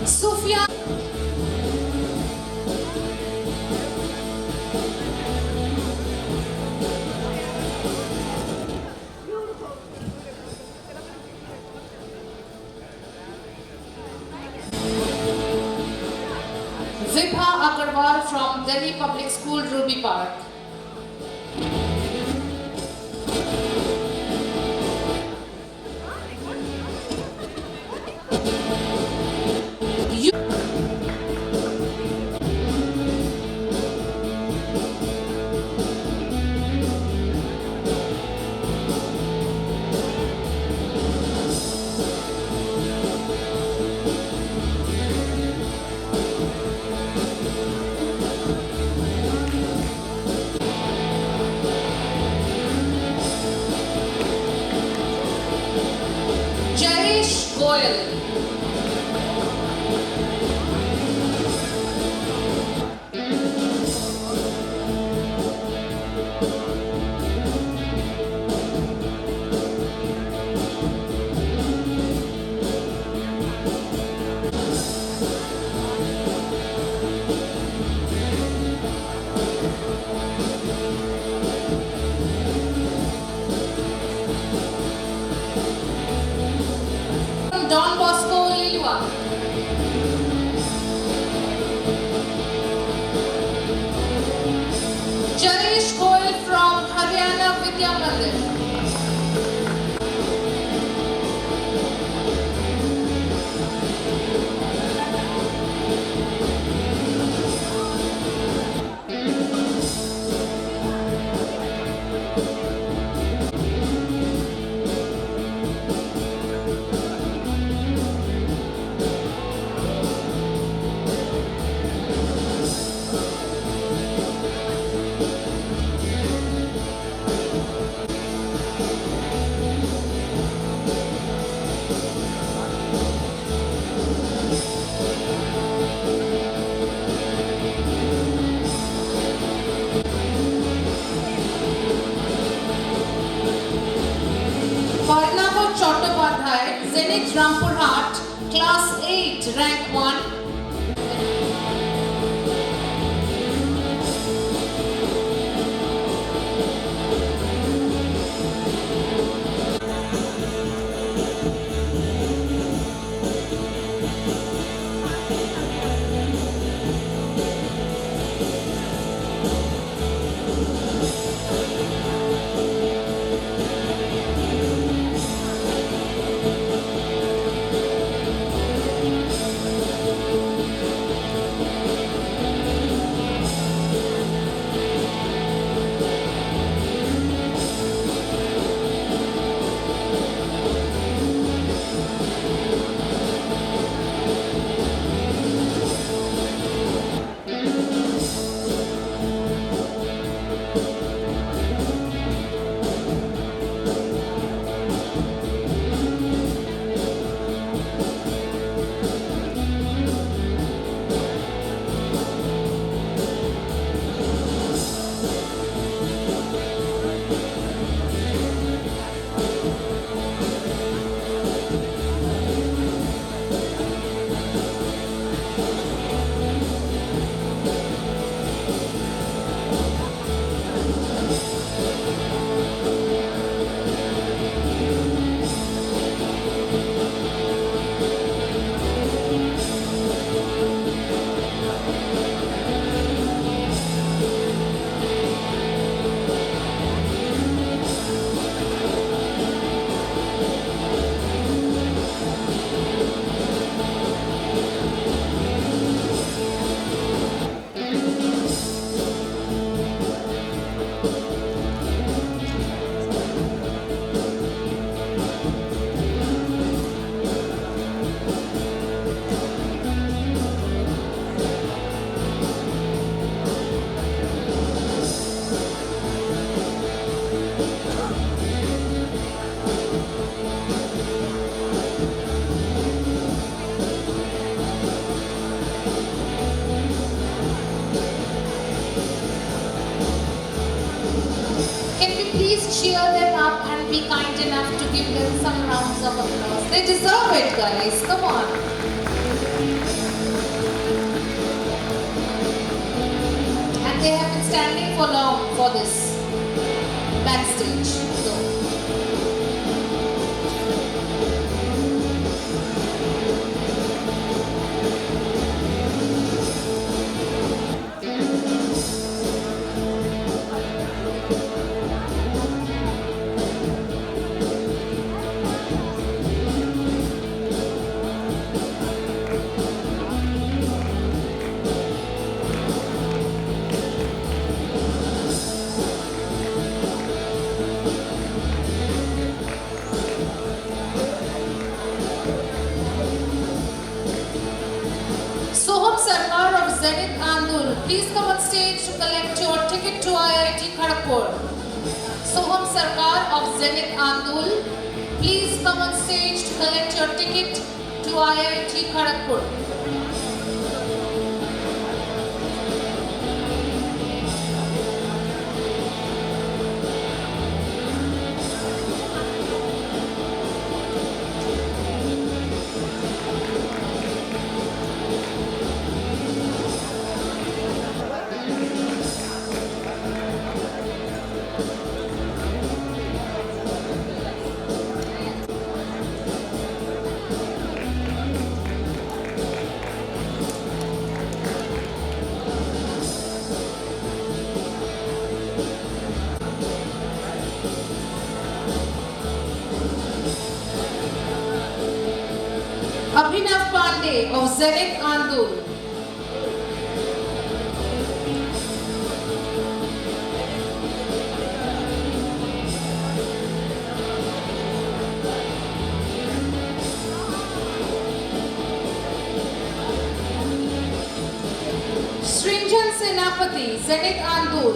Sufyan Vibha Agarwal from Delhi Public School, Ruby Park. Jayesh Goyal, from Don Bosco Lilua, Jayesh Goyal from Haryana Vidya Mandir, Rampurhat, Class 8, Rank 1. Cheer them up and be kind enough to give them some rounds of applause. They deserve it, guys. Come on. And they have been standing for long for this backstage. So. Sarat of Zenith Andul, please come on stage to collect your ticket to IIT Kharagpur. Soham Sarkar of Zenith Andul, please come on stage to collect your ticket to IIT Kharagpur. Abhinav Pandey of Zenith Andul. Srinjan Senapati, Zenith Andul.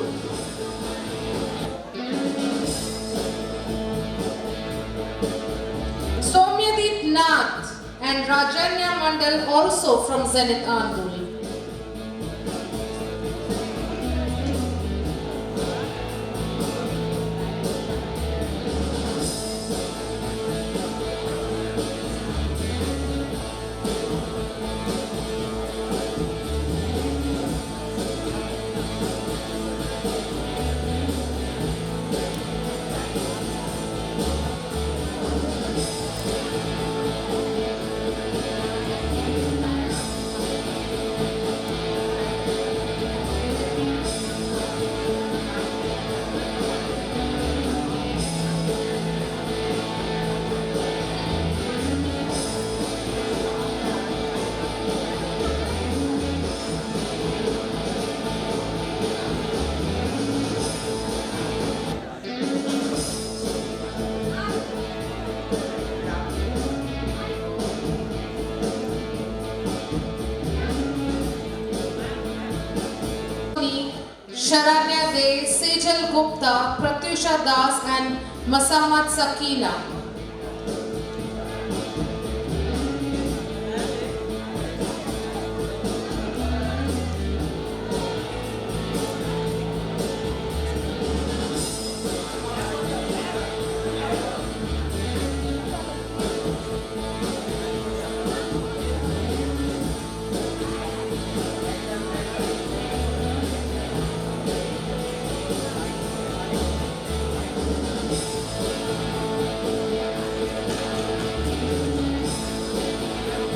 Somyadeep Nath and Rajanya Mandal, also from Zenith Andul. Sharanya De, Sejal Gupta, Pratyusha Das and Masamat Sakina.